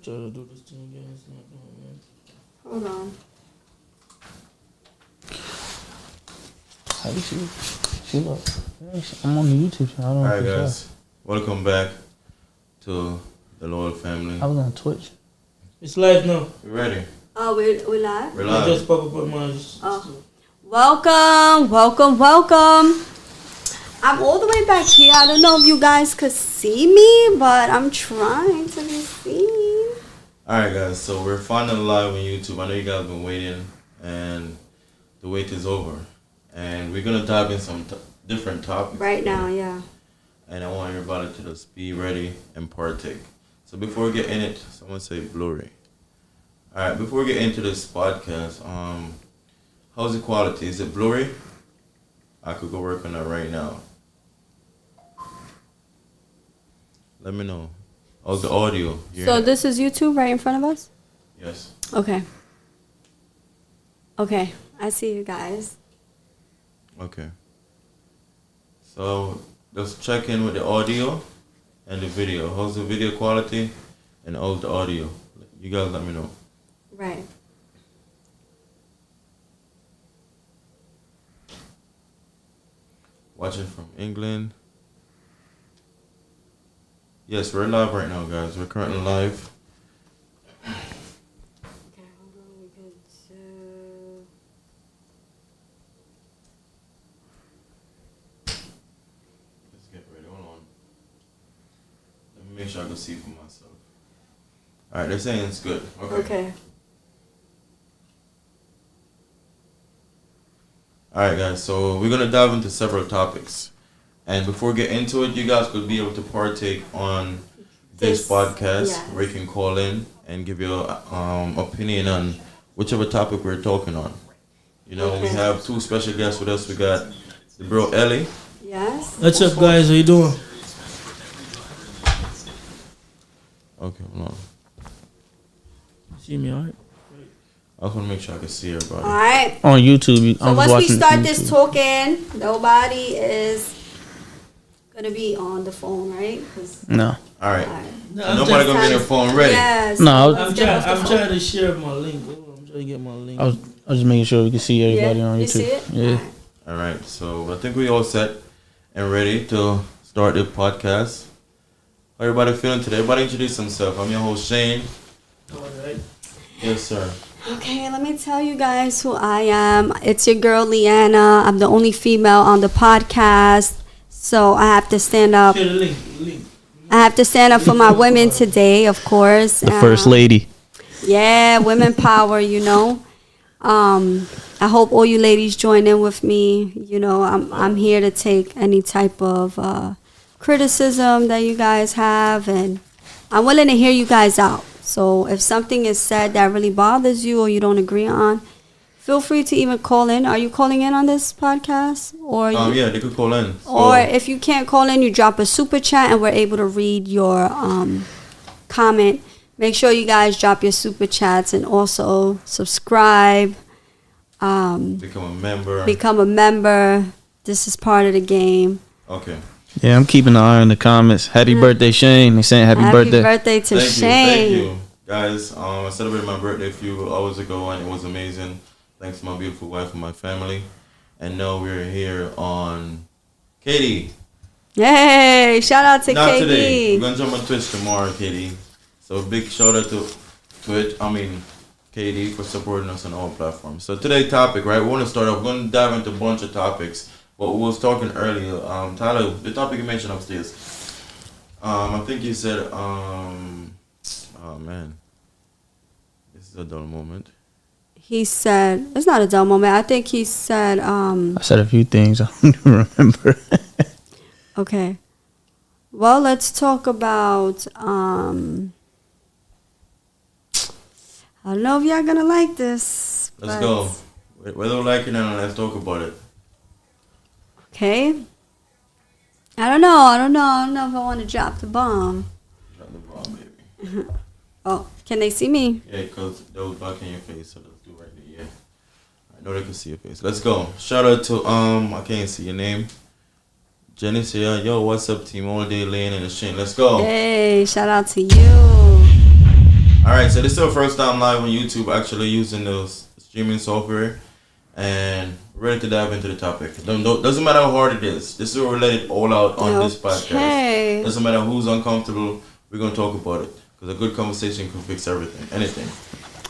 try to do this thing again. It's not doing it, man. Hold on. How did she look? I'm on the YouTube channel. All right, guys. Welcome back to the Loyal Family. I was on Twitch. It's live now. You ready? Oh, we're live? We're I live. just pop up on my. Welcome. I'm all the way back here. I don't know if you guys could see me, but I'm trying to be seen. All right, guys. So we're finally live on YouTube. I know you guys have been waiting, and the wait is over. And we're gonna dive in some different topics Right now, yeah. And I want everybody to just be ready and partake. So before we get in it, someone say blurry. All right. Before we get into this podcast, how's the quality? Is it blurry? I could go work on that right now. Let me know. Oh, the audio. So this is YouTube right in front of us? Yes. Okay, I see you guys. Okay. So just check in with the audio and the video. How's the video quality and how's the audio? You guys let me know. Right. Watching from England. Yes, we're live right now, guys. We're currently live. Okay, hold on. We could do... Let's get ready. Hold on. Let me make sure I can see for myself. All right, they're saying it's good. Okay. All right, guys. So we're gonna dive into several topics, and before we get into it, you guys could be able to partake on this podcast, yes. where you can call in and give your opinion on whichever topic we're talking on. You know, we Okay. have two special guests with us. We got the bro Ellie. Yes? What's up, guys? How you doing? Okay, hold on. See me, alright? I just want to make sure I can see everybody. All right. On YouTube. So once we start this talking, nobody is going to be on the phone, right? 'Cause- No. All right. all right. No, I'm Nobody just- gonna be on their phone ready. Yes. No, Let's get off the I'm phone. trying to share my link. Oh, I'm trying to get my link. I was just making sure we could see everybody Yeah, on you YouTube. see it? Yeah. All right. All right. So I think we all set and ready to start the podcast. How everybody feeling today? Everybody introduce themselves. I'm your host Shane. Alright. Yes, sir. Okay, let me tell you guys who I am. It's your girl, Leanna. I'm the only female on the podcast. So I have to stand up. Share the link. I have to stand up for my women today, of course. The first lady. Yeah, women power, you know. I hope all you ladies join in with me. You know, I'm here to take any type of criticism that you guys have, and I'm willing to hear you guys out. So if something is said that really bothers you or you don't agree on, feel free to even call in. Are you calling in on this podcast? Or Yeah, they could call in. or if you can't call in, you drop a super chat and we're able to read your comment. Make sure you guys drop your super chats and also subscribe. Become a member. Become a member. This is part of the game. Okay. Yeah, I'm keeping an eye on the comments. Happy birthday, Shane. They saying happy birthday. to Thank Shane. you, guys. I celebrated my birthday a few hours ago, and it was amazing. Thanks to my beautiful wife and my family. And now we're here on Katie. Hey, shout out to Not KD. today. We're gonna jump on Twitch tomorrow, Katie. So big shout out to Twitch. KD for supporting us on all platforms. So today's topic, right? We want to start off. We're gonna dive into a bunch of topics. What we was talking earlier, Tyler, the topic you mentioned upstairs. I think you said, oh man, this is a dull moment. He said, it's not a dull moment. I think he said, I said a few things. I don't even remember. okay. Well, let's talk about, I don't know if y'all gonna like this. Let's but- go. Whether we like it or not, let's talk about it. Okay. I don't know if I want to drop the bomb. Drop the bomb, baby. Oh, can they see me? Yeah, because they was blocking your face, so let's do right there. Yeah. I know they can see your face. Let's go. Shout out to I can't see your name. Jenny said, yo, what's up, team? All day laying in the Shane. Let's go. Hey, shout out to you. Alright, so this is our first time live on YouTube actually using those streaming software, and we're ready to dive into the topic. Doesn't matter how hard it is. This is where we let it all out on this podcast. Okay. Doesn't matter who's uncomfortable, we're going to talk about it. Because a good conversation can fix everything, anything.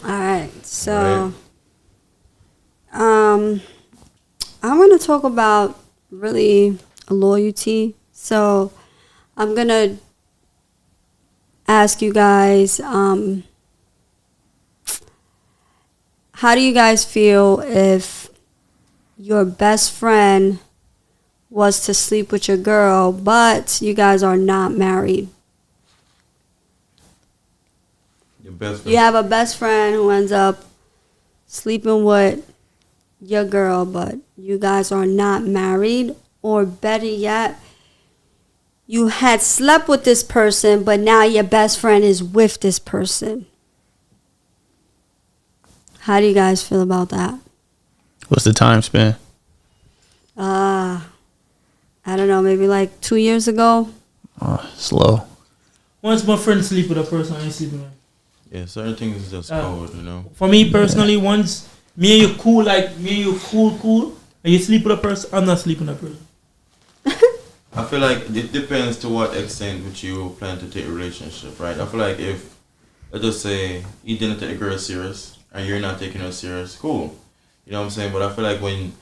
All right. So, I'm going to talk about really loyalty. So, I'm going to ask you guys, how do you guys feel if your best friend was to sleep with your girl, but you guys are not married? Your best friend. You have a best friend who ends up sleeping with your girl, but you guys are not married, or better yet, you had slept with this person, but now your best friend is with this person. How do you guys feel about that? What's the time span? I don't know, maybe like 2 years ago. Slow. Once my friend sleep with a person, I ain't sleeping with. Yeah, certain things is just cold, you know. For me personally, once me and you cool, cool, and you sleep with a person, I'm not sleeping with a person. I feel like it depends to what extent which you plan to take a relationship, right? I feel like if, let's just say, you didn't take a girl serious, and you're not taking her serious, cool. You know what I'm saying? But I feel like when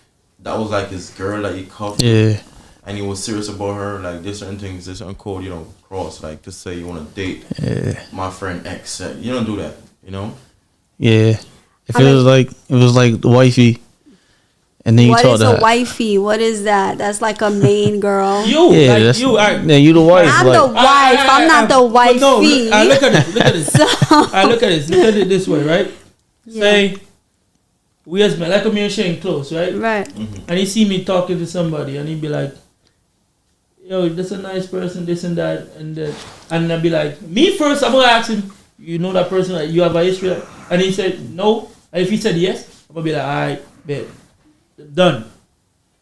that was like his girl that you cuffed, Yeah. and he was serious about her, like there's certain things, there's certain code you don't cross, like to say you want to date my friend X. You don't do that, you know? Yeah. If it was like the wifey, and then you What talk is to a her. wifey? What is that? That's like a main girl. You, Yeah, like that's, you, yeah, you the wife. I'm like, the wife. I'm not the but wifey. no, look at this. Look at this. Look at this. Look at it this way, right? Yeah. Say, we as men, like me and Shane close, right? Right. And he see me talking to somebody, and he be like, "Yo, that's a nice person, this and that, and that." And I be like, me first, I'm gonna ask him, "You know that person? Like, you have a history?" And he said no. And if he said yes, I'm gonna be like, "All right, bet, done."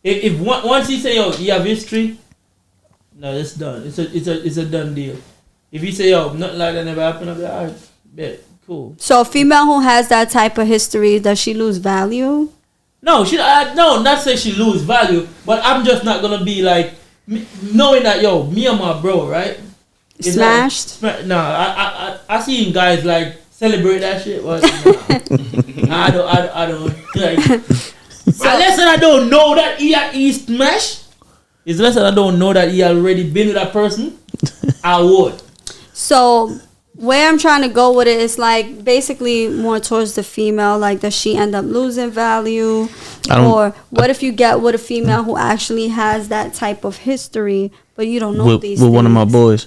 If once he say, "Yo, you have history," no, it's done. It's a done deal. If he say, "Yo, nothing like that never happened," I'll be like, "All right, bet, cool." So a female who has that type of history, does she lose value? No, no, not say she lose value, but I'm just not gonna be like knowing that me and my bro, right? It's Smashed? I seen guys like celebrate that shit, but I don't like. Unless I don't know that he smashed, it's less that I don't know that he already been with that person, I would. So where I'm trying to go with it is like basically more towards the female. Like, does she end up losing value? Or what if you get with a female who actually has that type of history, but you don't know with, these with things? one of my boys.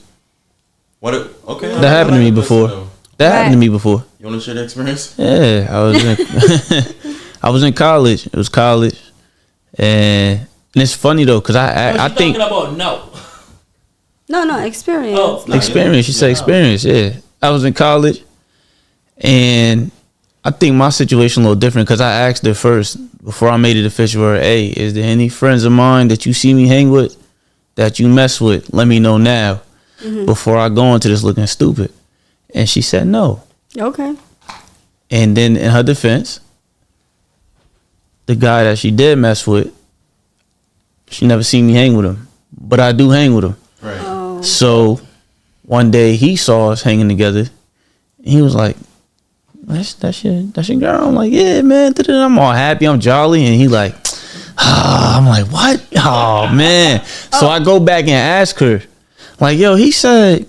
Okay. That happened to me before. That happened to me before. You want to share the experience? Yeah, I was in I was in college. It was college, and it's funny though, cause I think talking about no. No, experience. Oh, experience. You say experience. Yeah, I was in college, and I think my situation a little different because I asked her first before I made it official. Hey, is there any friends of mine that you see me hang with that you mess with? Let me know now before I go into this looking stupid. And she said no. Okay. And then in her defense, the guy that she did mess with, she never seen me hang with him, but I do hang with him. Right. Oh. So one day he saw us hanging together. And he was like, that's your girl. I'm like, yeah, man. I'm all happy. I'm jolly. And he like, I'm like, what? Oh, man. So I go back and ask her, like, yo, he said,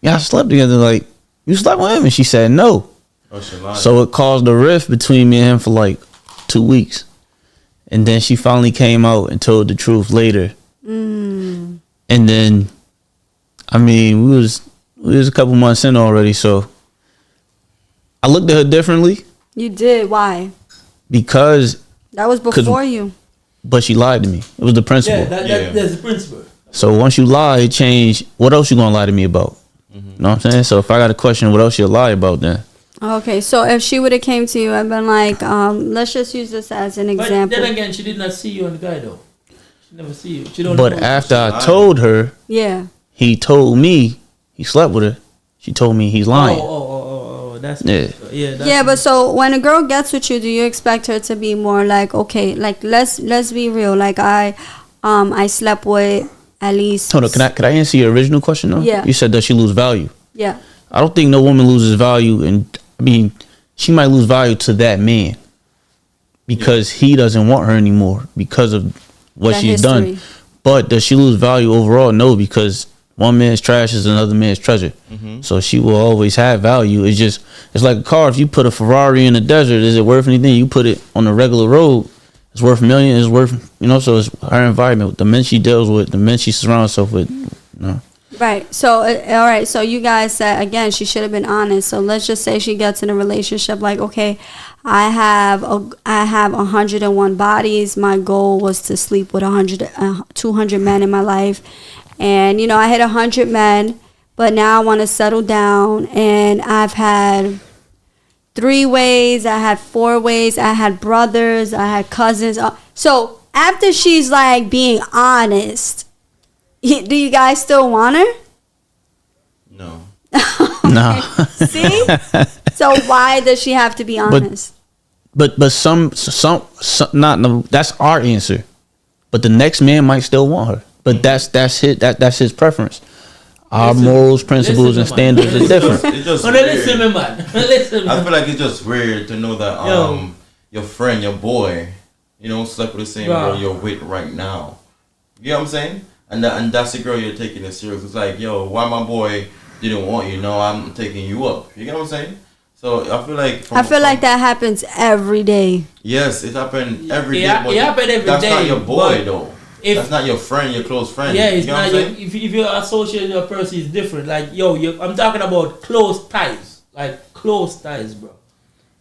y'all slept together. Like, you slept with him? And she said no. Oh, she lied. So it caused a rift between me and him for like 2 weeks. And then she finally came out and told the truth later. And then, I mean, we was a couple months in already, so I looked at her differently You did. Why? because, That was before you. but she lied to me. It was the principle. Yeah. That's the principle. So once you lie, it changed. What else you gonna lie to me about? You know what I'm saying? So if I got a question, what else you lie about then? Okay, so if she would have came to you and been like, let's just use this as an But example. then again, she did not see you on the guy though. She never see you. She don't. But know. after I lied. told her, Yeah. he told me he slept with her. She told me he's lying. Oh, that's Yeah. That's Yeah, but so when a girl gets with you, do you expect her to be more like, okay, like let's be real. Like I slept with at least. Hold on, can I answer your original question though? Yeah. You said, does she lose value? Yeah. I don't think no woman loses value, and I mean, she might lose value to that man because he doesn't want her anymore because of what That she's history. done. But does she lose value overall? No, because one man's trash is another man's treasure. So she will always have value. It's like a car. If you put a Ferrari in the desert, is it worth anything? You put it on the regular road, it's worth millions. It's worth, so it's her environment, the men she deals with, the men she surrounds herself with. Right. So, all right. So you guys said, again, she should have been honest. So let's just say she gets in a relationship like, okay, I have 101 bodies. My goal was to sleep with 200 men in my life. And, I hit 100 men, but now I want to settle down. And I've had 3 ways. I had 4 ways. I had brothers. I had cousins. So after she's like being honest, do you guys still want her? No. Nah. See? So why does she have to be honest? But some not no, that's our answer. But the next man might still want her. But that's his preference. Our morals, principles, and standards are different. It's just listen, weird. man. Listen, I man. feel like it's just weird to know that Yo. your friend, your boy, slept with the same Wow. girl you're with right now. You know what I'm saying? And that's the girl you're taking it serious. It's like, yo, why my boy didn't want you? No, I'm taking you up. You get what I'm saying? So I feel like that happens every day. Yes, it happened every day. Yeah, But it happen every that's day, not your boy but though. if- That's not your friend, your close friend. Yeah, it's you know not what your, I'm saying? if you associate with a person, it's different. Like, I'm talking about close ties. Like, close ties, bro.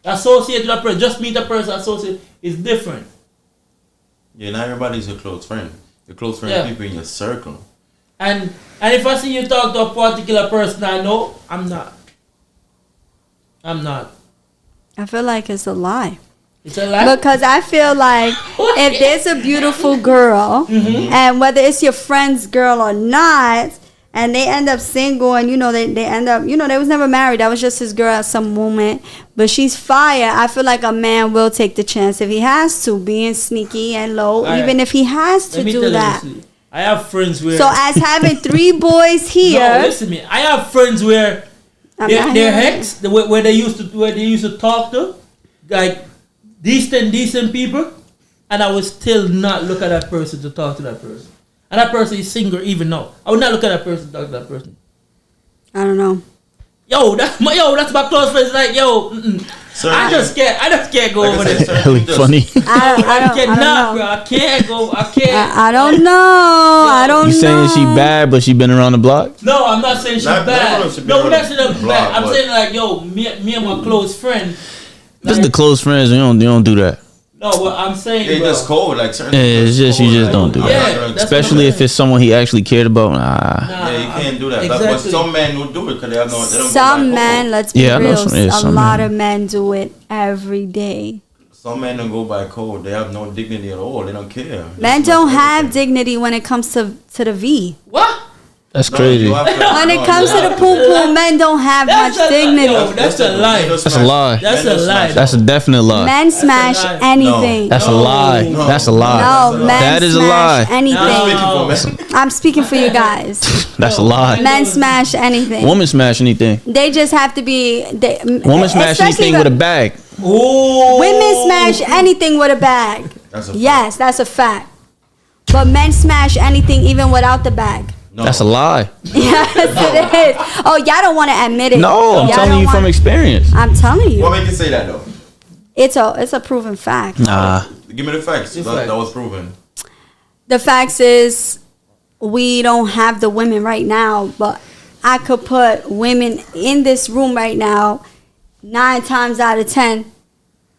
Associate with a person, just meet a person, associate, is different. Yeah, not everybody's your close friend. Your close friend Yeah. people in your circle. And if I see you talk to a particular person I know, I'm not. I feel like it's a lie. It's a lie. Because I feel like if there's a beautiful girl, and whether it's your friend's girl or not, and they end up single, and they end up, they was never married. That was just his girl at some moment. But she's fire. I feel like a man will take the chance if he has to, being sneaky and low, even if he has to Let me do tell you that. this, I have friends where. So as having 3 boys here, No, listen to me. I have friends where I'm their not their hearing ex, where they used to talk to, like decent people, and I would still not look at that person to talk to that person. And that person is single even now. I would not look at that person to talk to that person. I don't know. That's my close friends. Like, I just can't go over there. Really funny. I don't know. Bro. I can't go. I can't. I don't know. I don't You know. saying she bad, but she been around the block? No, I'm not saying she's Not bad. everyone should be No, we're on not the saying she's block, bad. I'm but- saying like, me and my close friend. Just the like- close friends. They don't do that. No, what I'm saying, They bro. just cold, like certain. Yeah, people it's just you cold, just like, don't do I'm that. not Yeah, gonna- that's Especially what I'm if it's someone he actually cared about. Nah. Nah, Yeah, you can't do that. Exactly. But some men will do it because they have no. They don't Some go by men, code. let's be Yeah, I know real, some a lot men. of men do it every day. Some men don't go by code. They have no dignity at all. They don't care. Men Just don't like have everything. dignity when it comes to the V. What? That's No, crazy. you have to- When it no, comes you to the have poom poom, men don't have That's much a lie. dignity. Yo, that's a lie. That's a lie. That's Men a don't lie. smash That's a definite lie. Men smash lie. anything. That's a No. lie. No. That's a lie. No, men That is a smash lie. anything. No. I'm speaking for you guys. That's a lie. Men smash anything. Woman smash anything. They just have to be. Woman smash anything with a bag. Oh. Women smash anything with a bag. That's a fact. Yes, that's a fact. But men smash anything even without the bag. No. That's a lie. Yes, it is. Oh, y'all don't want to admit it. No, I'm Y'all telling don't you from wanna- experience. I'm telling you. What make you say that though? It's a proven fact. Nah. Give me the facts. It's That, like- that was proven. The facts is we don't have the women right now, but I could put women in this room right now 9 times out of 10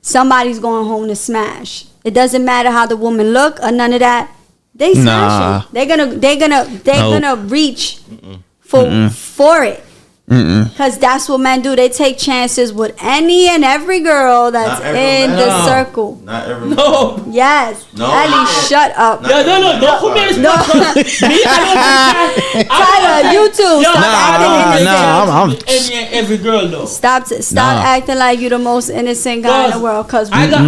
somebody's going home to smash. It doesn't matter how the woman look or none of that. They smash Nah. it. They're gonna Nope. gonna reach for it. Because that's what men do. They take chances with any and every girl that's Not every in man. the No. circle. Not every No. Yes. No. Ellie, shut up. No. Yeah, no, don't put me in this No. spot. Me, I don't think Tyler, you too. Yo, Stop acting innocent. I'm- every girl though. Stop Nah. acting like you're the most innocent guy in the world. Because I got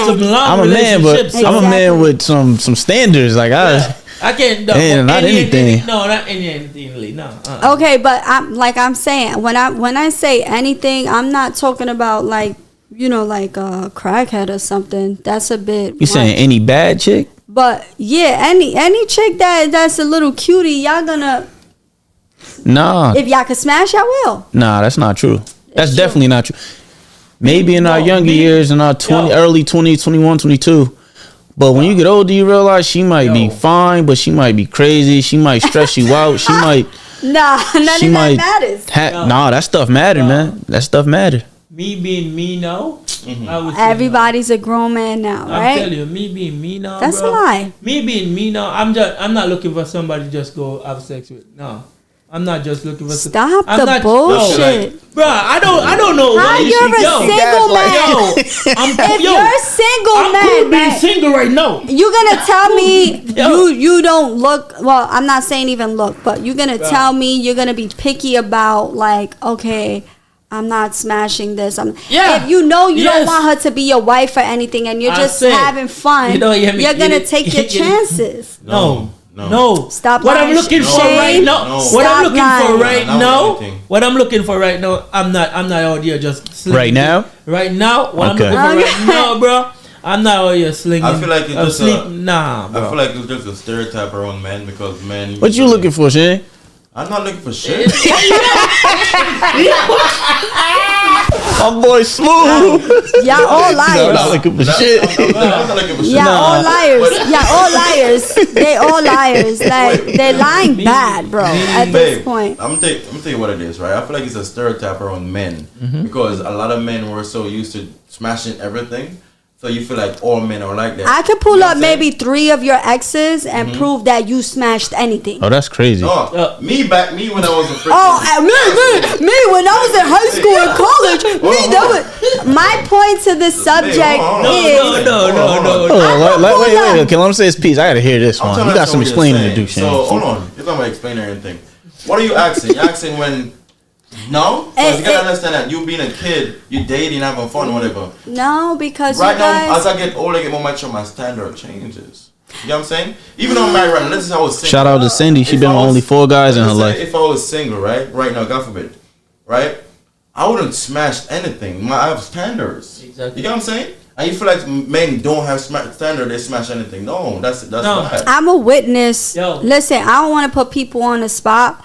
some long I'm a man, but relationships. I'm a man Exactly. with some standards. Like I can't. No, Man, not anything. No, not anything. Lee. No. okay, but I'm saying when I say anything, I'm not talking about like like a crackhead or something. That's a bit. you saying much. any bad chick? But yeah, any chick that's a little cutie, y'all gonna Nah, if y'all can smash, y'all will. nah, that's not true. That's true. definitely not true. Maybe in our No, younger me- years, in our Yo. early 20s, 21, 22. But when you get older, you realize she might be Yo. fine, but she might be crazy. She might stress you out. She might. Nah, none She of that might matters. No. Nah, that stuff matter, No. man. That stuff matter. Me being me now, I would say Everybody's a grown man now, no. I'm right? telling you, me being me now. That's bro, a lie. Me being me now, I'm not looking for somebody to just go have sex with. No, I'm not just looking for. Stop I'm the not- bullshit. Bro, I don't know. How what- you're a yo, single man? Yo, If yo, you're a single I'm man, cool being man, single right now. you're gonna tell me Yo. you don't look well. I'm not saying even look, but you're gonna Bro. tell me you're gonna be picky about like, okay, I'm not smashing this. Yeah. If you know you don't Yes. want her to be your wife or anything, and you're I just said, having fun, you know, you hear me- you're gonna you- take your you- chances. No. No. No. Stop What I'm lying, looking for Shane. right now. No. What Stop I'm looking lying. for right Not now. anything. What I'm looking for right now. I'm not out here just slinging. Right now? Right now. What Okay. I'm looking for Okay. right now, bro. I'm not out here slinging. I feel like it's I'm just sleep. a- Nah, bro. I feel like it's just a stereotype around men because men. What you looking for, Shane? I'm not looking for shit. My boy Smooth. Y'all all I'm not liars. looking for I'm shit. not looking for shit. Y'all all liars. But- Y'all all liars. They all liars. Like they're lying bad, bro. At this Babe, point. I'm gonna tell you what it is, right? I feel like it's a stereotype around men Mm-hmm. because a lot of men were so used to smashing everything, so you feel like all men are like that. I could pull You know up what I'm saying? maybe 3 of your exes and Mm-hmm. prove that you smashed anything. Oh, that's crazy. No, me when I was a freaking. Me when I was in high school and college, that was my point to the subject hold on. is No. Wait. Okay, let him say his piece. I gotta hear this I'm one. trying You to got some understand what explaining you're to do, saying. Shane. So hold on, you're not gonna explain anything. What are you asking? You're asking when. No, because you gotta understand that you being a kid, you dating, having fun, whatever. no, because Right you now, as guys. I get older, I get more mature, my standard changes. You know what I'm saying? Even though I'm married right now, let's say I was single. Shout out to Cindy. She If been I with was- only 4 guys in her let's say life. If I was single, right now, God forbid, right, I wouldn't smash anything. I have standards. Exactly. You know what I'm saying? And you feel like men don't have standard, they smash anything. No, that's No. bad. I'm a witness. Yo. Listen, I don't want to put people on the spot.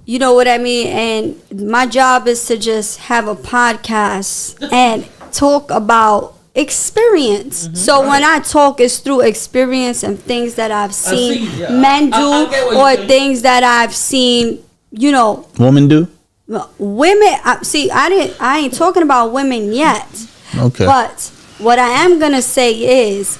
You know what I mean? And my job is to just have a podcast and talk about experience. So when I talk, it's through experience and things that I've seen see, yeah. men do I get what you're or saying. things that I've seen, Woman do? women. I ain't talking about women yet. Okay. But what I am gonna say is,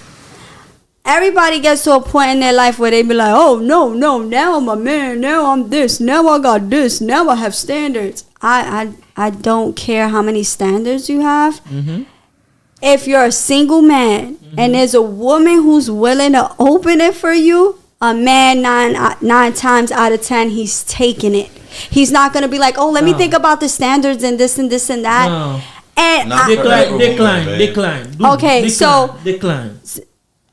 everybody gets to a point in their life where they be like, oh no, now I'm a man, now I'm this, now I got this, now I have standards. I don't care how many standards you have. If you're a single man and there's a woman who's willing to open it for you, a man nine times out of 10 he's taking it. He's not gonna be like, oh, let me No. think about the standards and this and this and that. No. And Not I- for every woman, babe. Decline. Okay, so- decline.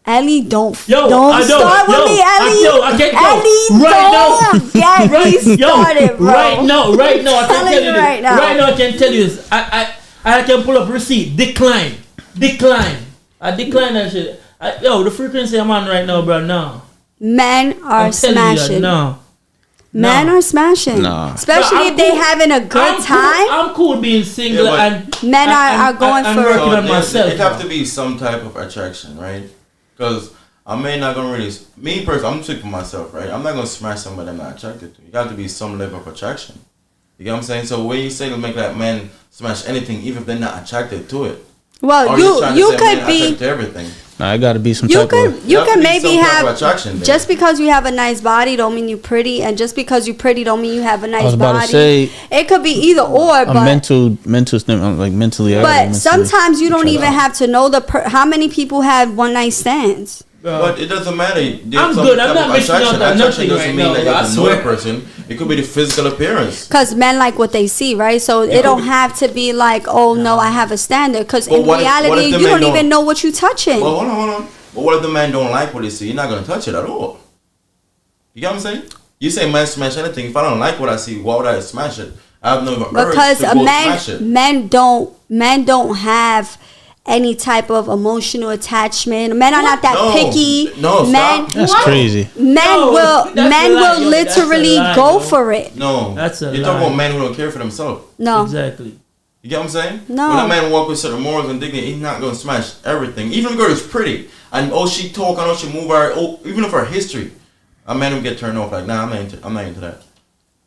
Ellie, don't Yo, don't I don't. start with Yo, me, Ellie. I can't go. Ellie, Right don't get me started, bro. Right now, I can Telling tell you you this. right now. Right now, I can tell you this. I can pull up receipt. Decline. I decline that shit. The frequency I'm on right now, bro. No. Men are I'm telling you, smashing. no. Men No. are smashing. Nah. Especially Bro, I'm if they cool. having a good time. I'm cool being single Yeah, but- and Men are going I'm for- working So on myself. it have bro. to be some type of attraction, right? Because I may not gonna really. Me personally, I'm speaking for myself, right? I'm not gonna smash somebody I'm not attracted to. You got to be some level of attraction. You get what I'm saying? So when you say to make that man smash anything, even if they're not attracted to it, Well, or you trying to you say could men be attracted to everything. Nah, it got to be some You type could of. you have to can be maybe some type of have attraction there. just because you have a nice body don't mean you're pretty, and just because you're pretty don't mean you have a nice was about to body. say, it could be either or, A but mental thing, like mentally. I gotta but mentally sometimes you don't check even out. have to know how many people have one night stands. But it doesn't matter. There's I'm some good. I'm type not of missing out attraction. on Attraction nothing doesn't right mean now, that you I have to know the swear. person. It could be the physical appearance. Because men like what they see, right? So it don't have to be like, oh no, I have a standard. Because But in what if reality, the you men don't even know what you're touching. Well, hold on. But what if the man don't like what he see? You're not gonna touch it at all. You get what I'm saying? You say man smash anything. If I don't like what I see, why would I smash it? I have no urge Because to a go man, smash it. men don't have any type of emotional attachment. Men are not that No. picky. No, men, stop. That's What? crazy. men Yo, will that's a men lie, will yo, that's a literally lie, go yo. for it. No, That's a you're talking lie. about men who don't care for themselves. No, Exactly. You get what I'm saying? No. When a man walk with certain morals and dignity, he's not gonna smash everything. Even if a girl is pretty and she talk, she move her, even if her history, a man will get turned off. Like, nah, I'm not into that.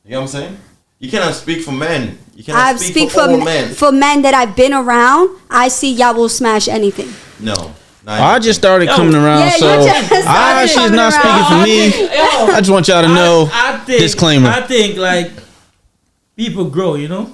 You know what I'm saying? You cannot speak for men. You cannot I speak, speak for all men. for men that I've been around. I see y'all will smash anything. No. I just started Yo, coming around, yeah, you so just started she's coming not around. speaking for me. I just want y'all to know. I think, disclaimer. I think like people grow, you know,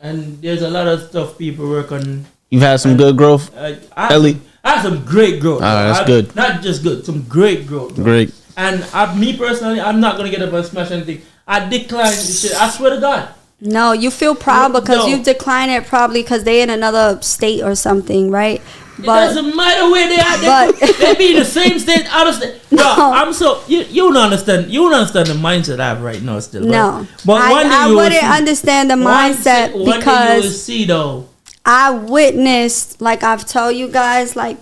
and there's a lot of stuff people work on. You've had some good growth, Ellie. I have some great growth. All right, that's I- good. Not just good, some great growth. bro. Great. And me personally, I'm not gonna get up and smash anything. I decline this shit. I swear to God. No, you feel proud because No. you decline it probably because they in another state or something, right? It doesn't matter where they are. but- They be in the same state, out of state. Bro, No. I'm so you don't understand. You don't understand the mindset I have right now. Still, right? No, But one day I you will wouldn't see. understand the mindset One day you will because see though. I witnessed, like I've told you guys, like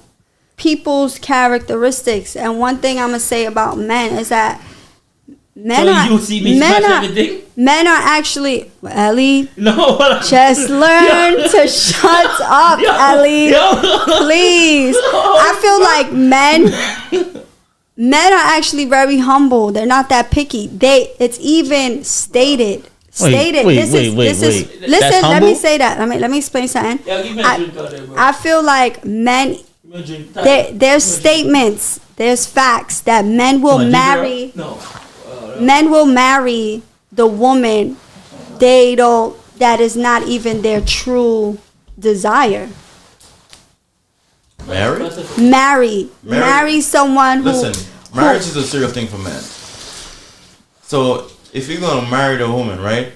people's characteristics. And one thing I'm gonna say about men is that men So are you see me men smash are, everything? men are actually Ellie. No, Just learn to shut up, Ellie. Please. I feel like men are actually very humble. They're not that picky. It's even stated. Stated. wait, this is wait. listen, That's let me humble? say that. Let me explain something. Yeah, give me a drink out there, bro. I feel like men Give me a drink. there's statements, there's facts that men will marry. No. Men will marry the woman that is not even their true desire. Married? Marry someone who Listen, marriage is a serious thing for men. So if you're gonna marry the woman, right?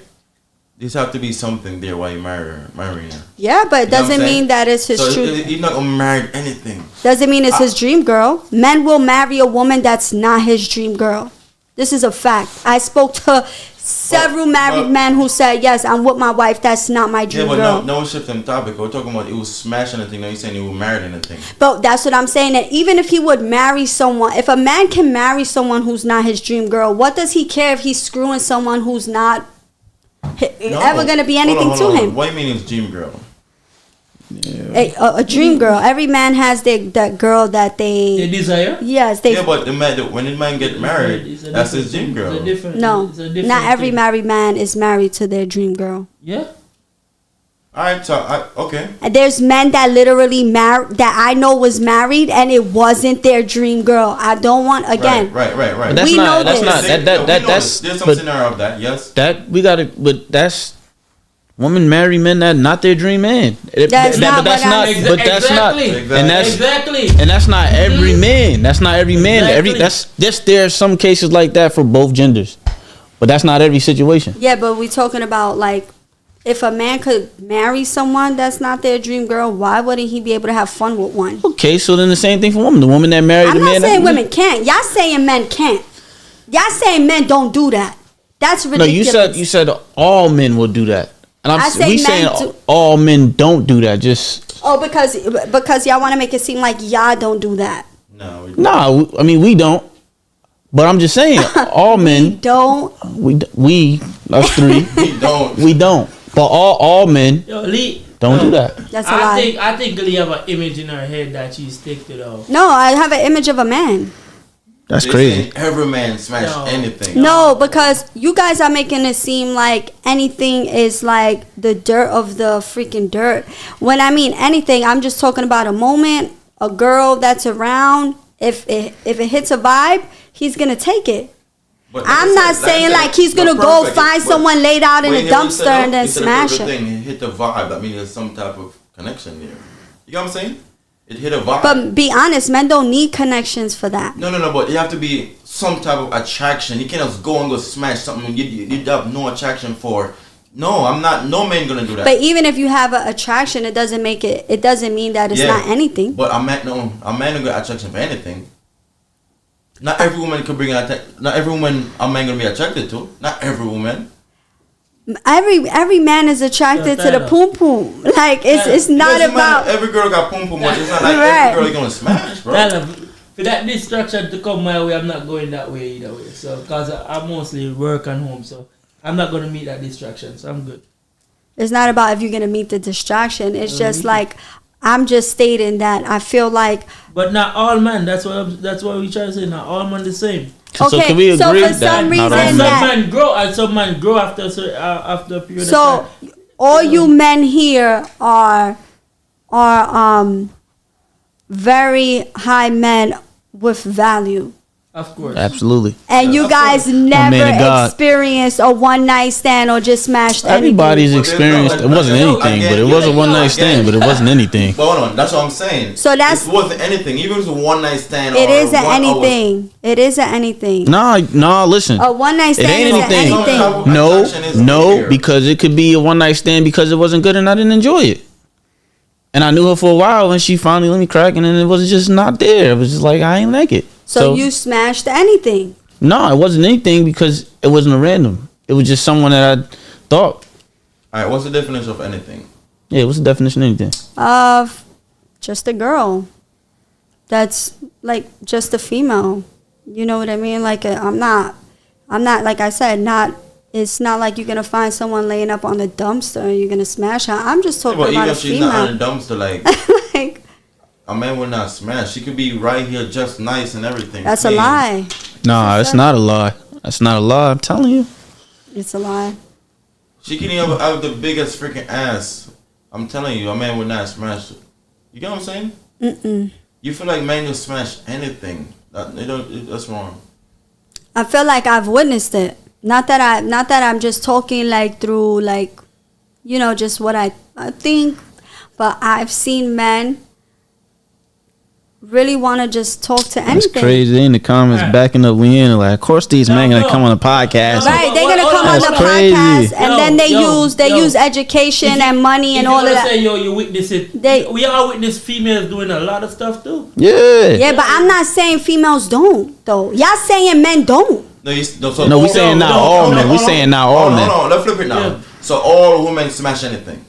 There's have to be something there while you marrying her. Yeah, but it You know what I'm doesn't saying? mean that it's his So true. he's not gonna marry anything. Doesn't mean it's his dream girl. Men will marry a woman that's not his dream girl. This is a fact. I spoke to several married men who said, yes, I'm with my wife. That's not my Yeah, dream but girl. no shifting topic. We're talking about it was smashing anything. Now you're saying he was married anything. But that's what I'm saying. That even if he would marry someone, if a man can marry someone who's not his dream girl, what does he care if he's screwing someone who's not ever going to be anything to him? What do you mean it's dream girl? A dream girl. Every man has that girl that The they. desire. Yes, they. Yeah, but when the man get married, It's a that's his different dream thing. girl. It's a different, No, it's a different not every thing. married man is married to their dream girl. Yeah. Alright, so okay. And there's men that literally that I know was married and it wasn't their dream girl. I don't want again. Right. But that's We not. know That's this. not. Yeah, we know That's. this. There's some But scenario of that. Yes. that we gotta. But that's. Women marry men that not their dream man. That's not But that's what not. I'm- But that's not. Exactly. And that's. Exactly. And that's not every man. That's not every man. Exactly. There are some cases like that for both genders, but that's not every situation. Yeah, but we're talking about like if a man could marry someone that's not their dream girl, why wouldn't he be able to have fun with one? Okay, so then the same thing for women. The woman that married I'm the not man. saying women can't. Y'all saying men can't. Y'all saying men don't do that. That's No, ridiculous. you said all men will do that, and I say we men saying do- all men don't do that. Just Oh, because y'all want to make it seem like y'all don't do that. No. nah. I mean, we don't. But I'm just saying, all men. Don't. We us three. We don't. We don't. But all men Yo, Lee. don't do that. That's a lie. I think Lee have an image in her head that she's stick to though. No, I have an image of a man. That's They crazy. saying every man smash No. anything. No, because you guys are making it seem like anything is like the dirt of the freaking dirt. When I mean anything, I'm just talking about a moment, a girl that's around, if it hits a vibe, he's gonna take it. But I'm not saying like he's gonna go find someone laid out in a dumpster and then smash it. Hit the vibe. I mean, there's some type of connection there. You know what I'm saying? It hit a vibe. But be honest, men don't need connections for that. No. But you have to be some type of attraction. You can't just go and go smash something you have no attraction for. No, I'm not. No man gonna do that. But even if you have an attraction, it doesn't make it. It doesn't mean that it's not anything. But a man don't get attraction for anything. Not every woman can bring not every woman a man gonna be attracted to. Not every woman. Every man is attracted to the poom poom. Like it's not about every girl got poom poom, but it's not like Right. every girl you gonna smash, bro. For that distraction to come my way, I'm not going that way either way. So, because I mostly work and home, so I'm not going to meet that distraction. So, I'm good. It's not about if you're gonna meet the distraction. It's just like I'm just stating that I feel like. But not all men. That's what we try to say. Not all men the same. So can we agree so for that some reason not all Some that men grow, and some men grow after a period of so time. all you men here are very high men with value. Of course. Absolutely. And you Of guys course. never man of God. experienced a one night stand or just smashed anything. Everybody's Well, experienced. It there's wasn't no- anything, again, but it yeah, was a yeah, one night again. stand, but it wasn't anything. But hold on, that's what I'm saying. So that's- it wasn't anything. Even if it was a one night stand. It or isn't 1 hour. anything. It isn't anything. No, listen. A one night It stand ain't isn't anything. anything. No, Attraction is no, weird. because it could be a one night stand because it wasn't good and I didn't enjoy it. And I knew her for a while and she finally let me crack and then it was just not there. It was just like I ain't like it. So you smashed anything. No, it wasn't anything because it wasn't a random. It was just someone that I thought. Alright, what's the definition of anything? Yeah, what's the definition of anything? Of just a girl. That's like just a female. You know what I mean? Like I'm not like I said, it's not like you're gonna find someone laying up on the dumpster and you're gonna smash her. I'm just talking But about even a if she's not on female. the dumpster, like Like a man will not smash. She could be right here, just nice and everything. that's a clean. lie. Nah, it's not a lie. That's not a lie. I'm telling you. It's a lie. She can even have the biggest freaking ass. I'm telling you, a man would not smash it. You get what I'm saying? You feel like men will smash anything. That's wrong. I feel like I've witnessed it. Not that I'm just talking like through like, you know, just what I think, but I've seen men really want to just talk to That's anything. crazy. They in the comments backing up Leanne. Like, of course these men gonna come on the podcast. Right, they're gonna come on That's the crazy. podcast and Yo, then they yo, use education and money and all of that. Say, yo, you witness it. We all witness females doing a lot of stuff too. Yeah. Yeah, but I'm not saying females don't though. Y'all saying men don't. No, we saying not all men. We saying not all men. Hold on, let's flip it now. Yeah. So all women smash anything.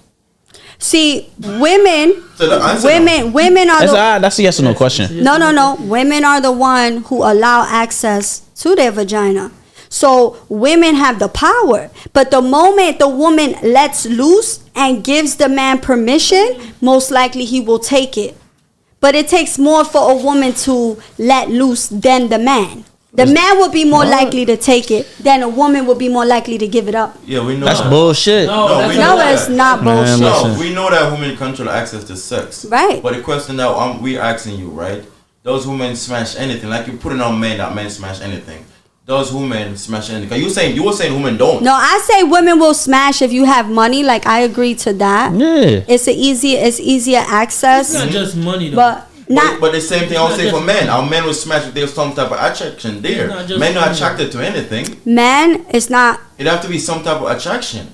See, women So the answer women are That's a yes or no question. No. Women are the one who allow access to their vagina. So women have the power. But the moment the woman lets loose and gives the man permission, most likely he will take it. But it takes more for a woman to let loose than the man. The man would be more likely to take it than a woman would be more likely to give it up. Yeah, we know That's that. bullshit. No, No, that's we No, know that. it's not Man, bullshit. listen. No, we know that women control access to sex. Right. But the question that we're asking you, right? Those women smash anything. Like you put it on men that men smash anything. Those women smash anything. 'Cause you were saying women don't. No, I say women will smash if you have money. Like I agree to that. Yeah. It's easier access. It's not just money though. But not But the same thing I would not say for just- men. Our men will smash if there's some type of attraction there. It's not just Men are money. attracted to anything. men, it's not. It have to be some type of attraction.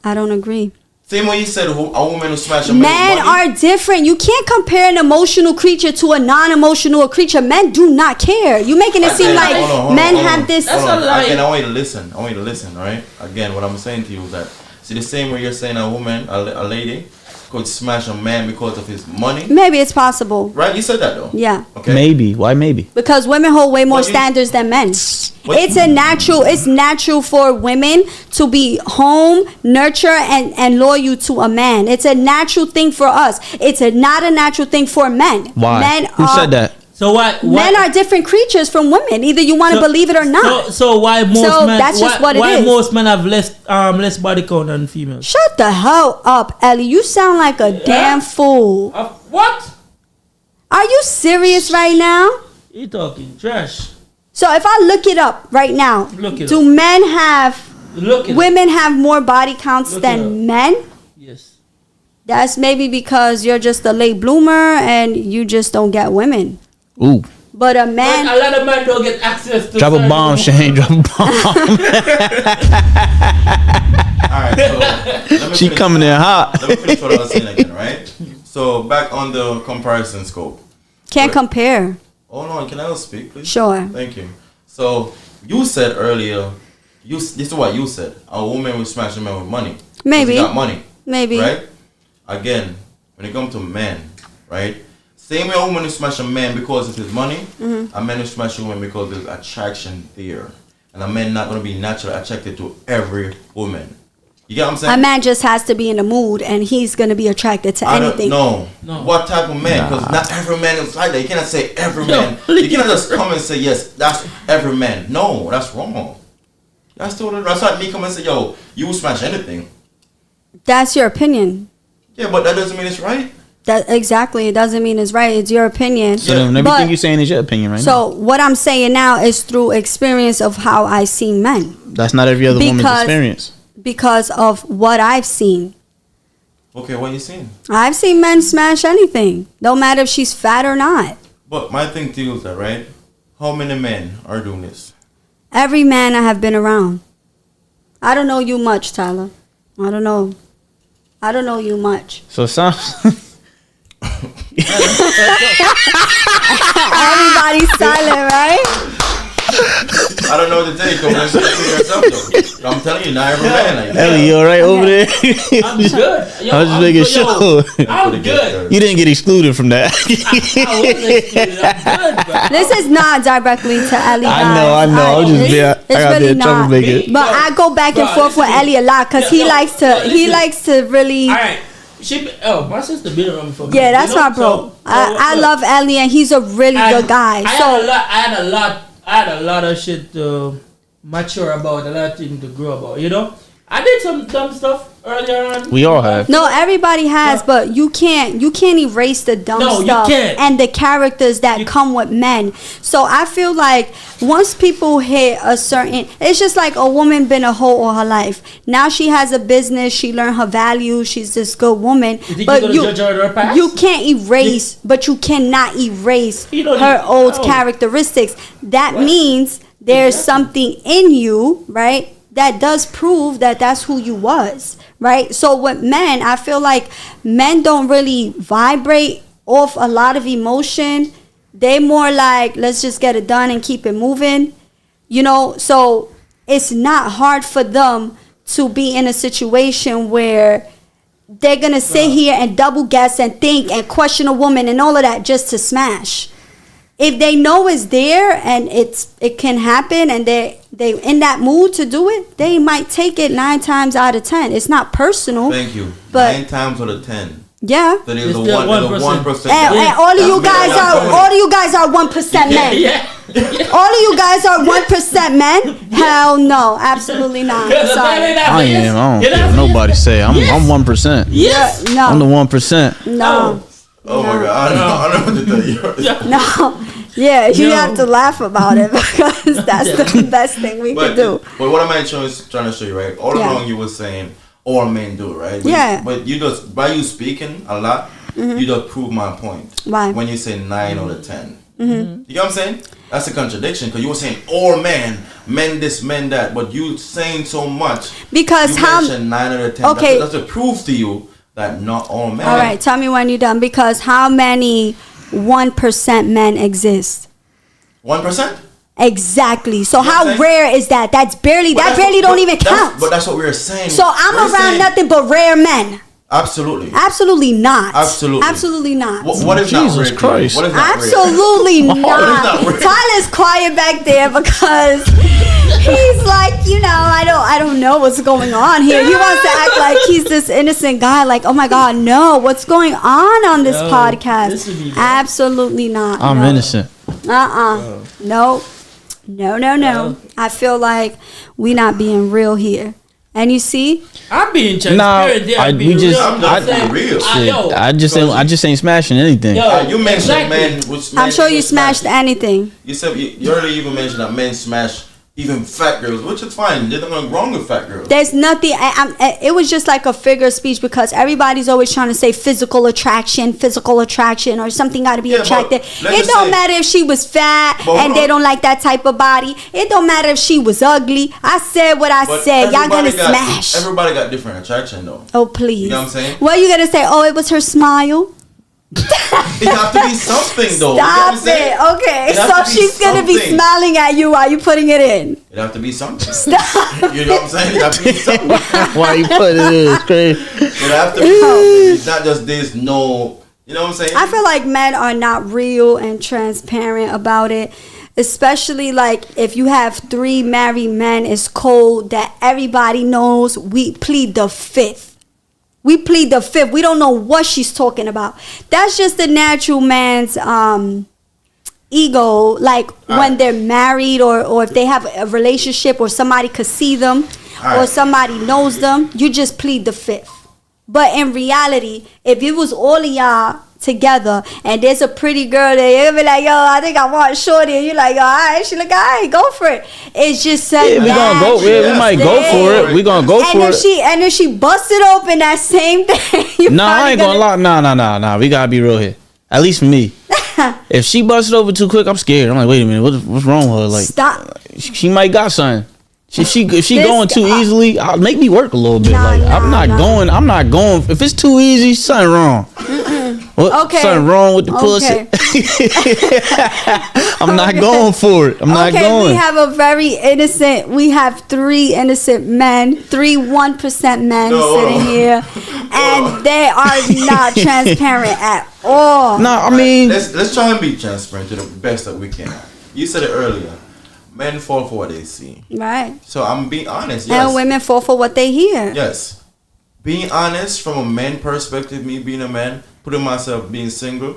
I don't agree. Same way you said a woman will smash a Men man with money. are different. You can't compare an emotional creature to a non-emotional creature. Men do not care. You making it seem like men have this. That's a lie. Again, I want you to listen. All right? Again, what I'm saying to you is that, see, the same way you're saying a woman, a lady, could smash a man because of his money. Maybe it's possible. Right? You said that, though. Yeah. Okay. Maybe. Why maybe? Because women hold way more But you- standards than men. But- It's natural for women to be home, nurture, and loyal to a man. It's a natural thing for us. It's not a natural thing for men. Why? Men Who are, said that? So why Men are different creatures from women. Either you want to believe it or not. So why most So men? that's just what it why is. most men have less body count than females? Shut the hell up, Ellie. You sound like a damn fool. What? Are you serious right now? You talking trash. So if I look it up right now, Look it do up. men have, Look at women have more body counts Look it up. than men? Yes. That's maybe because you're just a late bloomer and you just don't get women. Ooh. But a But man, a lot of men don't get access to Drop a certain bomb, women. Shane. Drop a bomb. Alright, so let me She finish- coming in hot. Let me finish what I was saying again, right? So back on the comparison scope. can't compare. Hold on, can I speak, please? Sure. Thank you. So you said earlier, this is what you said. A woman will smash a man with money. 'Cause Maybe. he got money, Maybe. right? Again, when it comes to men, right? Same way a woman will smash a man because of his money, Mm-hmm. a man will smash a woman because there's attraction there, and a man not gonna be naturally attracted to every woman. You get what I'm saying? A man just has to be in the mood and he's going to be attracted to I don't anything. know. No. What type of man? Because not every man is like that. You cannot say every No, man. You cannot just come and say, yes, that's every man. No, that's wrong. That's like me coming and say, yo, you will smash anything. That's your opinion. Yeah, but that doesn't mean it's right. That exactly. It doesn't mean it's right. It's your opinion. So then everything But- you're saying is your opinion right now. So what I'm saying now is through experience of how I see men, That's not every other woman's Because- experience. because of what I've seen. Okay, what you saying? I've seen men smash anything, no matter if she's fat or not. But my thing to you is that, right? How many men are doing this? Every man I have been around. I don't know you much, Tyler. I don't know. I don't know you much. So some Everybody's silent, right? I don't know what to tell you. Come on, figure yourself though. I'm telling you, not every man like that. Ellie, you alright over there? I'm good. Yo, I was just making yo, sure. I'm good. You didn't get excluded from that. I wasn't excluded. I'm good, bro. This is not directly to Ellie. I know. guys. I'm just being, I It's got really that trouble not. making. But I go back and Bro, forth with listen. Ellie a lot because he Yo, likes to. listen. He likes to really. All right. My sister been around me for Yeah, that's you know, my bro. so I look, love Ellie and he's a really and good guy. I So had a lot of shit to mature about, a lot of things to grow about. You know, I did some dumb stuff earlier on. We all have. no, everybody has, Yeah. but you can't erase the dumb No, you stuff can't. and the characters that come with men. So I feel like once people hit a certain, it's just like a woman been a hoe all her life. Now she has a business, she learned her values, she's this good woman. think But you're gonna judge her past? you can't erase, but you cannot erase You don't her even- old no. characteristics. That What? means there's Exactly. something in you, right? That does prove that that's who you was, right? So with men, I feel like men don't really vibrate off a lot of emotion. They more like, let's just get it done and keep it moving, you know? So it's not hard for them to be in a situation where they're gonna sit here and double guess and think and question a woman and all of that just to smash. If they know it's there and it can happen and they in that mood to do it, they might take it 9 times out of 10. It's not personal. Thank you. But- 9 times out of 10. Yeah. That is It's the still 1%. And all of you guys are 1% men. Yeah. All of you guys are 1% men. Hell no, absolutely not. Sorry. I am. I don't care what nobody say. I'm 1%. Yes. I'm the No, 1%. no, Oh my god, I don't know what to tell you. no. Yeah, you No. have to laugh about it because that's the best thing we can do. But what am I trying to show you, right? All Yeah. along you were saying all men do, right? Yeah. But you just, by you speaking a lot, you just prove my point. Why? When you say 9 out of 10. You know what I'm saying? That's a contradiction because you were saying all men this, men that, but you saying so much. Because you how? mentioned 9 out of 10. Okay. That's a proof to you that not all men. All right, tell me when you're done. Because how many 1% men exist? 1%? Exactly. So You know what how I'm saying? rare is that? That barely But barely don't even that's- count. But that's what we were saying. So I'm We're around saying- nothing but rare men. Absolutely. Absolutely not. Absolutely. Absolutely not. What is Jesus not rare? Christ. What is not rare? Absolutely What is not. not rare? Tyler's quiet back there because he's like, I don't know what's going on here. He wants to act like he's this innocent guy. Like, oh my God, no, what's going on this No, podcast? this would be bad. Absolutely not. I'm no. innocent. No. No. No. I feel like we not being real here. And you see, I'm being Nah, transparent. Yeah, I'm we being just- real. I'm I'm just saying, being real. Shit, yo, I just ain't smashing anything. Yo, You mentioned exactly. men. Which I'm men sure you even smashed anything. You said you earlier even mentioned that men smash even fat girls, which is fine. There's nothing wrong with fat girls. There's nothing. It was just like a figure of speech because everybody's always trying to say physical attraction, or something got to be Yeah, but attractive. let's It just don't say- matter if she was fat But and hold they on. don't like that type of body. It don't matter if she was ugly. I said what I But said. Y'all everybody gonna got- smash. Everybody got different attraction though. Oh please. You know what I'm saying? What you gonna say? Oh, it was her smile. It have to be something though. You know what I'm Stop saying? it. Okay, It has so to be she's gonna be something. smiling at you while you putting it in. It have to be something. Stop. You know what I'm saying? It have to be something. Why you put it in? It's crazy. It have to be something. It's not just this. No. You know what I'm saying? I feel like men are not real and transparent about it. Especially like if you have 3 married men, it's cold that everybody knows. We plead the fifth. We plead the fifth. We don't know what she's talking about. That's just the natural man's ego. Like when Alright. they're married or if they have a relationship or somebody could see them or Alright. somebody knows them, you just plead the fifth. But in reality, if it was all of y'all together and there's a pretty girl there, you'll be like, yo, I think I want shorty. And you're like, yo, all right, she like, all right, go for it. It's just a Yeah, we gonna go. Yeah, we might go for it. We gonna go and for if it. she busted open that same thing, you Nah, I probably ain't gonna lie. Nah. We gotta be real here. At least for me. If she busted over too quick, I'm scared. I'm like, wait a minute, what's wrong with her? Like, Stop. she might got something. If she This going too guy- easily, I'll make me work a little bit. Nah, like nah, I'm not nah. going. I'm not going. If it's too easy, something wrong. What? Okay. Something wrong with the Okay. pussy. I'm not Okay. going for it. I'm not Okay, going. we have a very innocent. We have 3 innocent men, 3 1% men No. sitting here, and they are not transparent at all. No, I mean, let's try and be transparent to the best that we can. You said it earlier. Men fall for what they see. Right. So I'm being honest. Yes. And women fall for what they hear. Yes. Being honest from a man perspective, me being a man, putting myself being single.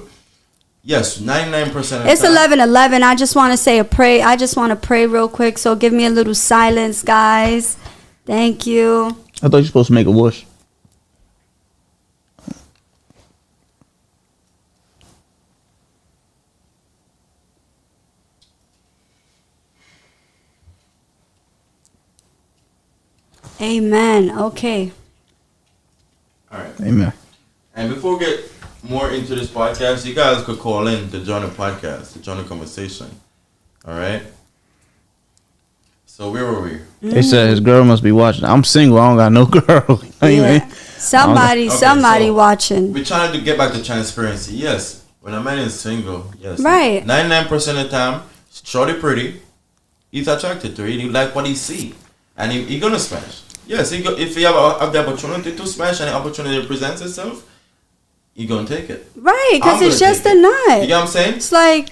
Yes, 99% of the It's time. 11:11. I just want to say a pray. I just want to pray real quick. So give me a little silence, guys. Thank you. I thought you were supposed to make a wish. Amen. Okay. All right. Amen. And before we get more into this podcast, you guys could call in to join the podcast, to join the conversation. All right. So where were we? They said his girl must be watching. I'm single. I don't got no girl. Yeah. Somebody, Okay, somebody so watching. We're trying to get back to transparency. Yes, when a man is single, yes. Right. 99% of the time, shorty pretty, he's attracted to it. He like what he see. And he gonna smash. Yes, if you have the opportunity to smash and the opportunity presents itself, you gonna take it. Right, because I'm it's gonna just take a it. nut. You know what I'm saying? It's like,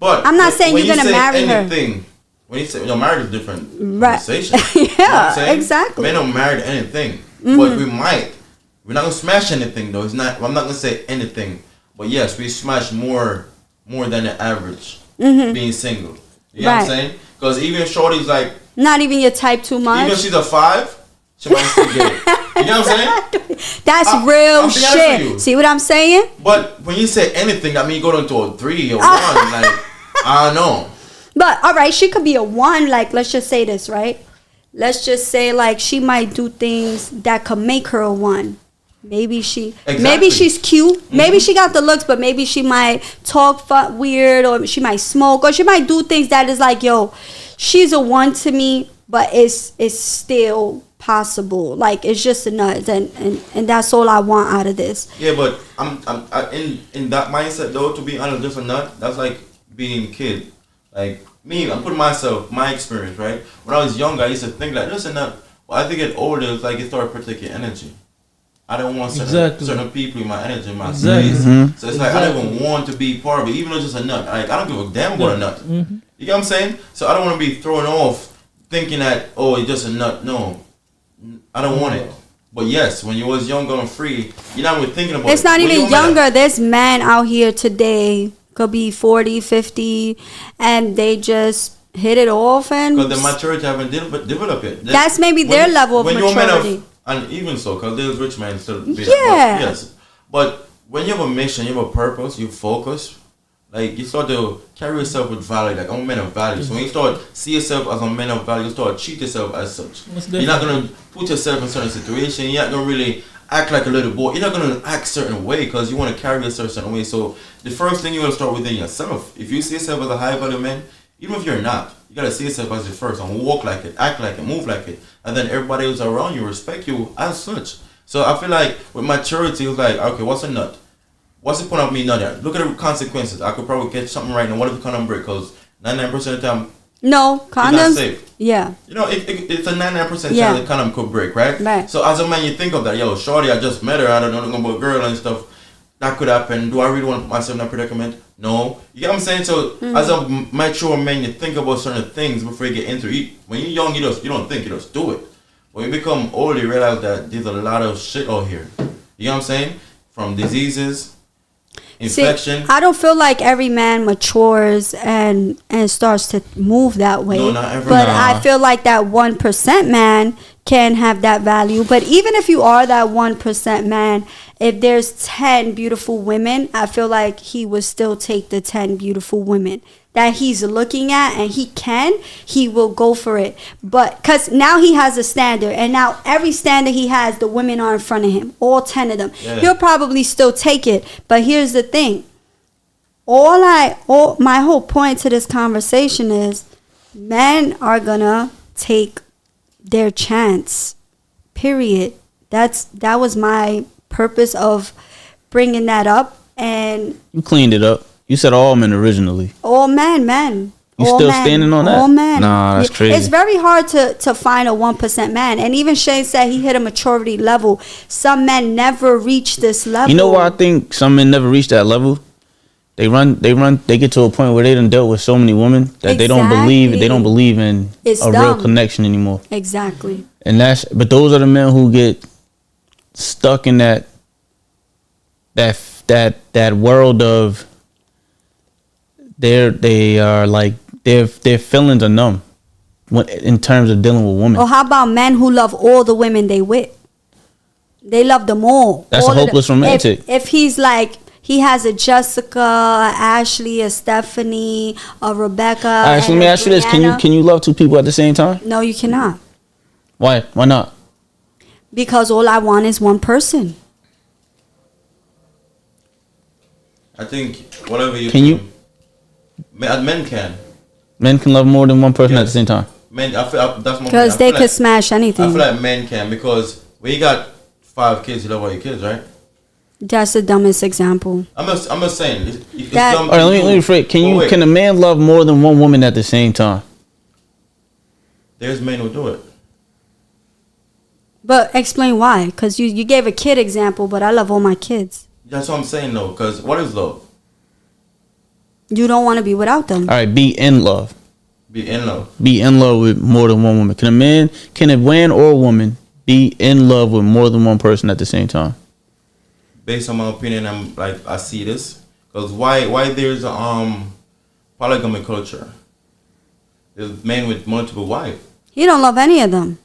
But I'm not saying when you're you gonna say marry her. anything, when you say married is different Right. conversation. Yeah, You know what I'm saying? exactly. Men don't marry to anything, Mm-hmm. but we might. We're not gonna smash anything though. It's not. I'm not gonna say anything, but yes, we smash more than the average being single. You know what I'm Mm-hmm. Right. saying? Because even if shorty's like, not even your type too even if much. she's a 5, she might still get it. You know what I'm saying? That's I'm real being honest with shit. you. See what I'm saying? But when you say anything, I mean you go into a 3 or 1. Like I don't know. But all right, she could be a 1. Like, let's just say this, right? Let's just say like she might do things that could make her a 1. Maybe Exactly. she's cute. Maybe she got the looks, but maybe she might talk weird, or she might smoke, or she might do things that is like, yo, she's a 1 to me, but it's still possible. Like, it's just a nut, and that's all I want out of this. Yeah, but I in that mindset though. To be honest, just a nut. That's like being a kid. Like me, I'm putting myself, my experience, right? When I was younger, I used to think like just a nut. But as I get older, it's like it started protecting energy. I don't want certain people in my energy, in my space. So it's like I don't even want to be part of it, even though it's just a nut. Like I don't give a damn about a nut. You get what I'm saying? So I don't want to be thrown off thinking that, oh, it's just a nut. No, I don't want it. But yes, when you was younger and free, you're not even thinking about it. It's not When even you're mad- younger. There's men out here today, could be 40, 50, and they just hit it off and Because the maturity haven't developed yet. that's maybe their level of you're maturity. And even so, because there's rich men still being Yeah. yes. But when you have a mission, you have a purpose, you focus, like you start to carry yourself with value, like I'm a man of value. So when you start see yourself as a man of value, you start treat yourself as such. Most You're not gonna put yourself in certain situation. You're not gonna really act like a little boy. You're not gonna act certain way because you want to carry yourself a certain way. So the first thing you gotta start within yourself. If you see yourself as a high value man, even if you're not, you gotta see yourself as your first and walk like it, act like it, move like it, and then everybody else around you respect you as such. So I feel like with maturity, it's like, okay, what's a nut? What's the point of me nutting? Look at the consequences. I could probably catch something right now. What if the condom break? Because 99% of the time, No, you're not condoms. safe. Yeah. You know, it's a 99% Yeah. chance the condom could break, right? Right. So as a man, you think of that, yo, shorty, I just met her, I don't know nothing about girl and stuff. That could happen. Do I really want to put myself in that predicament? No. You get what I'm saying? So as a mature man, you think about certain things before you get into it. When you're young, you don't think, you just do it. When you become older, you realize that there's a lot of shit out here. You know what I'm saying? From diseases, infection. See, I don't feel like every man matures and starts to move that way. No, not every but man. I feel like that 1% man can have that value. But even if you are that 1% man, if there's 10 beautiful women, I feel like he would still take the 10 beautiful women that he's looking at, and he will go for it. But because now he has a standard, and now every standard he has, the women are in front of him, all 10 of them. Yeah. He'll probably still take it. But here's the thing. My whole point to this conversation is men are gonna take their chance. Period. That was my purpose of bringing that up. And You cleaned it up. You said all men originally. all men. You All still men. standing on that? All men. Nah, that's crazy. It's very hard to find a 1% man. And even Shane said he hit a maturity level. Some men never reach this level. You know why I think some men never reach that level? They get to a point where they done dealt with so many women that they don't believe in It's a real dumb. connection anymore. Exactly. But those are the men who get stuck in that world of their feelings are numb in terms of dealing with women. Or how about men who love all the women they with? They love them all. That's All a of them. hopeless romantic. If he's like, he has a Jessica, a Ashley, a Stephanie, a Rebecca. All right, so let and me a ask you this: Brianna. Can you love two people at the same time? No, you cannot. Why? Why not? Because all I want is one person. I think whatever you Can you- men can. Men can love more than one person at Yes. the same time. Men, I feel that's my Because I they feel could smash I anything. feel like men can because when you got 5 kids, you love all your kids, right? That's the dumbest example. I'm just saying. It's That- dumb All right, to let me do. rephrase. But wait, Can a man love more than one woman at the same time? There's men who do it. But explain why. Because you gave a kid example, but I love all my kids. That's what I'm saying though. Because what is love? You don't want to be without them. All right, be in love. Be in love. Be in love with more than one woman. Can a man or a woman be in love with more than one person at the same time? Based on my opinion, I see this because why there's a polygamy culture. There's men with multiple wives. He don't love any of them.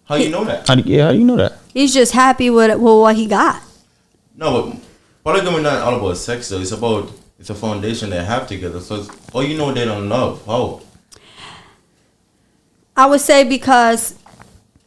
How you know that? How do you know that? He's just happy with what he got. No, but polygamy not all about sex though. It's a foundation they have together. So you know they don't love. How? I would say because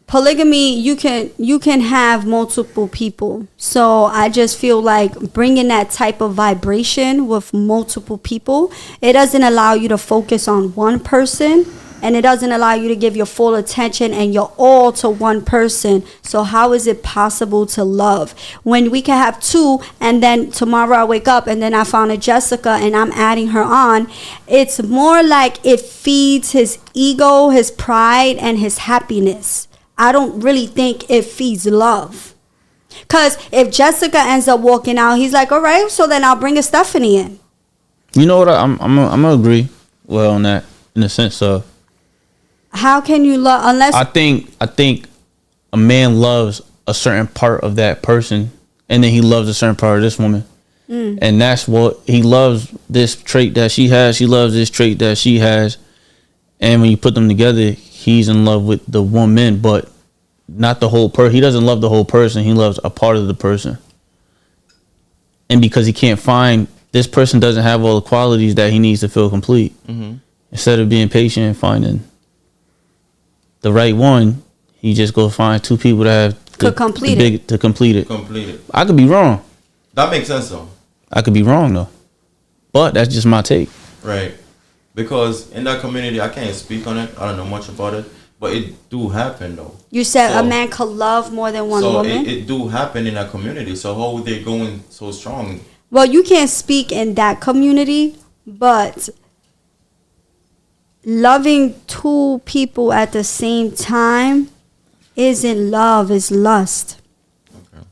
polygamy, you can have multiple people. So I just feel like bringing that type of vibration with multiple people, it doesn't allow you to focus on one person, and it doesn't allow you to give your full attention and your all to one person. So how is it possible to love when we can have two, and then tomorrow I wake up and then I found a Jessica and I'm adding her on? It's more like it feeds his ego, his pride, and his happiness. I don't really think it feeds love. Because if Jessica ends up walking out, he's like, all right, so then I'll bring a Stephanie in. You know what? I'm gonna agree well on that in the sense of How can you love unless I think a man loves a certain part of that person, and then he loves a certain part of this woman, and that's what he loves. This trait that she has, she loves this trait that she has, And when you put them together, he's in love with the woman, but not the whole person. He doesn't love the whole person. He loves a part of the person. And because he can't find, this person doesn't have all the qualities that he needs to feel complete. Instead of being patient and finding the right one, he just go find two people that have To complete it. to complete it. Complete it. I could be wrong. That makes sense though. I could be wrong though. But that's just my take. Right. Because in that community, I can't speak on it. I don't know much about it. But it do happen though. You said So- a man could love more than one so woman? it do happen in that community. So how are they going so strong? Well, you can't speak in that community, but loving two people at the same time isn't love, it's lust. Okay.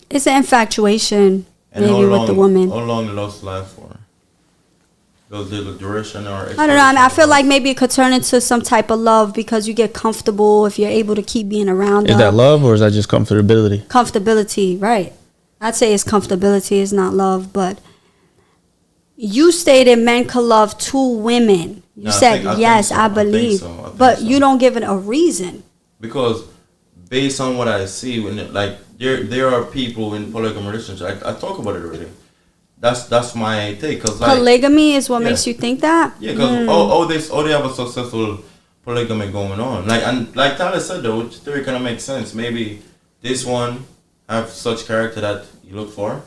It's an infatuation, And maybe, with the woman. How long lust last for? Does the duration or? I don't know. I feel like maybe it could turn into some type of love because you get comfortable if you're able to keep being around Is them. that love or is that just comfortability? Comfortability, right. I'd say it's comfortability, it's not love, but you stated men could love two women. You No, I said, think yes, so. I I think believe. so. I think But so. you don't give it a reason. Because based on what I see, when like there are people in polygamy relationships. I talk about it already. That's my take. Cause like Polygamy is what yeah. makes you think that? yeah, because they have a successful polygamy going on. Like and like Tyler said though, which theory kind of makes sense. Maybe this one have such character that you look for.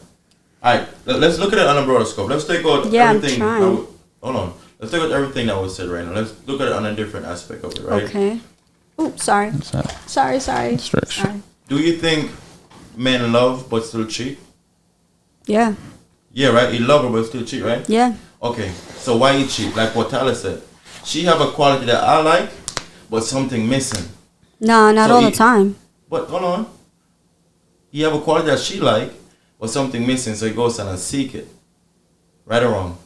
Alright, let's look at it on a broader scope. Let's take out Yeah, I'm everything. trying. Hold on. Let's take out everything that was said right now. Let's look at it on a different aspect of it, right? Okay. Oh, sorry. It's not Sorry. stretch. Sorry. Do you think men love but still cheat? Yeah. Yeah, right. He love her but still cheat, right? Yeah. Okay, so why he cheat? Like what Tyler said, she have a quality that I like, but something missing. No, not So all he- the time. But hold on, he have a quality that she like, but something missing, so he goes and seek it. Right or wrong?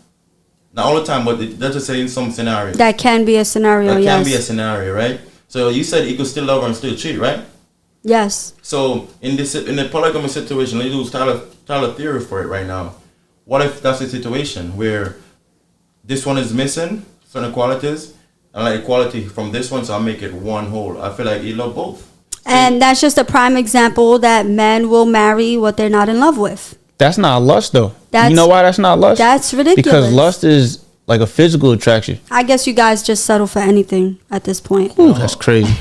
Not all the time, but let's just say in some scenario. That can be a scenario, That yes. can be a scenario, right? So you said he could still love her and still cheat, right? Yes. So in the polygamy situation, let's use Tyler theory for it right now. What if that's the situation where this one is missing certain qualities, and like quality from this one, so I make it one whole. I feel like he love both. And that's just a prime example that men will marry what they're not in love with. That's not lust though. That's- You know why that's not lust? That's ridiculous. Because lust is like a physical attraction. I guess you guys just settle for anything at this point. Ooh, that's crazy.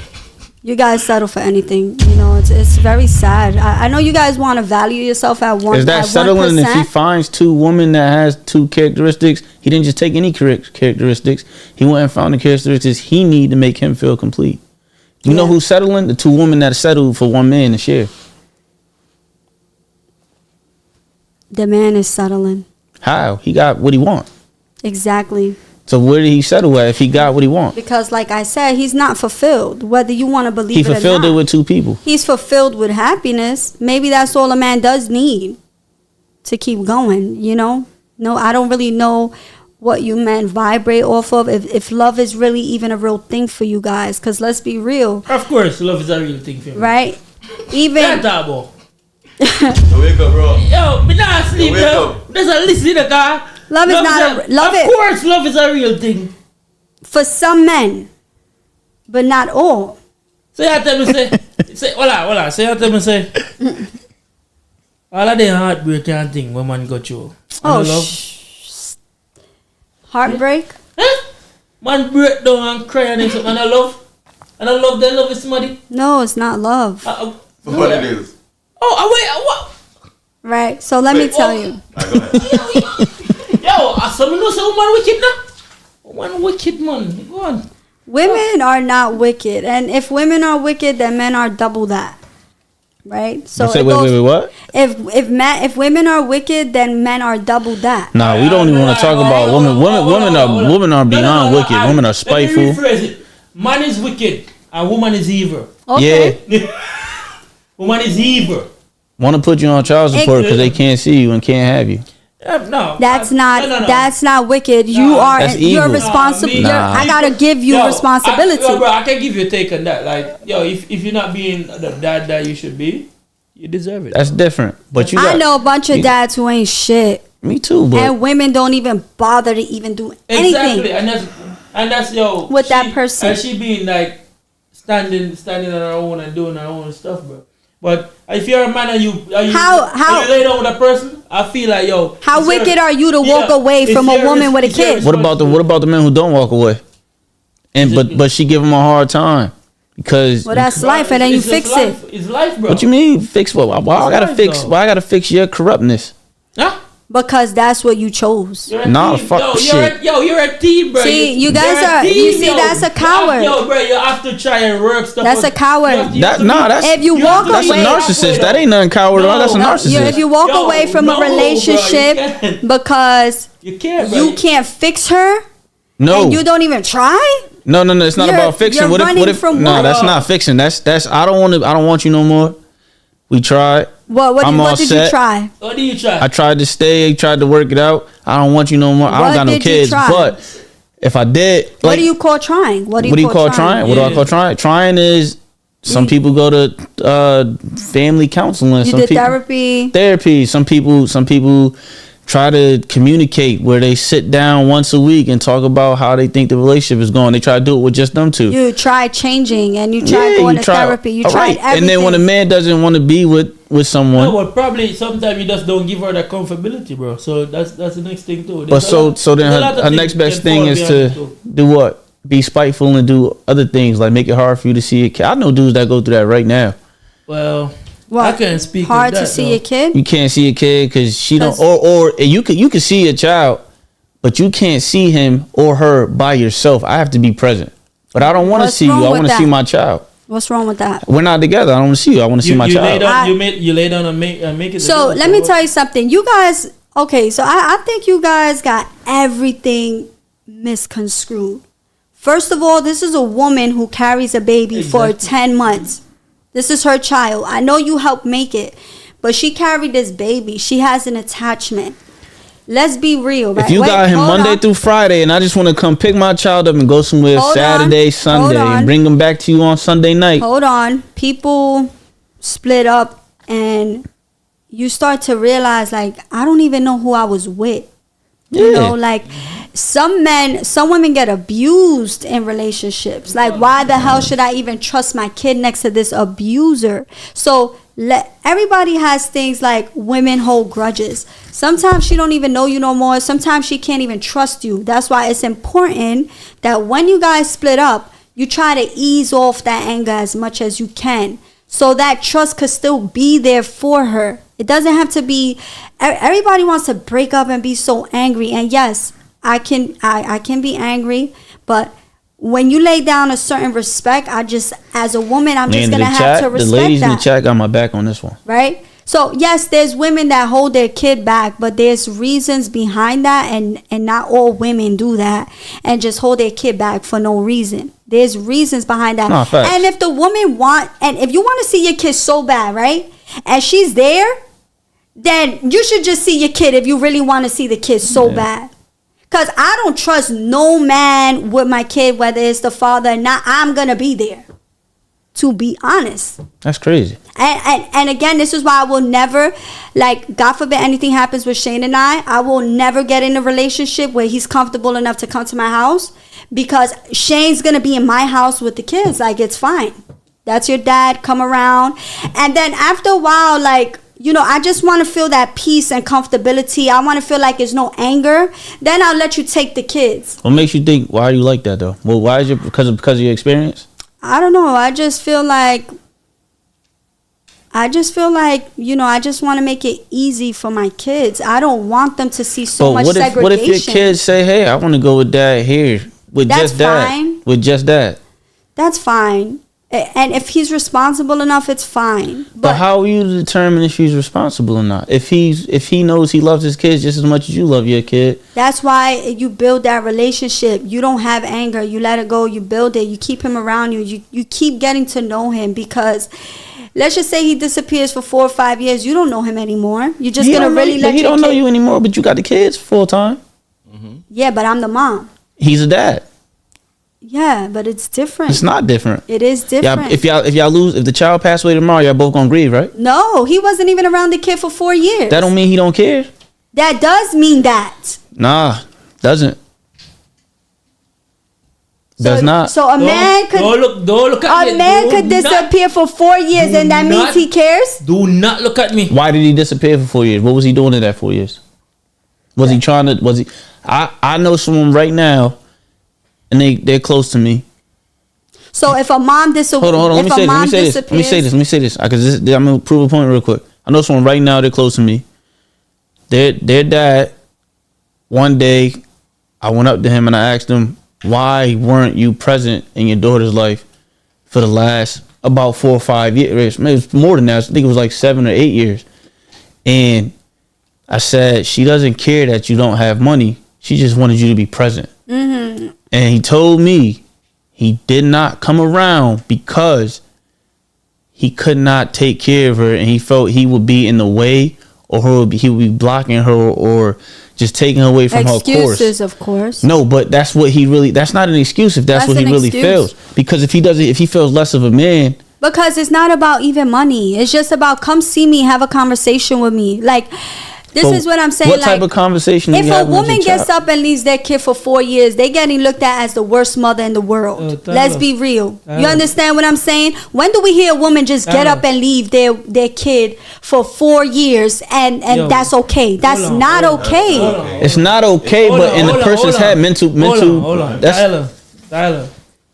You guys settle for anything. You know, it's very sad. I know you guys want to value yourself at one. Is that at settling if he 1%. finds two women that has two characteristics? He didn't just take any characteristics. He went and found the characteristics he need to make him feel complete. You know Yeah. who's settling? The two women that settled for one man to share. The man is settling. How? He got what he want. Exactly. So where did he settle at if he got what he want? Because like I said, he's not fulfilled. Whether you want to believe He it or fulfilled not. it with two people. He's fulfilled with happiness. Maybe that's all a man does need to keep going, you know? No, I don't really know what you men vibrate off of. If love is really even a real thing for you guys. Because let's be real, Of course, love is a real thing for me. right? Can't Even talk about. So wake up, bro. Yo, me not sleep, wake yo. up. There's a list in the car. Love is not love Of it course, love is a real thing. for some men, but not all. So you tell me say, hola. So you tell me say, all of the heartbreak and thing when man go through. Oh, And love. Heartbreak. Huh? Man break down and cry and something. And I love the love is somebody. No, it's not love. What it is? What? Right. So let me Wait, tell oh. you. Alright, go ahead. Yo, some know say woman wicked now. Woman wicked man. Go on. Women are not wicked, and if women are wicked, then men are double that. Right. So You say, it wait, goes- what? if women are wicked, then men are double that. Nah, we don't even want to talk about women. Women are beyond wicked. Women are spiteful. Let me rephrase it. Man is wicked and woman is evil. Okay. Yeah, Woman is evil. want to put you on child support because they can't see you and can't have you. No. That's not no. that's not wicked. You are That's you're evil. responsible. Nah. I gotta give you responsibility. Bro, I can give you a take on that. Like, yo, if you're not being the dad that you should be, you deserve it. That's different. But you I got, know a bunch of dads who ain't shit, me too. But and women don't even bother to even do anything. Exactly, and And that's with that person. And she being like standing on her own and doing her own stuff, bro. But if you're a man and you How- you lay down with a person, I feel like How wicked are you to walk away it's from a your woman with a it's your kid? What about the men who don't walk away? And but she give him a hard time because Well, that's life, and then you It's just fix it. life. It's life, bro. what you mean fix what? Why I gotta life, fix? though. Why I gotta fix your corruptness? Huh? Because that's what you chose. You're a Nah, team. fuck yo, the you're shit. you're a team, bro. See, you guys you're a are- you see, yo. that's a You have- coward. Yo, bro, you have to try and work stuff. That's out. a coward. You have to- you have to That's If you have walk to that's a away- narcissist. That ain't nothing coward. No, That's a no, narcissist. If you walk Yo, away from no, a bro, you relationship can't. because You can't, bro. you can't fix her No, and you don't even try, no. It's not You're- about fixing. you're What running if? from No, what? that's not fixing. That's. I don't want you no more. We tried. what I'm all did you set. try? What do you try? I tried to stay, tried to work it out. I don't want you no more. I What don't got no did you kids. try? But if I did, like, What do you call trying? What do you call trying? What do I Yeah. call trying? Trying is some people go to family counseling. You Some did people therapy. Some people try to communicate where they sit down once a week and talk about how they think the relationship is going. They try to do it with just them two. You tried changing and you tried going to therapy. You all tried right. everything. And then when a man doesn't want to be with someone, No, but probably sometimes you just don't give her that comfortability, bro. So that's the next thing too. but so then there's a lot of her things next best can thing fall is behind to too. do what? Be spiteful and do other things like make it hard for you to see a kid. I know dudes that go through that right now. Well, What? I can't speak. Hard of to that, see though. a kid. You can't see a kid because she don't, 'Cause- or you can see a child, but you can't see him or her by yourself. I have to be present, but I don't want to What's see you. wrong I with want to see that? my child. What's wrong with that? We're not together. I don't want to see you. I want to see my You lay child. down. You lay down and make it. So together. let me tell you something. You guys, okay, so I think you guys got everything misconstrued. First of all, this is a woman who carries a baby for Exactly. 10 months. This is her child. I know you helped make it, but she carried this baby. She has an attachment. Let's be real, right? If you Wait, got him hold Monday on. through Friday, and I just want to come pick my child up and go somewhere Hold Saturday, on. Sunday, Hold on. and bring him back to you on Sunday night. Hold on. People split up and you start to realize, like, I don't even know who I was with. You Yeah. know, like some women get abused in relationships. Like, why the hell should I even trust my kid next to this abuser? So everybody has things like women hold grudges. Sometimes she don't even know you no more. Sometimes she can't even trust you. That's why it's important that when you guys split up, you try to ease off that anger as much as you can, so that trust could still be there for her. It doesn't have to be. Everybody wants to break up and be so angry. And yes, I can be angry, but when you lay down a certain respect, as a woman, I'm just gonna have to the respect ladies in the that, chat got my back on this one. right? So yes, there's women that hold their kid back, but there's reasons behind that, and not all women do that and just hold their kid back for no reason. There's reasons behind that. No, facts. And if the woman if you want to see your kid so bad, right, and she's there, then you should just see your kid if you really want to see the kid so bad. Because I don't trust no man with my kid, whether it's the father or not. I'm going to be there, to be honest. That's crazy. And again, this is why I will never, like, God forbid anything happens with Shane and I will never get in a relationship where he's comfortable enough to come to my house, because Shane's going to be in my house with the kids. Like, it's fine. That's your dad. Come around. And then after a while, like, you know, I just want to feel that peace and comfortability. I want to feel like there's no anger. Then I'll let you take the kids. What makes you think? Why are you like that though? Well, why is it because of your experience? I don't know. I just feel like, you know, I just want to make it easy for my kids. I don't want them to see so much segregation. What if your kids say, "Hey, I want to go with dad here with That's just dad, fine. with just dad"? That's fine. And if he's responsible enough, it's fine. But how will you determine if he's responsible or not? If he knows he loves his kids just as much as you love your kid. That's why you build that relationship. You don't have anger. You let it go. You build it. You keep him around you. You keep getting to know him, because let's just say he disappears for 4 or 5 years. You don't know him anymore. You're just going to really let He your don't know kid. you anymore, but you got the kids full time. Yeah, but I'm the mom. He's a dad. Yeah, but it's different. It's not different. It is different. If the child passed away tomorrow, y'all both gonna grieve, right? No, he wasn't even around the kid for 4 years. That don't mean he don't care. That does mean that. Nah, doesn't. Does not. So a man could. Don't look at me. A man Do could not- disappear for 4 years, do and that means not- he cares. Do not look at me. Why did he disappear for 4 years? What was he doing in that 4 years? Was he trying to? Was he? I know someone right now, and they're close to me. So if a mom disappears, Hold on. Let me say this. Because I'm gonna prove a point real quick. I know someone right now. They're close to me. Their dad. One day, I went up to him and I asked him, "Why weren't you present in your daughter's life for the last about 4 or 5 years? Maybe it's more than that. I think it was like 7 or 8 years." And I said, "She doesn't care that you don't have money. She just wanted you to be present." Mm-hmm. And he told me he did not come around because he could not take care of her, and he felt he would be in the way, or he would be blocking her, or just taking her away from her course. Excuses, of course. No, but that's what he really. That's not an excuse if that's what he an really excuse. feels. Because if he feels less of a man. Because it's not about even money. It's just about come see me, have a conversation with me. Like, this So is what I'm saying. What like, type of conversation? if you a having with woman your gets child? up and leaves their kid for 4 years, they getting looked at as the worst mother in the world. Tyler. Let's be real. You Tyler. understand what I'm saying? When do we hear a woman just get Tyler. up and leave their kid for 4 years and Yo, that's okay? That's hold on, not hold on, okay. hold on. It's not okay, Hold but on, in the hold on, person's hold on. head, mental. Hold on. That's Tyler,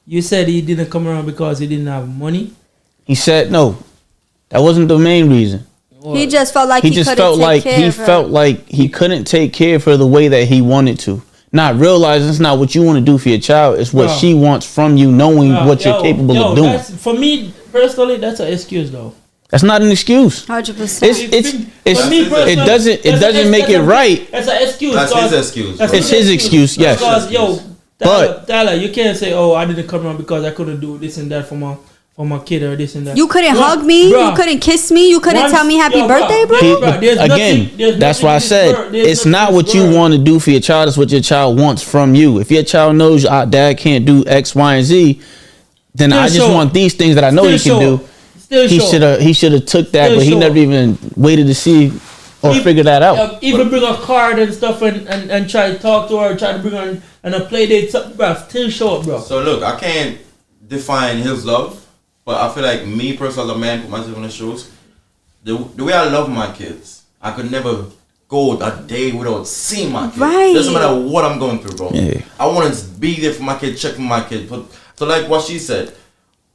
you said he didn't come around because he didn't have money. he said no. That wasn't the main reason. He just felt like He he just couldn't felt take like care he of her. felt like he couldn't take care of her the way that he wanted to. Not realizing it's not what you want to do for your child. It's what Bro. she wants from you, knowing what Yo, you're capable yo, of doing. that's- For me personally, that's an excuse though. That's not an excuse. 100%. It's For me it personally, doesn't make it right. That's an excuse. That's cause- his excuse, that's bro. It's his excuse, yes. Because yo, But- Tyler, you can't say, "Oh, I didn't come around because I couldn't do this and that for my kid or this and that." You couldn't Bro, hug me. bro, You couldn't kiss me. You couldn't once- thy me happy yo, birthday, bro. He- there's again, nothing- there's that's why I nothing in this said world- there's it's nothing not in what this you world. want to do for your child. It's what your child wants from you. If your child knows dad can't do X, Y, and Z, then Still I just show want up. these things that I know Still he can show do. up. Still He show up. should have took that, Still but he show never up. even waited to see or figure that out. Even bring a card and stuff and try to talk to her, try to bring her on a play date, something, bro. Still show up, bro. So look, I can't define his love, but I feel like me personally, as a man, put myself in the shoes. The way I love my kids, I could never go a day without seeing my kid. Right. Doesn't matter what I'm going through, bro. Yeah. I want to be there for my kid, check for my kid. So like what she said,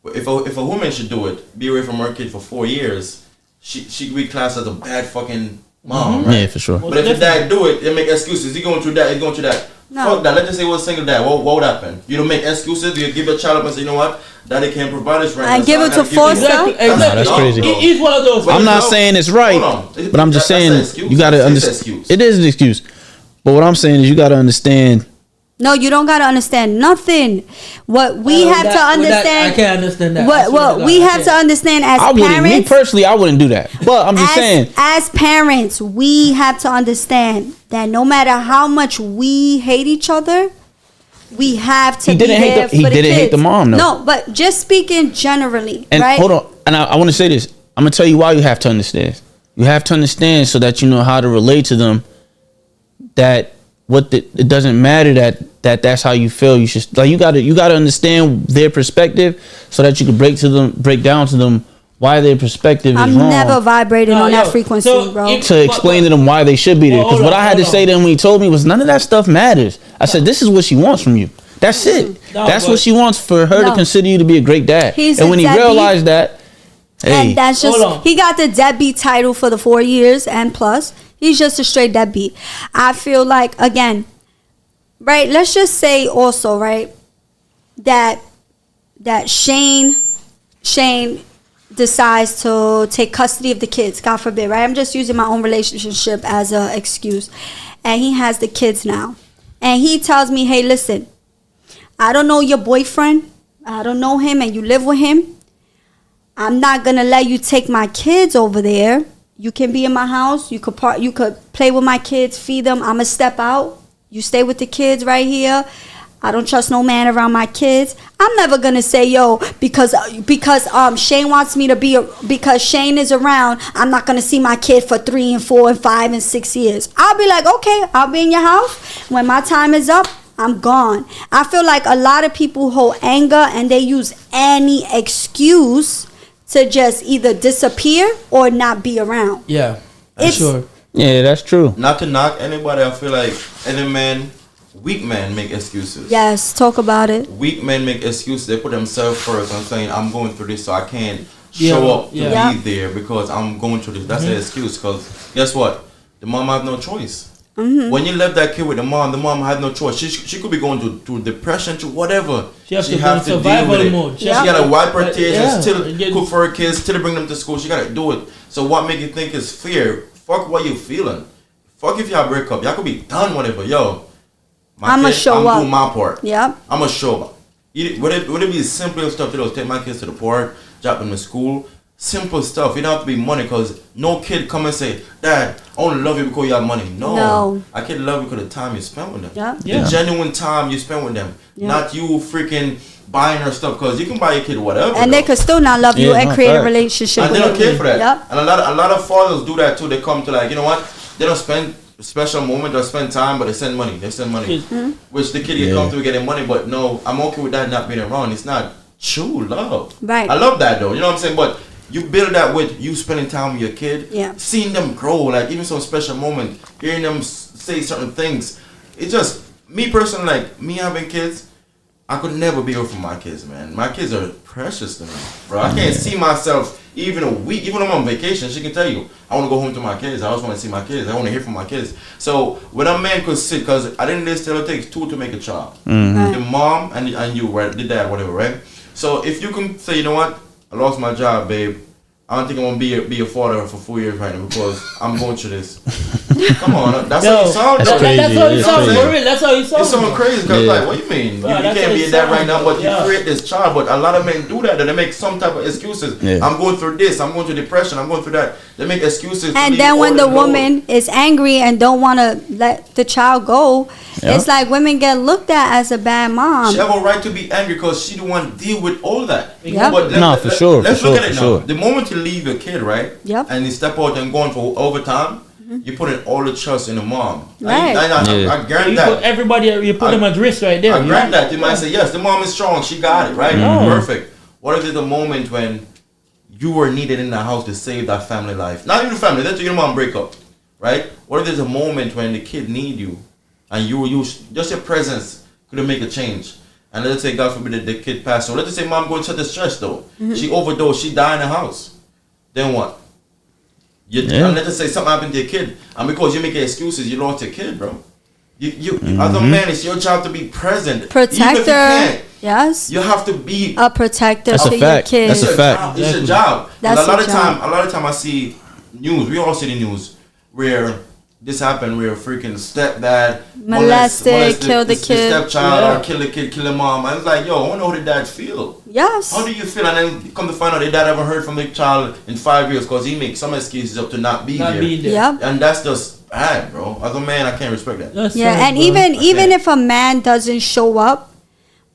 if a woman should do it, be away from her kid for 4 years, she could be classed as a bad fucking mom, right? Yeah, for sure. But if your dad do it, they make excuses. He going through that. He's going through that. No. Fuck that. Let's just say we're single dad. What would happen? You don't make excuses. You give your child up and say, you know what, daddy can't provide this right now. And give so I it to gotta give foster? you- Exactly. Nah, that's dumb, crazy. bro. He's one of those. I'm not no. saying it's right, Hold on. but I'm just That's saying an excuse. you got to That's an understand. excuse. It is an excuse, but what I'm saying is you got to understand. No, you don't gotta understand nothing. What we have to understand. I can't understand that. I What swear to God, we I have to can't. understand as I wouldn't. Me parents. personally, I wouldn't do that. But I'm just saying. As parents, we have to understand that no matter how much we hate each other, we have to He be didn't hate there the- he for the didn't hate kids. the mom, though. No, but just speaking generally, And right? hold on, and I want to say this. I'm gonna tell you why you have to understand. You have to understand so that you know how to relate to them. That it doesn't matter that's how you feel. You should you gotta understand their perspective so that you can break down to them why their perspective is I'm wrong. never vibrating No, on that yo, frequency, so bro. if- To explain to them why they should be there. Well, Because hold what on, I had to hold say on. to him when he told me was none of that stuff matters. I said this is what she wants from you. That's it. No, That's but- what she wants for her to No. consider you to be a great dad. He's and a when he deadbeat. realized that, hey, And that's just Hold on. he got the deadbeat title for the 4 years and plus. He's just a straight deadbeat. I feel like again, right? Let's just say also, right, that Shane decides to take custody of the kids, God forbid, right? I'm just using my own relationship as an excuse. And he has the kids now. And he tells me, hey, listen, I don't know your boyfriend. I don't know him and you live with him. I'm not gonna let you take my kids over there. You can be in my house. You could play with my kids, feed them. I'ma step out. You stay with the kids right here. I don't trust no man around my kids. I'm never gonna say, yo, because Shane wants me to be because Shane is around. I'm not gonna see my kid for 3 and 4 and 5 and 6 years. I'll be like, okay, I'll be in your house when my time is up. I'm gone. I feel like a lot of people hold anger and they use any excuse to just either disappear or not be around. Yeah, It's- sure. Yeah, that's true. Not to knock anybody, I feel like any man, weak men make excuses. Yes, talk about it. Weak men make excuses. They put themselves first. I'm saying I'm going through this, so I can't Yeah, show up to yeah. be there because I'm going through this. That's an excuse. Because guess what? The mom have no choice. When you left that kid with the mom had no choice. She could be going through depression, to whatever. She has to go in survival mode. She gotta wipe her tears Yeah. and still Again. cook for her kids, still bring them to school. She gotta do it. So what make you think is fear? Fuck what you feeling. Fuck if y'all break up. Y'all could be done whatever. Yo, I'ma show I'm up. doing my part. Yep. I'ma show up. Would it be simple stuff to do? Take my kids to the park, drop them to school. Simple stuff. You don't have to be money, because no kid come and say, Dad, I only love you because you have money. No. I can love you because of the time you spent with them. Yeah. Yeah. The genuine time you spent with them. Yeah. Not you freaking buying her stuff, because you can buy your kid whatever. And they though. could still not love you Yeah, and no, create a fact. relationship And with they don't you. care for that. Yep. And a lot of fathers do that too. They come to, like, you know what? They don't spend special moment or spend time, but they send money. They send money. Mm-hmm. Which the kid get comfortable getting money, but no, I'm okay with that not being around. It's not true love. Right. I love that though. You know what I'm saying? But you build that with you spending time with your kid. Yeah. Seeing them grow, like even some special moment, hearing them say certain things. It's just me personally, like me having kids. I could never be away from my kids, man. My kids are precious to me, bro. I can't see myself even a week, even when I'm on vacation. She can tell you, I want to go home to my kids. I always want to see my kids. I want to hear from my kids. So when a man could sit, because at the end of this, it takes two to make a child. Right. The mom and you, right? The dad, whatever, right? So if you can say, you know what, I lost my job, babe. I don't think I'm gonna be a father for 4 years right now because I'm going through this. Come on, that's how you sound. That's though. crazy. That's how you It's sound. crazy. For real, that's how you sound. It's someone crazy because Yeah. like, what do you mean? Bro, You that's can't how be it that right sounds, now, but yeah. you create this child. But a lot of men do that. They make some type of excuses. Yeah. I'm going through this. I'm going through depression. I'm going through that. They make excuses. to And leave then when all the load. woman is angry and don't want to let the child go, Yeah. it's like women get looked at as a bad mom. She have a right to be angry because she the one deal with all that. Yep. But No, for sure, Let's for look sure, at it for now. sure. The moment you leave your kid, right? Yep. And you step out and going for overtime, you put in all the trust in the mom. Right. I Yeah. grant You that. put everybody, you put them at risk right there. I you grant know? that. You might say, yes, the mom is strong. She got it, right? Perfect. What if there's a moment when you were needed in the house to save that family life? Not even the family. Let's say your mom break up, right? What if there's a moment when the kid need you and you just your presence could make a change? And let's say, God forbid, the kid passed. So let's say mom going to the stress though. She overdosed. She died in the house. Then what? And let's just say something happened to your kid, and because you make excuses, you lost your kid, bro. You as a man, it's your job to be present. Even if you Protector. can't, Yes. you have to be. A protector That's to a your fact. kids. That's a your fact. job. It's your job. That's a lot your of job. time I see news. We all see the news where this happened, where a freaking stepdad Molested, killed the kid. stepchild, Yeah. or kill the kid, kill the mom. I was like, yo, I wonder how the dad feel. Yes. How do you feel? And then come to find out the dad haven't heard from the child in 5 years because he makes some excuses up to not be Not there. being there. Yep. And that's just bad, bro. As a man, I can't respect that. That's Yeah, right, and bro. even Okay. if a man doesn't show up,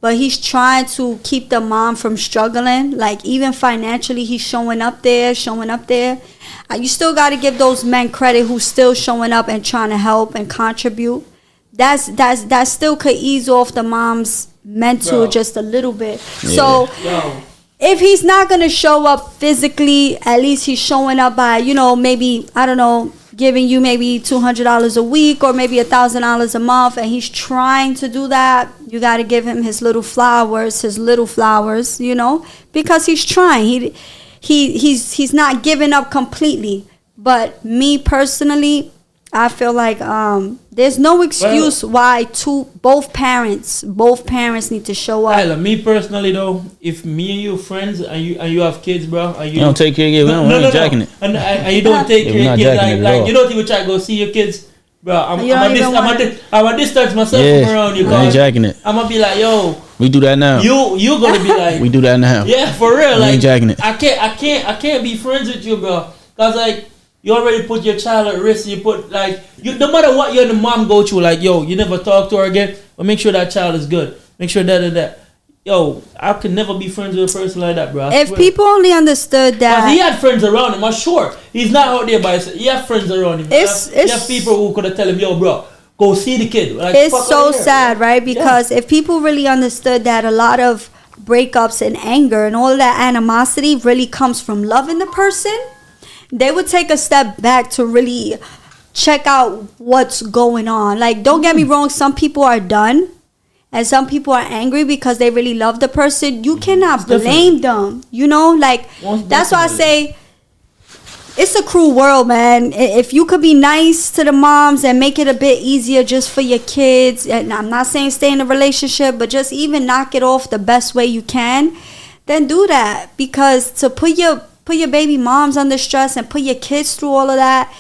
but he's trying to keep the mom from struggling, like even financially, he's showing up there. You still got to give those men credit who's still showing up and trying to help and contribute. That still could ease off the mom's mental Bro. just a little bit. So Yo, if he's not gonna show up physically, at least he's showing up by, maybe, I don't know, giving you maybe $200 a week or maybe $1,000 a month, and he's trying to do that. You got to give him his little flowers, because he's trying. He's not giving up completely. But me personally, I feel like there's no excuse why both parents need to show up. Tyler, me personally though, if me and you friends and you have kids, bro, and You don't take care of your kids. We ain't jacking it. and you don't take Yeah, care we're of not your kids, jacking it at like all. you don't even try to go see your kids, bro. You don't even wanna- I'm a distance myself Yeah, from around you, we ain't cause jacking it. I'm gonna be like, yo, We do that now. you gonna be like, We do that now. yeah, for real, We like ain't jacking it. I can't be friends with you, bro, cause like. You already put your child at risk. You put no matter what you and the mom go through, like yo, you never talk to her again. But make sure that child is good. Make sure that and that. Yo, I could never be friends with a person like that, bro. I If swear. people only understood Cause that, he had friends around him, I'm sure. He's not out there by himself. He had friends around him. It's- He had people who could have tell him, yo, bro, go see the kid. Like, It's fuck so out here. sad, right? Because if people really understood that a lot of breakups and anger and all of that animosity really comes from loving the person, they would take a step back to really check out what's going on. Like, don't get me wrong, some people are done and some people are angry because they really love the person. You cannot blame them. You know, like, Most that's why I definitely. say it's a cruel world, man. If you could be nice to the moms and make it a bit easier just for your kids, and I'm not saying stay in a relationship, but just even knock it off the best way you can, then do that. Because to put your baby moms under stress and put your kids through all of that,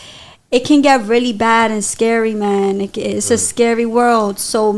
it can get really bad and scary, man. It's a scary world. So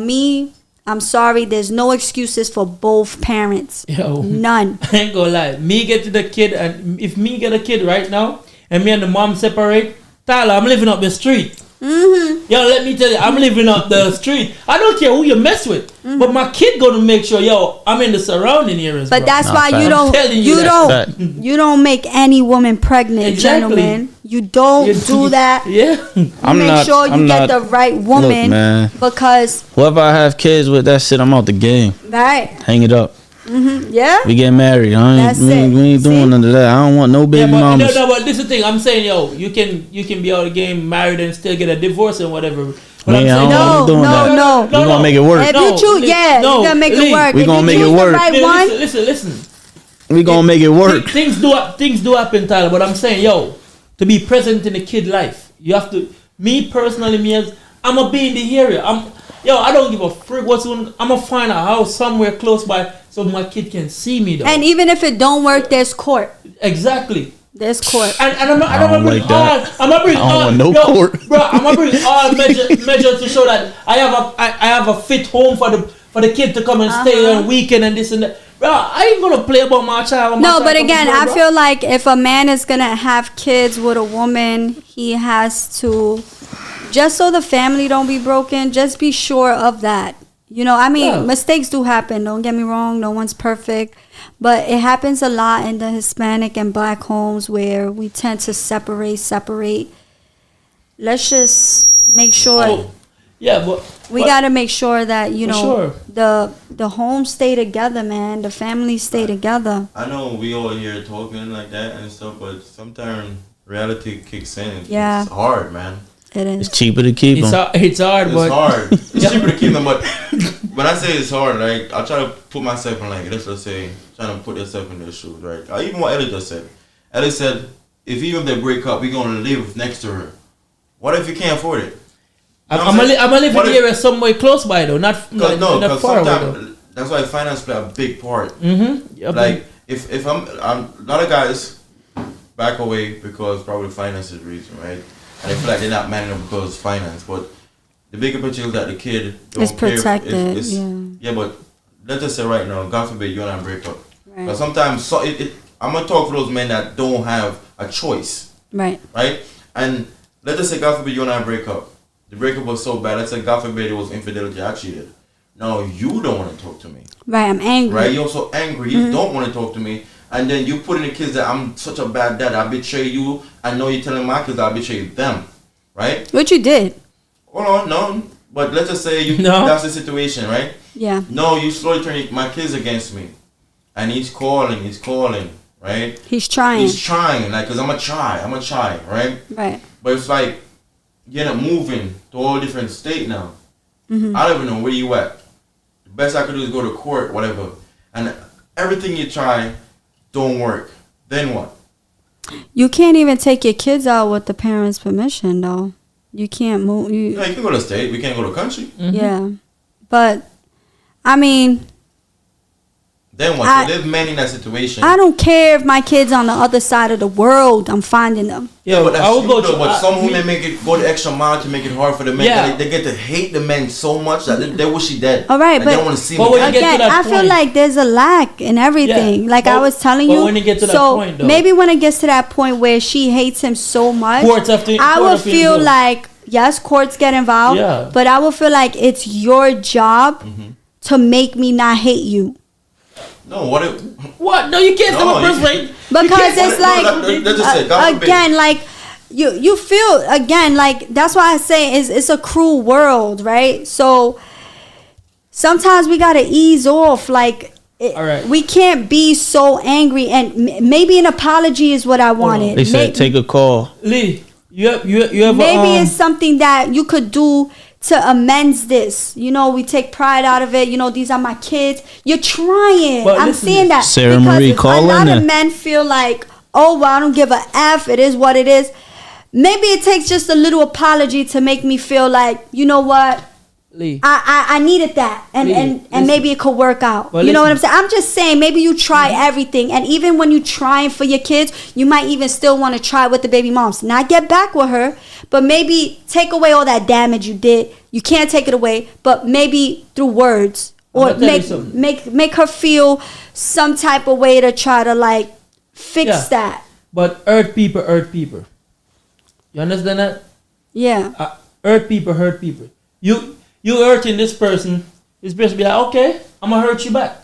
I'm sorry, there's no excuses for both parents. Yo. None. I ain't gonna lie. Me get to the kid, and if me get a kid right now, and me and the mom separate, Tyler, I'm living up the street. Mm-hmm. Yo, let me tell you, I'm living up the street. I don't care who you mess with, but my kid gonna make sure, yo, I'm in the surrounding areas. But bro. that's Nah, why fact. you I'm telling you that. Fact. you don't make any woman pregnant, Exactly. gentlemen. You don't do that. Yeah. You I'm make not- sure you I'm get not- the right woman, man. because Whoever I have kids with, that shit, I'm out the game. right, Hang it up. yeah. We get married. That's We ain't it. doing See? none of that. I don't want no Yeah, baby but mamas. no, but this is the thing. I'm saying, yo, you can be out of the game, married, and still get a divorce and whatever. But I'm Yeah, I saying, don't No, want doing that. no. We gonna make it work. If you choose, yeah, no, you gotta make it Lee, work. we If gonna you make it choose work. the right one, Listen. We gonna make it work. Things do happen, Tyler. But I'm saying, yo, to be present in the kid life, you have to. Me personally, I'm gonna be in the area. I don't give a frig what's going. I'm gonna find a house somewhere close by so my kid can see me though. and even if it don't work, there's court. Exactly. There's court. And I'm I gonna don't bring like that. all. I'm gonna bring I don't all. want no yo, court. bro. I'm gonna bring all measures to show that I have a fit home for the kid to come and stay on weekend and this and that. Bro, I ain't gonna play about my child. No, but again, I feel like if a man is gonna have kids with a woman, he has to, just so the family don't be broken, just be sure of that. You know, I mean, Yeah. mistakes do happen. Don't get me wrong. No one's perfect. But it happens a lot in the Hispanic and Black homes where we tend to separate. Let's just make sure. Oh, yeah, but We got to make sure that, you For know, sure. the homes stay together, man. The families stay together. I know we all here talking like that and stuff, but sometimes reality kicks in. Yeah. It's hard, man. It It's is. cheaper to keep it's them. hard. It's hard, It's but hard. It's cheaper to keep them, but when I say it's hard, like I try to put myself in, like, let's just say, trying to put yourself in their shoes, right? Even what Ellie just said. Ellie said, if even if they break up, we're gonna live next to her. What if you can't afford it? You know what I'm saying? gonna live in What the if- area somewhere close by though, not Cause, no, not because far away though. sometimes that's why finance play a big part. Mm-hmm. Like if I'm a lot of guys back away because probably finance is the reason, right? And they feel like they're not man enough because of finance. But the bigger picture is that the kid don't It's care if protected, it's- yeah. Yeah, but let's just say right now, God forbid you and I break up. Right. But sometimes I'm gonna talk for those men that don't have a choice, Right. right? And let's just say God forbid you and I break up. The breakup was so bad. Let's say God forbid it was infidelity. I cheated. No, you don't want to talk to me. Right. I'm angry. Right? You're so angry. Mm-hmm. You don't want to talk to me. And then you put in the kids that I'm such a bad dad. I betray you. I know you're telling my kids I betray them. Right? What you did. Hold on, no. But let's just say No. that's the situation, right? Yeah. No, you slowly turn my kids against me. And he's calling, right? He's trying. He's trying, like, because I'm going to try, right? Right. But it's like, you end up moving to a whole different state now. Mm-hmm. I don't even know where you at. The best I could do is go to court, whatever. And everything you try don't work. Then what? You can't even take your kids out with the parents' permission, though. You can't move. Yeah, you can go to state. We can't go to country. Mm-hmm. Yeah. But, I mean, Then what? I- So there's men in that situation. I don't care if my kid's on the other side of the world. I'm finding them. Yeah, but that's I would true go though, to. but some me- women make it go the extra mile to make it hard for the men. Yeah. They get to hate the men so much that they wish he dead. All right, and but- they don't want to see But him when you again. get to Again, that I feel point- like there's a lack in everything. Yeah, Like I but- was telling but you. when you get to that so point, though- maybe when it gets to that point where she hates him so much, Courts have to- I court would have to feel involve. like yes, courts get involved. Yeah. But I would feel like it's your job Mm-hmm. to make me not hate you. No, what if... What? No, you can't No, stop a you person can't. like Because can't- it's no, like let's just say, God forbid. again, like you feel again, like that's why I say it's a cruel world, right? So sometimes we gotta ease off, like All right. we can't be so angry, and maybe an apology is what I wanted. They said take a call. Lee, you have Maybe it's something that you could do to amends this. You know, we take pride out of it. You know, these are my kids. You're trying. But I'm listen, seeing that. Sarah because Marie, call a lot in of there. men feel like, oh, well, I don't give a F. It is what it is. Maybe it takes just a little apology to make me feel like, you know what? Lee. I needed that, and Listen. maybe it could work out. Well, you know what I'm listen. saying? I'm just saying, maybe you try everything, and even when you trying for your kids, you might even still want to try with the baby moms. Not get back with her, but maybe take away all that damage you did. You can't take it away, but maybe through words, or I'ma tell you something. make her feel some type of way to try to like fix Yeah. that. But hurt people hurt people. You understand that? Yeah. Hurt people hurt people. You hurting this person be like, okay, I'm gonna hurt you back.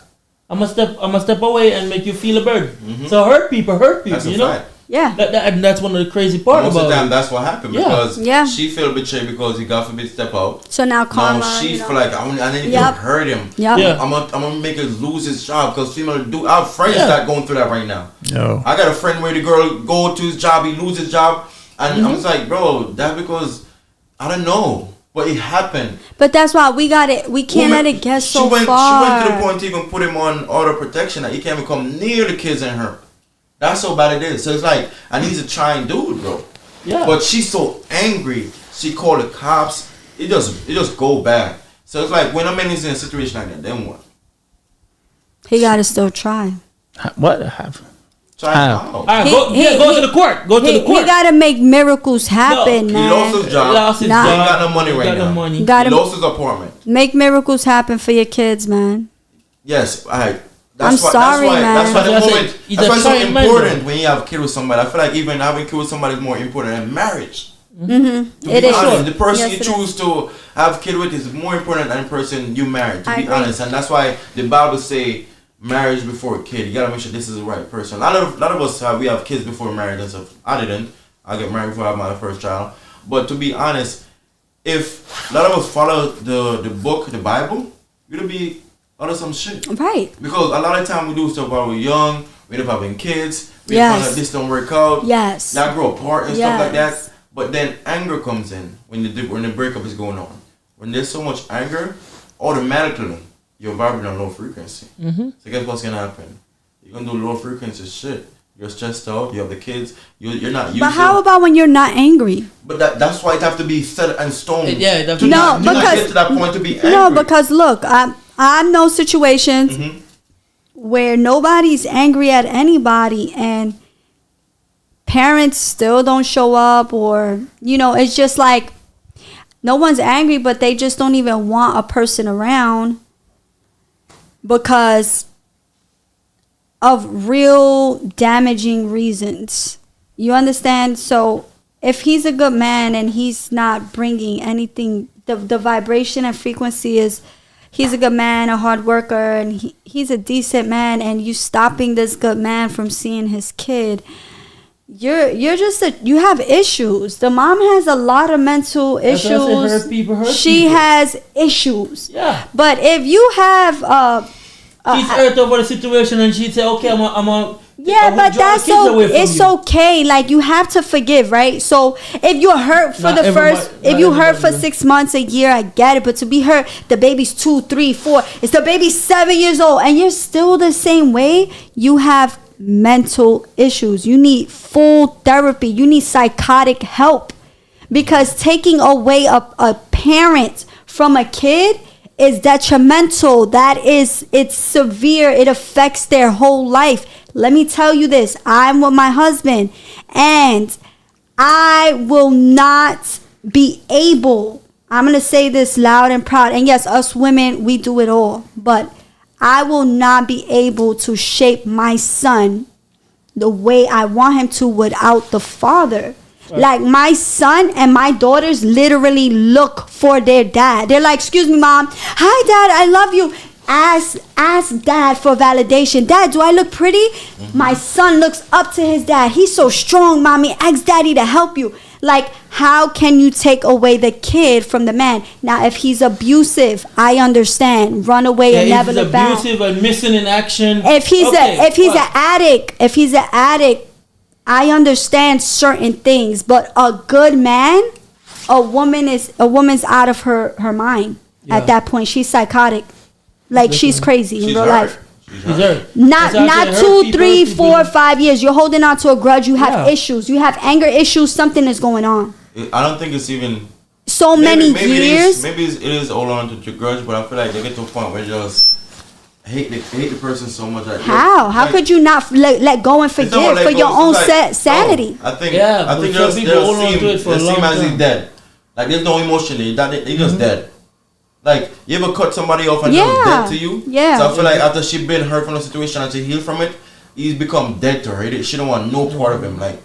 I'm gonna step away and make you feel a burden. So hurt people hurt people. That's a you know. fact. Yeah. And that's one of the crazy part Most about of the time, it. that's what happened Yeah. because Yeah. she felt betrayed because he got forbid step out. So now karma. No, she you know. feel like I need Yep. to hurt him. Yep. Yeah. I'm gonna make him lose his job because female do. I have friends Yeah. that going through that right now. Yo. I got a friend where the girl go to his job, he lose his job, and I'm just like, bro, that's because I don't know, but it happened. But that's why we got it. We can't let it get so She went far. to the point to even put him on auto protection that he can't even come near the kids and her. That's how bad it is. So it's like, and he's a trying dude, bro. Yeah. But she's so angry. She called the cops. It just go bad. So it's like when a man is in a situation like that, then what? He got to still try. What happened? Try How? how? All right, He- go he- to the court. Go to He the court. got to make miracles happen, He man. lost his job. Lost his Nah. job. He ain't got no money right Got no now. money. You got He to lost his apartment. make miracles happen for your kids, man. Yes, I'm That's sorry, why, man. That's why the That's why I moment. said he's That's a why it's so trying man, important bro. when you have a kid with somebody. I feel like even having a kid with somebody is more important than marriage. Mm-hmm. To It be is. honest, the person Yes, you it choose to have a kid with is more important than the person you married. To I be agree. honest, and that's why the Bible say marriage before a kid. You gotta make sure this is the right person. A lot of us we have kids before marriage and stuff. I didn't. I get married before I had my first child. But to be honest, if a lot of us follow the book, the Bible, we'll be out of some shit. Right. Because a lot of time we do stuff while we're young. We end up having kids. We Yes. find out this don't work out. Yes. Y'all grow apart and stuff like that. Yes. But then anger comes in when the breakup is going on. When there's so much anger, automatically you're vibrating on low frequency. So guess what's gonna happen? You're gonna do low frequency shit. You're stressed out. You have the kids. You're not used. But how about when you're not angry? But that's why it have to be set in stone. Yeah, it have to to be- not, No, do not because- get to that point to be angry. No, because look, I know situations Mhm. where nobody's angry at anybody, and parents still don't show up, or you know, it's just like no one's angry, but they just don't even want a person around because of real damaging reasons. You understand? So if he's a good man and he's not bringing anything, the vibration and frequency is, he's a good man, a hard worker, and he's a decent man, and you stopping this good man from seeing his kid, you're just you have issues. The mom has a lot of mental That's why I issues. said hurt people hurt She people. has issues. Yeah. But if you have She's hurt over the situation and she'd say, okay, I'm a yeah, but that's so it's okay. Like you have to forgive, right? So if you're hurt for Not the everybody- first, not if you hurt for everybody. 6 months, a year, I get it. But to be hurt, the baby's 2, 3, 4. It's the baby's 7 years old, and you're still the same way. You have mental issues. You need full therapy. You need psychotic help, because taking away a parent from a kid is detrimental. It's severe. It affects their whole life. Let me tell you this. I'm with my husband, and I will not be able, I'm going to say this loud and proud, and yes, us women, we do it all, but I will not be able to shape my son the way I want him to without the father. Like my son and my daughters literally look for their dad. They're like, excuse me, mom. Hi, dad. I love you. ask dad for validation. Dad, do I look pretty? My son looks up to his dad. He's so strong, mommy. Ask daddy to help you. Like, how can you take away the kid from the man? Now, if he's abusive, I understand. Run away and never look back. If he's abusive and missing in action. If he's an addict, I understand certain things. But a good man, a woman's out of her mind at that point. She's psychotic. Like, she's crazy in real life. She's hurt. Not 2, 3, 4, 5 years. You're holding on to a grudge. You have issues. You have anger issues. Something is going on. I don't think it's even so many years. Maybe it is all on to your grudge, but I feel like they get to a point where you just hate the person so much. Like, how? How could you not let go and forgive for your own sanity? I think they'll seem as he's dead. Like, there's no emotion. He just dead. Like, you ever cut somebody off and they're dead to you? Yeah. So I feel like after she been hurt from the situation and she healed from it, he's become dead to her. She don't want no part of him. Like,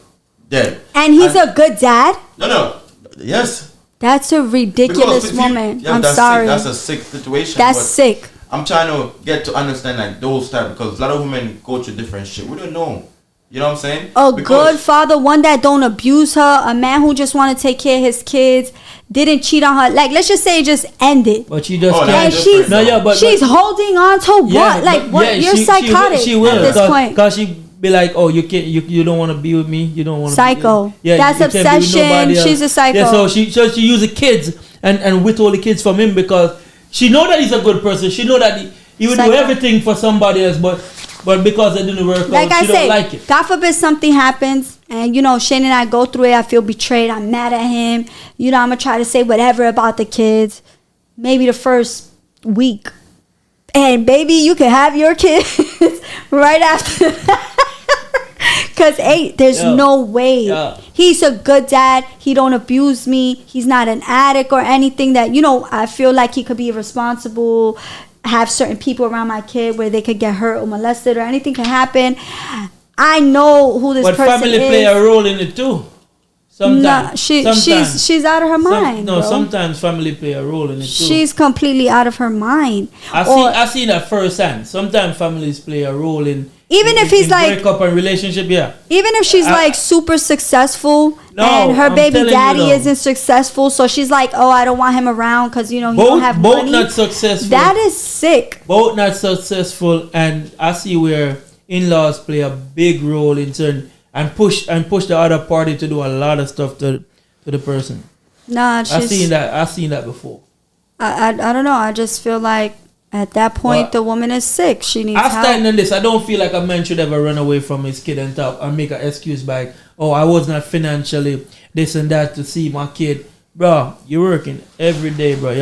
dead. And he's a good dad? No. Yes. That's a ridiculous woman. I'm sorry. That's a sick situation. That's sick. I'm trying to get to understand, like, those type, because a lot of women go through different shit. We don't know. You know what I'm saying? Good father, one that don't abuse her, a man who just want to take care of his kids, didn't cheat on her. Like, let's just say it just ended. But she just and can't. she's holding on to what? Yeah, like, what? You're psychotic she will, at this point. Because she be like, oh, you can't, you don't want to be with me. You don't want to. Psycho. Yeah, that's obsession. She's a psycho. Yeah, so she use the kids and withhold the kids from him because she know that he's a good person. She know that he would do everything for somebody else, but because it didn't work out, she don't like it. God forbid something happens, and Shane and I go through it. I feel betrayed. I'm mad at him. I'm gonna try to say whatever about the kids. Maybe the first week, and baby, you can have your kids right after that. Cause there's no way. He's a good dad. He don't abuse me. He's not an addict or anything that I feel like he could be responsible. Have certain people around my kid where they could get hurt or molested or anything can happen. I know who this person is. But family play a role in it too. Sometimes. She's out of her mind. Sometimes family play a role in it too. She's completely out of her mind. I seen that firsthand. Sometimes families play a role in if he's like breakup and relationship, even if she's like super successful and her baby daddy isn't successful, so she's like, oh, I don't want him around because he don't have money. Both not successful. That is sick. Both not successful, and I see where in-laws play a big role in turn and push the other party to do a lot of stuff to the person. Nah, I've seen that before. I don't know. I just feel like at that point the woman is sick. She needs help. After ending this, I don't feel like a man should ever run away from his kid and talk and make an excuse by, oh, I was not financially this and that to see my kid. Bro, you're working every day, bro.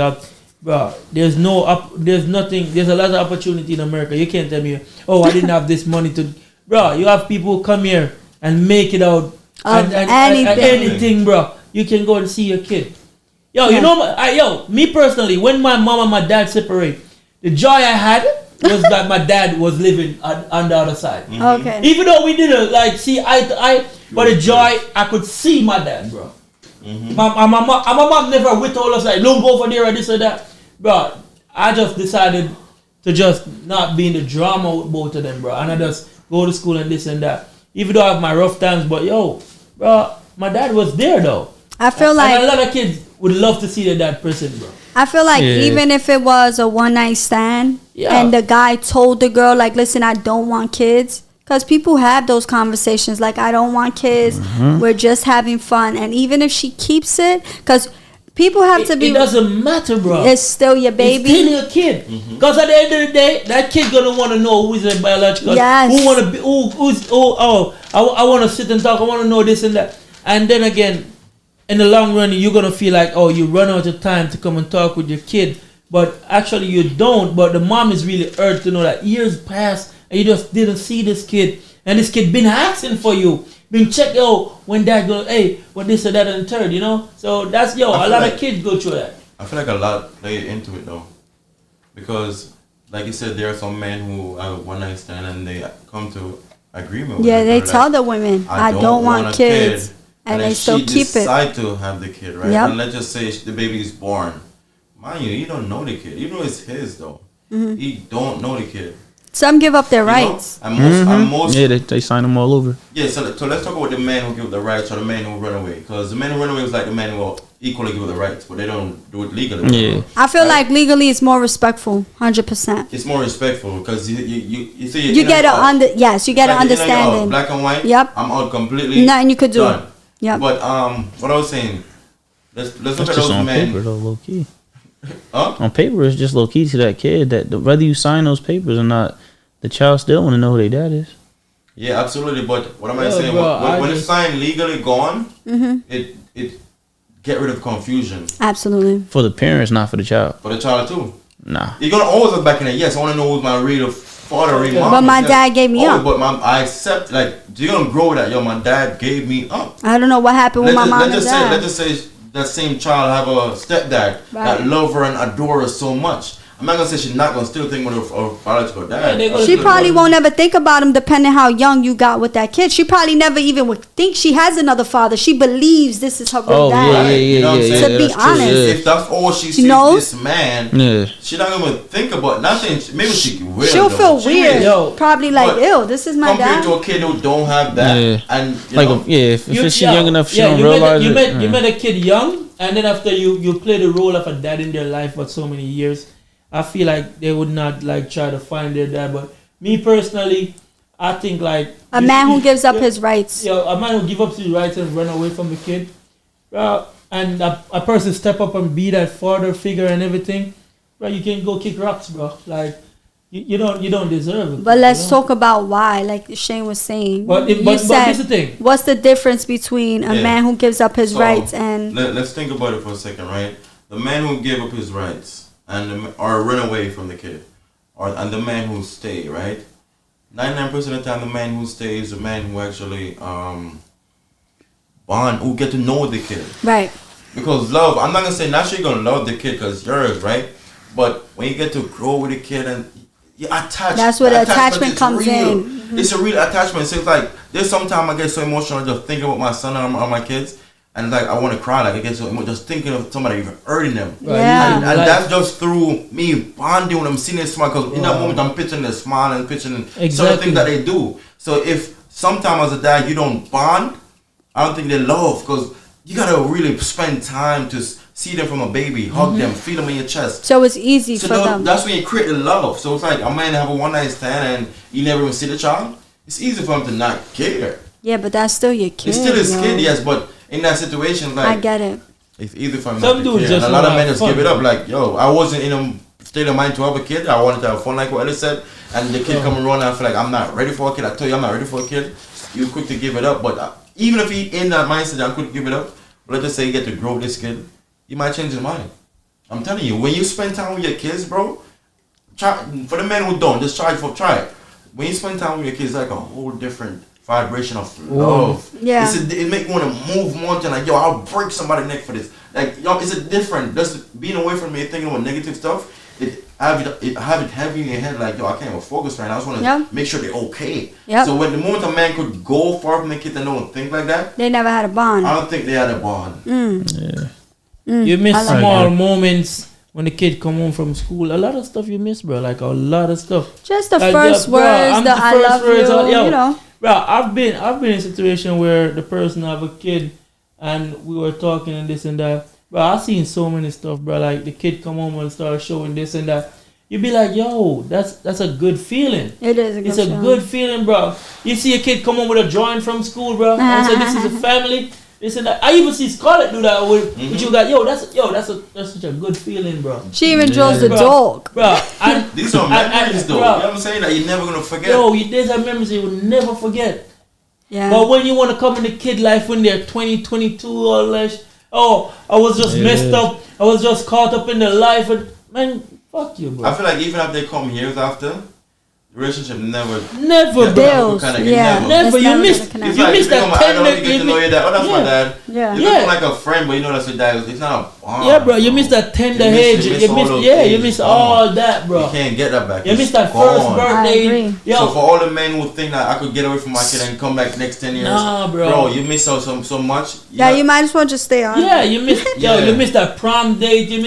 There's nothing. There's a lot of opportunity in America. You can't tell me, oh, I didn't have this money to. Bro, you have people who come here and make it out and anything, bro. You can go and see your kid. Me personally, when my mom and my dad separate, the joy I had was that my dad was living on the other side. Mm-hmm. Okay. Even though we didn't see eye to eye, but the joy I could see my dad, bro. Mm-hmm. My mom never withhold us like, don't go over there or this or that, bro. I just decided to just not be in the drama with both of them, bro, and I just go to school and this and that. Even though I have my rough times, but bro, my dad was there though. I feel like a lot of kids would love to see their dad present, bro. I feel like even if it was a one-night stand and the guy told the girl, like, listen, I don't want kids. Because people have those conversations, like, I don't want kids. Mm-hmm. We're just having fun. And even if she keeps it, because people have to be... It doesn't matter, bro. It's still your baby. It's still your kid. Because at the end of the day, that kid going to want to know who is their biological... Yes. Who want to be... I want to sit and talk. I want to know this and that. And then again... In the long run, you're going to feel like, oh, you run out of time to come and talk with your kid. But actually, you don't. But the mom is really hurt to know that years passed and you just didn't see this kid. And this kid been asking for you. Been checked out when dad goes, hey, what this or that and the third, So that's, a lot of kids go through that. I feel like a lot play into it, though. Because, like you said, there are some men who have a one-night stand and they come to agreement with they tell the women, I don't want kids. And they still keep it. Decide to have the kid, right? Yep. And let's just say the baby is born. Mind you don't know the kid. You know it's his, though. he don't know the kid. Some give up their You know? rights. And most Yeah, they sign them all over. yeah, so let's talk about the man who give the rights or the man who run away. Because the man who run away is like the man who will equally give the rights, but they don't do it legally. Yeah. I feel Right? like legally it's more respectful, 100%. It's more respectful because you see You get yes, you get an like, you know, you're out, understanding. black and white. Yep. I'm out completely. Nothing you could do. Done. Yep. But what I was saying, let's look That's at just those on men. paper, though, low key. Huh? On paper, it's just low key to that kid that whether you sign those papers or not, the child still want to know who their dad is. Yeah, absolutely. But what am I Yeah, saying? bro, When I it's just- signed legally gone, Mm-hmm. it get rid of confusion Absolutely. For the parents, not for the child. for the child too. Nah. You're gonna always look back in it. Yes, I want to know who's my real father, real mom. But my Yes. dad gave me Oh, up. But I accept. Like, you're gonna grow with that. Yo, my dad gave me up. I don't know what happened with my mom and Let's dad. just say that same child have a stepdad Right. that love her and adore her so much. I'm not gonna say she's not gonna still think with her biological Yeah, dad. they gonna- She probably won't ever think about him depending how young you got with that kid. She probably never even would think she has another father. She believes this is her real Oh, dad. yeah, yeah, You know yeah, what I'm yeah. saying? To be that's true, honest. yeah. If that's all she sees, knows? this man, Yeah. she's not gonna think about nothing. Maybe she will. She'll though. feel She weird. will. Yo. Probably like, But ew, this is my Compared dad. to a kid who don't have that, Yeah. and you Like, know, if she's young enough, she don't you realize you it. met, you Yeah. met a kid young, and then after you play the role of a dad in their life for so many years, I feel like they would not like try to find their dad. But me personally, I think like A man who gives up his rights. yeah, a man who give up his rights and run away from the kid, and a person step up and be that father figure and everything, bro, you can go kick rocks, bro. Like you don't deserve it. But let's you know? talk about why, like Shane was saying. But You but said, here's the thing. what's the difference between a Yeah. man who gives up his So, rights and let's think about it for a second, right? The man who gave up his rights or run away from the kid, and the man who stay, right? 99% of the time, the man who stays is the man who actually bond, who get to know the kid. right? Because love, I'm not gonna say naturally you're gonna love the kid because yours, right? But when you get to grow with the kid and you attach, That's where the attachment is comes real. in. Mm-hmm. It's a real attachment. So it's like there's sometimes I get so emotional just thinking about my son or my kids, and like I want to cry. Like I get so emotional just thinking of somebody even hurting them. Yeah. And Like- that's just through me bonding with them, seeing them smile. Because in that moment, I'm picturing them smile and picturing certain Exactly. things that they do. So if sometimes as a dad you don't bond, I don't think they love. Because you gotta really spend time to see them from a baby, hug them, feel them in your chest. So it's easy So for them. that's when you create the love. So it's like a man have a one night stand and you never even see the child. It's easy for him to not care. Yeah, but that's still your kid. It's still his yo. kid, yes, but in that situation, like I get it. it's easy for him Some not to dudes care. just And a lot of wanna men have just give fun. it up. Like, yo, I wasn't in a state of mind to have a kid. I wanted to have fun, like what Ellis said. And the kid come around and I feel like I'm not ready for a kid. I tell you, I'm not ready for a kid. You're quick to give it up. But even if he in that mindset, I'm quick to give it up. Let's just say you get to grow this kid, you might change his mind. I'm telling you, when you spend time with your kids, bro, try for the men who don't, just try it. When you spend time with your kids, it's like a whole different vibration of love. Yeah. It make you want to move mountain. Like, yo, I'll break somebody's neck for this. Like, yo, it's a different. Just being away from me, thinking about negative stuff. It have it heavy in your head. Like, yo, I can't even focus right now. I just want to Yeah. make sure they're okay. Yep. So when the moment a man could go far from the kid and don't think like that, They never had a bond. I don't think they had a bond. You miss I like small that. moments when the kid come home from school. A lot of stuff you miss, bro. Like a lot of stuff. Just the Like, first yeah, bro, words, I'm the I first love words, you, yo, you know. Bro, I've been in a situation where the person have a kid and we were talking and this and that. Bro, I've seen so many stuff, bro. Like the kid come home and start showing this and that. You be like, yo, that's a good feeling. It is a good It's a feeling. good feeling, bro. You see a kid come home with a drawing from school, bro, and say this is a family. This and that. I even see Scarlett do that with you got. That's such a good feeling, bro. She even draws the Bro. dog. Bro, and These are memories, though. You know what I'm saying? That you're never gonna forget. there's a memories you will never forget. Yeah. But when you want to come in the kid life when they're 20, 22, all that, I was just messed up. I was just caught up in the life. And man, fuck you, I bro. feel like even if they come years after, the relationship never. Never, Yeah. bro. Bills. Kinda, you Yeah. never. Never. It's You never missed. gonna connect. It's You like missed you become that an adult, tender. you get to know your dad. Oh, that's my Yeah. dad. Yeah. You Yeah. become like a friend, but you know that's your dad. It's not bond. Yeah, bro, you miss that tender age. You miss, all those you ages. miss Come all on. that, bro. You can't get that back. You It's miss that gone. first I birthday. agree. Yo, So for all the men who think that I could get away from my kid and come back next 10 years, Nah, bro. you miss out so much. Yeah, you might as well just stay on. yeah, you miss, Yeah. you miss that prom date. You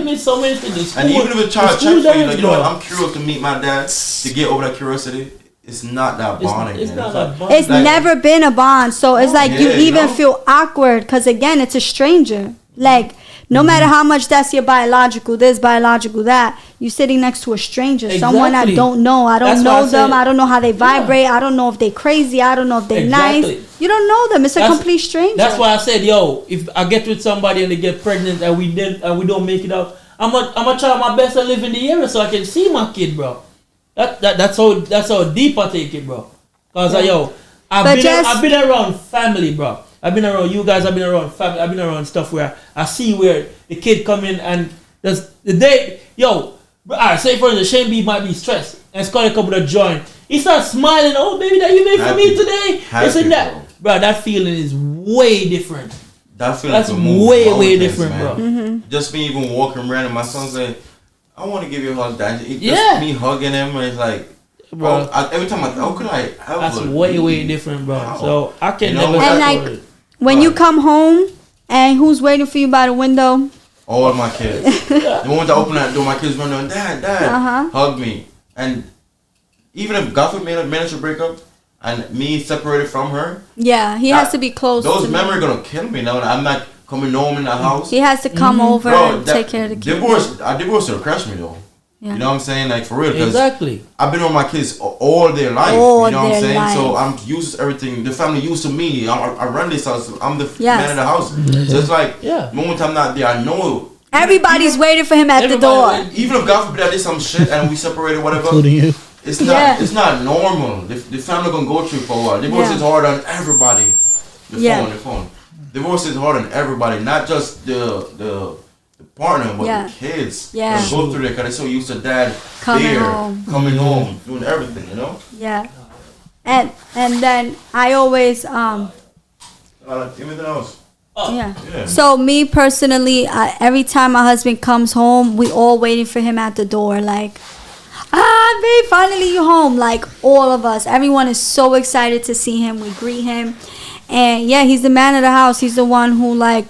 miss so many things. The school, And even if a the child school checks for you, dance, like, you know bro. what, I'm curious to meet my dad to get over that curiosity. It's not that bonding. It's man. not It's that like- bonding. It's Like- never been a bond, so it's like you Yeah, you even know? feel awkward because again, it's a stranger. Like no matter how much that's your biological, this biological that, you sitting next to a stranger, someone I Exactly. don't know. I don't That's why I know them. said- I don't know how they Yeah. vibrate. I don't know if they crazy. I don't know if they Exactly. nice. You don't know them. It's a That's- complete stranger. That's why I said, yo, if I get with somebody and they get pregnant and we don't make it out, I'm gonna try my best to live in the area so I can see my kid, bro. That's how deep I take it, bro. Cause yo, I've been around family, bro. I've been around you guys. I've been around family. I've been around stuff where I see where the kid come in and there's the day, yo. Alright, say for instance, Shane B might be stressed and Scotty come with a joint. He starts smiling. Oh, baby, that you made for me Happy. today. Happy, Isn't that, bro? That feeling is way different. That feeling That's to move way mountains, different, man. bro. Mm-hmm. Just me even walking around and my son's like, I want to give you a hug, Dad. Just Yeah. me hugging him and it's like, Bro. every time how could I ever That's way leave? different, bro. Wow. So I can You know, never. And get like over it. when you Right. come home and who's waiting for you by the window? All my kids. The moment I open that door, my kids run down, Dad, Uh-huh. hug me. And even if God forbid managed to break up and me separated from her, Yeah, he has to be close. those to memories me. gonna kill me now. And I'm not coming home in the house. He has to come over Bro, and take care of the kids. divorce will crush me though. Yeah. You know what I'm saying? Like for real, because Exactly. I've been with my kids all their life. All you know what I'm their saying? So life. I'm used to everything. The family used to me. I run this house. I'm the Yes. man of the house. So it's like, Yeah. the moment I'm not there, I know. Everybody's waiting for him at the door. Even if God forbid I did some shit and we separated, whatever, Including you. it's not. Yeah. It's not normal. The family gonna go through for a while. Divorce Yeah. is hard on everybody. Yeah. The phone. Divorce is hard on everybody, not just the partner, but Yeah. the kids. Yeah. They go through that because they're so used to dad Coming there, home. coming home, doing everything. You know. Yeah. And then I always Anything else? yeah. Yeah. So me personally, every time my husband comes home, we all waiting for him at the door. Like, babe, finally you home. Like all of us, everyone is so excited to see him. We greet him, and yeah, he's the man of the house. He's the one who like.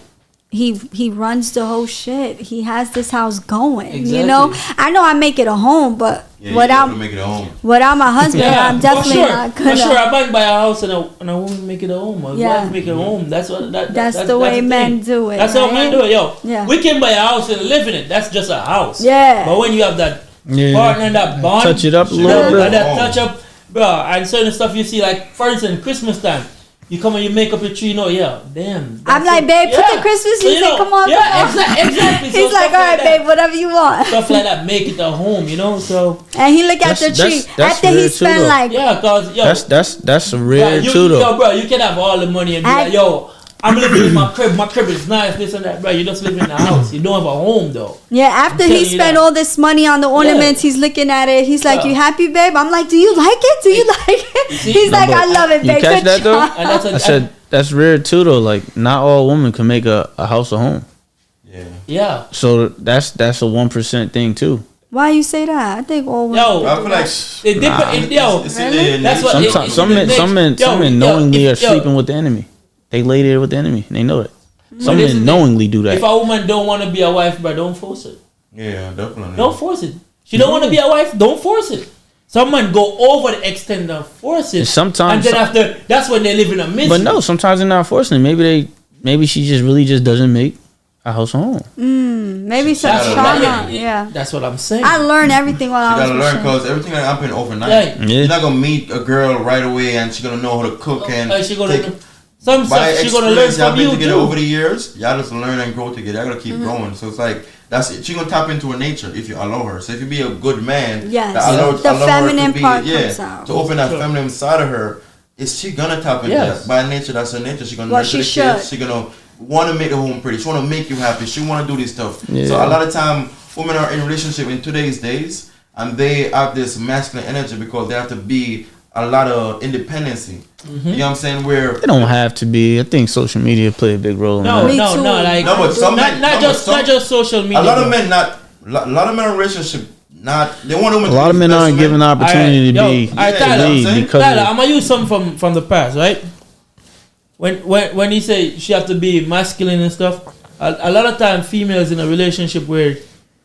He runs the whole shit. He has this house going. You know, Exactly. I know I make it a home, but Yeah, without you have to make it home. my husband, I'm definitely for sure. not gonna. For sure, I might buy a house and I won't make it a home. I Yeah. wife make it a home. That's what. That's the way men thing. do it, That's how men right? do it, yo. Yeah. We can buy a house and live in it. That's just a house. Yeah. But when you have that Yeah. partner and that bond, Touch it up a Yeah. little and bit. that touch up, bro, and certain stuff you see, like for instance, Christmas time. You come and you make up your tree, damn. I'm that's like, it. babe, put Yeah. the Christmas So, music. Come on, Yeah, come on. exactly. So He's like, stuff all right, that, babe, whatever you want. Stuff like that, make it a home, So And he look at the That's- tree. that's After he weird too, spent though. like, yeah, cause yo, That's bro, rare you, too though. yo, bro, you can have all the money and be I- like, yo, I'm living in my crib. My crib is nice, this and that, bro. You just live in the house. You don't have a home though. yeah, after I'm he telling you spent that. all this money on the ornaments, he's looking at it. He's like, Yeah. you happy, babe? I'm like, do you like it? Do you like it? see? He's No, like, but I love it, you babe. catch Good that, though? job. And that's I said that's rare too though. Like not all women can make a house a home. Yeah. yeah. So that's a 1% thing too. Why you say that? I think all women. Yo, I feel like it different. Yo, it's in their that's what. nature. Sometimes some men Yo, knowingly if- are sleeping with the enemy. They lay there with the enemy. And they know it. Some this is men the- knowingly do If that. a woman don't want to be a wife, bro, don't force it. Yeah, definitely. Don't force it. She don't want to be a wife. Don't force it. Some men go over the extent and force it. And sometimes- and then after, that's when they live in a misery. But no, sometimes they're not forcing it. Maybe she just really just doesn't make a house a home. Maybe some gotta trauma. learn Yeah. That's what I'm saying. I learned everything while You I was gotta with learn Shane. because everything that happened overnight. Yeah. Yeah. You're not gonna meet a girl right away and she's gonna know how to cook and She gonna take- some by stuff she gonna learn experience, y'all from been you together too. over the years. Y'all just learn and grow together. Y'all gotta keep growing. So it's like that's it. She gonna tap into her nature if you allow her. So if you be a good man, Yes. that allow The her to feminine be, part yeah, comes out. to open that Sure. feminine side of her. Is she gonna tap into Yes. that? By nature, that's her nature. She gonna Well, nurture she the kids. should. She gonna want to make the home pretty. She want to make you happy. She want to do this stuff. Yeah. So a lot of time, women are in relationship in today's days, and they have this masculine energy because they have to be a lot of independency. You know what I'm saying? Where It don't have to be. I think social media play a big role in No, that. Me no, too. no. Like No, but some not, men- not no, but just some- not just social media. a lot of bro. men a lot of men in relationship not they want women. A lot of men aren't given the opportunity to Alright, be alright, to Tyler, lead I'm saying? because Tyler, of, I'm gonna use something from the past, right? When he say she have to be masculine and stuff, a lot of time females in a relationship where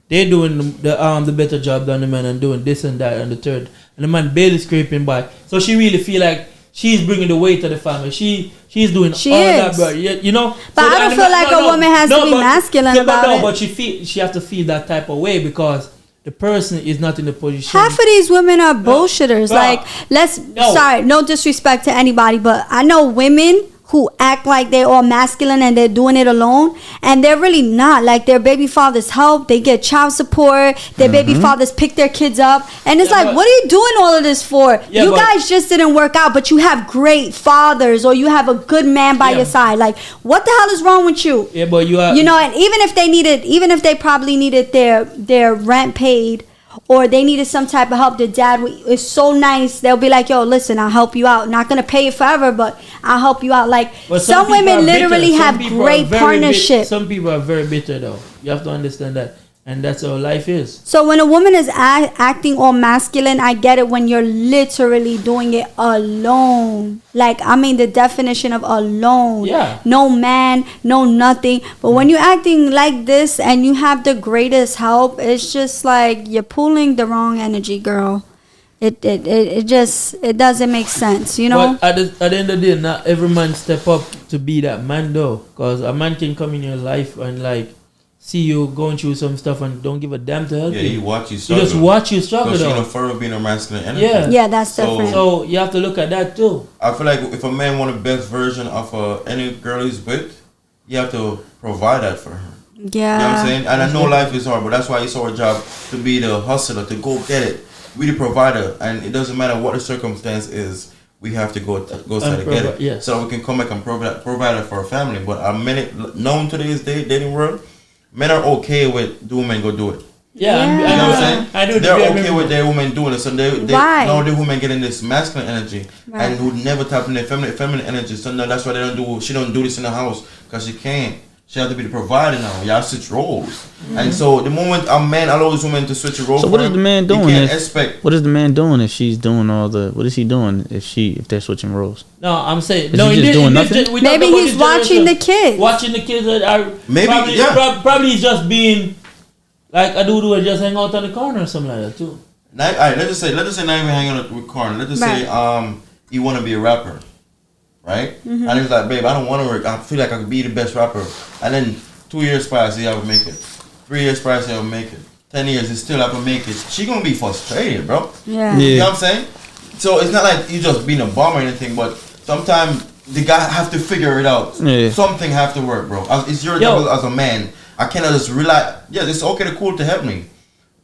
they doing the better job than the man and doing this and that and the third, and the man barely scraping by. So she really feel like she's bringing the weight of the family. She's doing She all is. that, bro. You know. But I don't feel like a woman has to be masculine about it. But she have to feel that type of way because the person is not in the position. Half of these women are bullshitters. No. Like, No. sorry, no disrespect to anybody, but I know women who act like they're all masculine and they're doing it alone, and they're really not. Like, their baby fathers help, they get child support, their baby fathers pick their kids up, and it's Yeah, like, but- what are you doing all of this for? Yeah, you but- guys just didn't work out, but you have great fathers, or you have a good man by Yeah. your side. Like, what the hell is wrong with you? Yeah, but you are. You know, and even if they probably needed their rent paid, or they needed some type of help, the dad is so nice, they'll be like, yo, listen, I'll help you out. Not gonna pay you forever, but I'll help you out. Like, But some people women are bitter. literally Some have people are great very partnership. Some people are very bitter though. You have to understand that, and that's how life is. So when a woman is acting all masculine, I get it when you're literally doing it alone. Like, I mean the definition of alone. Yeah. No man, no nothing. But when you're acting like this and you have the greatest help, it's just like you're pulling the wrong energy, girl. It doesn't make sense, you know? But at the end of the day, not every man step up to be that man though, because a man can come in your life and like see you going through some stuff and don't give a damn to help Yeah, you. he watch you He struggle. just watch you struggle Because you know, though. for being a masculine energy. Yeah. Yeah, that's So- different. So you have to look at that too. I feel like if a man want the best version of any girl he's with, you have to provide that for her. yeah. You know what I'm saying? And I know life is hard, but that's why it's our job to be the hustler, to go get it. We the provider, and it doesn't matter what the circumstance is. We have to go outside to get it, yes. so we can come back and provide it for our family. But known today's dating world, men are okay with do men go do it. Yeah, Yeah. You know what I'm saying? I do. They're yeah, okay with their women doing it, so they Right. know the women getting this masculine energy Right. and who never tap in their feminine energy. So no, that's why she don't do this in the house because she can't. She have to be the provider now. Y'all switch roles, and so the moment a man allows women to switch a role, So for what is him, the man doing You can't if- expect. what is the man doing if she's doing all the? What is he doing if they're switching roles? No, I'm saying Is no. he in just this- doing in this nothing? gen- we Maybe talk about he's this watching the generation. kids. Watching the kids are Maybe, probably, yeah. probably he's just being like a dude who would just hang out on the corner or something like that too. Now, all right, let's just say not even hanging out with Corn. Let's just say you want to be a rapper, right? Mm-hmm. And he's like, babe, I don't want to work. I feel like I could be the best rapper. And then 2 years pass, he haven't make it. 3 years pass, he haven't make it. 10 years, he still haven't make it. She gonna be frustrated, bro. Yeah. Yeah. You know what I'm saying? So it's not like you just being a bum or anything, but sometimes the guy have to figure it out. Yeah. Something have to work, bro. It's your Yo. job as a man. I cannot just rely. Yeah, it's okay to cool to help me,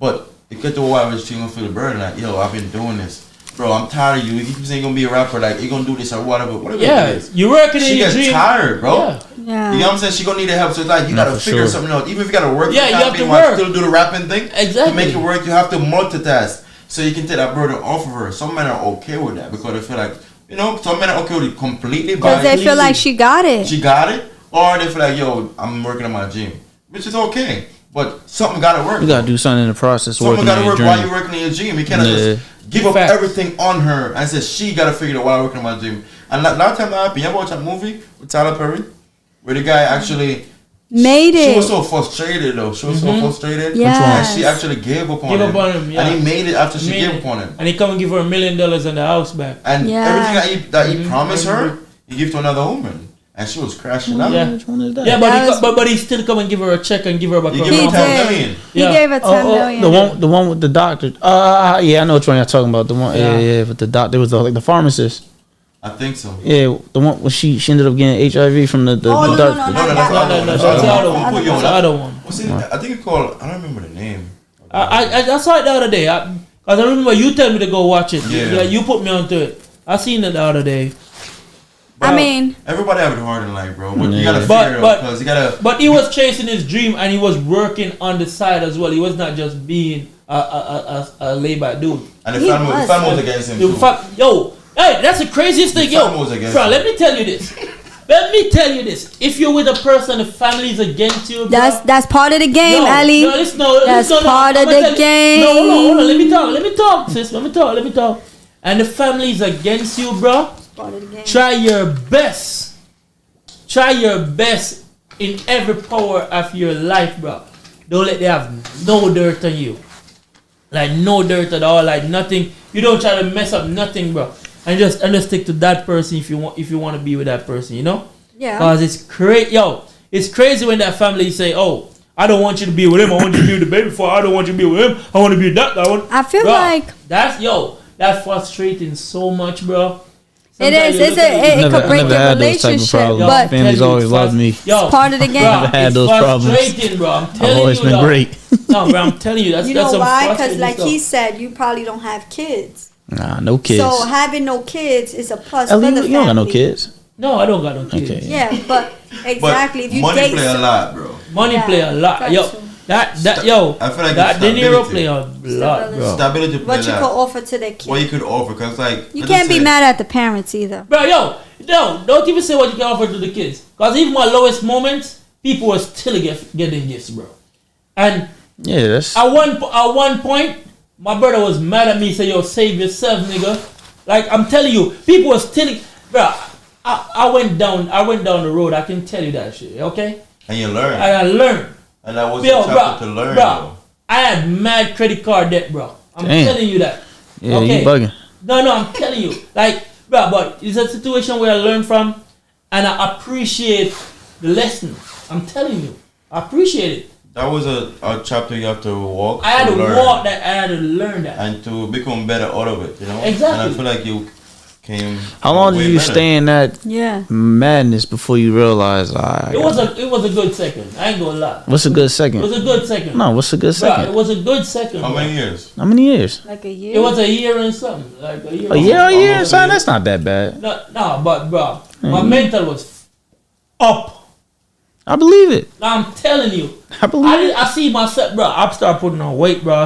but it get to a while where she gonna feel the burden. Like, yo, I've been doing this, bro. I'm tired of you. You keep saying you're gonna be a rapper, like you gonna do this or whatever it Yeah, is. you're working in She your gets dream. tired, bro. Yeah. Yeah. You know what I'm saying? She gonna need help. So it's like you No, gotta for figure sure. something out. Even if you gotta work, Yeah, for you have copy to while work. still do the rapping thing. Exactly. To make it work, you have to multitask. So you can take that burden off of her. Some men are okay with that because they feel like, you know, some men are okay with it completely. Because they feel like she got it. she got it, or they feel like, yo, I'm working on my gym, which is okay. But something gotta work. You gotta do something in the process. Something Working gotta on your work while dream. you're working on your gym. You cannot Yeah. just give up Facts. everything on her and say she gotta figure it out while working on my gym. And a lot of time that happened. You ever watch that movie with Tyler Perry, where the guy actually Made she it. was so frustrated though. She was so frustrated. Yes. And she actually gave up on Give him. up on him, yeah. And he made it after she Made gave it. up on him. And he come and give her $1 million and the house back. And Yeah. everything that he promised her, he gave to another woman. And she was crashing out. Yeah. Which one is that? Yeah, That was- but he still come and give her a check and give her back He her gave He her house. 10 did. million. He Yeah. gave her 10 million. the one with the doctor. Yeah, I know which one you're talking about. The one, yeah, with the doctor. There was like the pharmacist. I think so. Yeah, the one when she ended up getting HIV from the Oh, no, doctor. no, No, not that's that not one. the one. That's That's the the other one. one. Put you on That's the that. other one. What's it? I think it's called. I don't remember the name. I saw it the other day. Cause I remember you tell me to go watch it. Yeah. You put me onto it. I seen it the other day. I mean, Everybody have it hard in life, bro. But you Yeah. gotta But- figure it but- out because you gotta. But he was chasing his dream and he was working on the side as well. He was not just being a layback dude. And the He family was. was against him The too. fact, yo, Hey, that's the craziest thing, The yo. family was against Bro, you. let me tell you this. Let me tell you this. If you're with a person, the family is against you, bro, That's part of the game, no, Ali. No, listen, no, That's listen, no, part of I'ma the tell you- game. No, hold on. Let me talk, sis. Let me talk. And the family is against you, bro. Part of the game. Try your best. Try your best in every power of your life, bro. Don't let them have no dirt on you. Like no dirt at all, like nothing. You don't try to mess up nothing, bro. And just stick to that person if you want to be with that person, you know? Yeah. Cause it's crazy, yo. It's crazy when that family say, "Oh, I don't want you to be with him. I want you to be with the baby father. I don't want you to be with him. I want to be with that. I feel Bro, like that's frustrating so much, bro. it Sometimes is. you It's look at it Never- could break I never your had those type of relationship, problems. Yo, but I'm Families telling you, always it's loved me. Yo, It's part of the game. Bro, Never had it's those problems. frustrating, bro. I'm I've telling always you, been dog. great. No, bro, I'm telling you, that's you that's know some why? Because frustrating like stuff. he said, you probably don't have kids. Nah, no kids. So having no kids is a plus Ellie, for the you don't got no family. kids. No, I don't got no kids. Okay. Yeah, but exactly. If you money date play a some- lot, bro. Money Yeah, play a lot, got yo. to. That yo, I feel like that it's De Niro stability. play a lot, bro. Stability play what a you lot. could offer to the kid. What you could offer, cause like You let's can't be say- mad at the parents either. Bro, yo, don't even say what you can offer to the kids. Cause even my lowest moments, people were still getting gifts, bro. And Yeah, that's at one point, my brother was mad at me. Say, "Yo, save yourself, nigga." Like I'm telling you, people were still, bro. I went down the road. I can tell you that shit. Okay, and you learn, and I learned. and that was Yo, a chapter to learn, bro, bro. I had mad credit card debt, bro. I'm Damn. telling you that. yeah, you bugging. No, I'm telling you. Like, bro, but it's a situation where I learn from, and I appreciate the lesson. I'm telling you, I appreciate it. That was a chapter you have to walk. I had to learn, walk that. I had to learn that. and to become better out of it. You know, Exactly. And I feel like you came. How long way did you better. stay in that Yeah. madness before you realized? It was a good second. I ain't gonna lie. What's a good It second? was a good second. No, what's a good Bro, it second? was a good second. How bro. many years? How many years? Like a year. It was a year and something. Like a year. A year, a year, Almost a son. year. That's not that bad. No, but bro, my mental was up. I believe it. Now I'm telling you. I believe it. I see myself, bro. I start putting on weight, bro.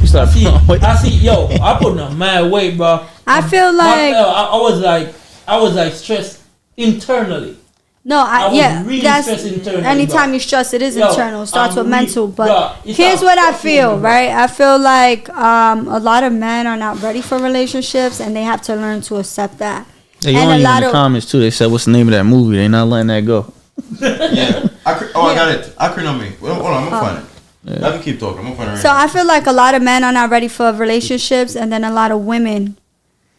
You start putting on weight. I see, yo, I putting on mad weight, bro. I feel like I was like stressed internally. no, I was yeah. really That's stressed internally, anytime bro. you stress, it is Yo, internal. It starts I'm with mental. But bro, it's here's a what I fucking feel, bro. right? I feel like a lot of men are not ready for relationships, and they have to learn to accept that. Hey, you and on a in lot the of comments too. They said, "What's the name of that movie?" They not letting that go. Yeah. I got it. Acronym. Hold on, I'm gonna find it. Let me keep talking. I'm gonna find it right So now. I feel like a lot of men are not ready for relationships, and then a lot of women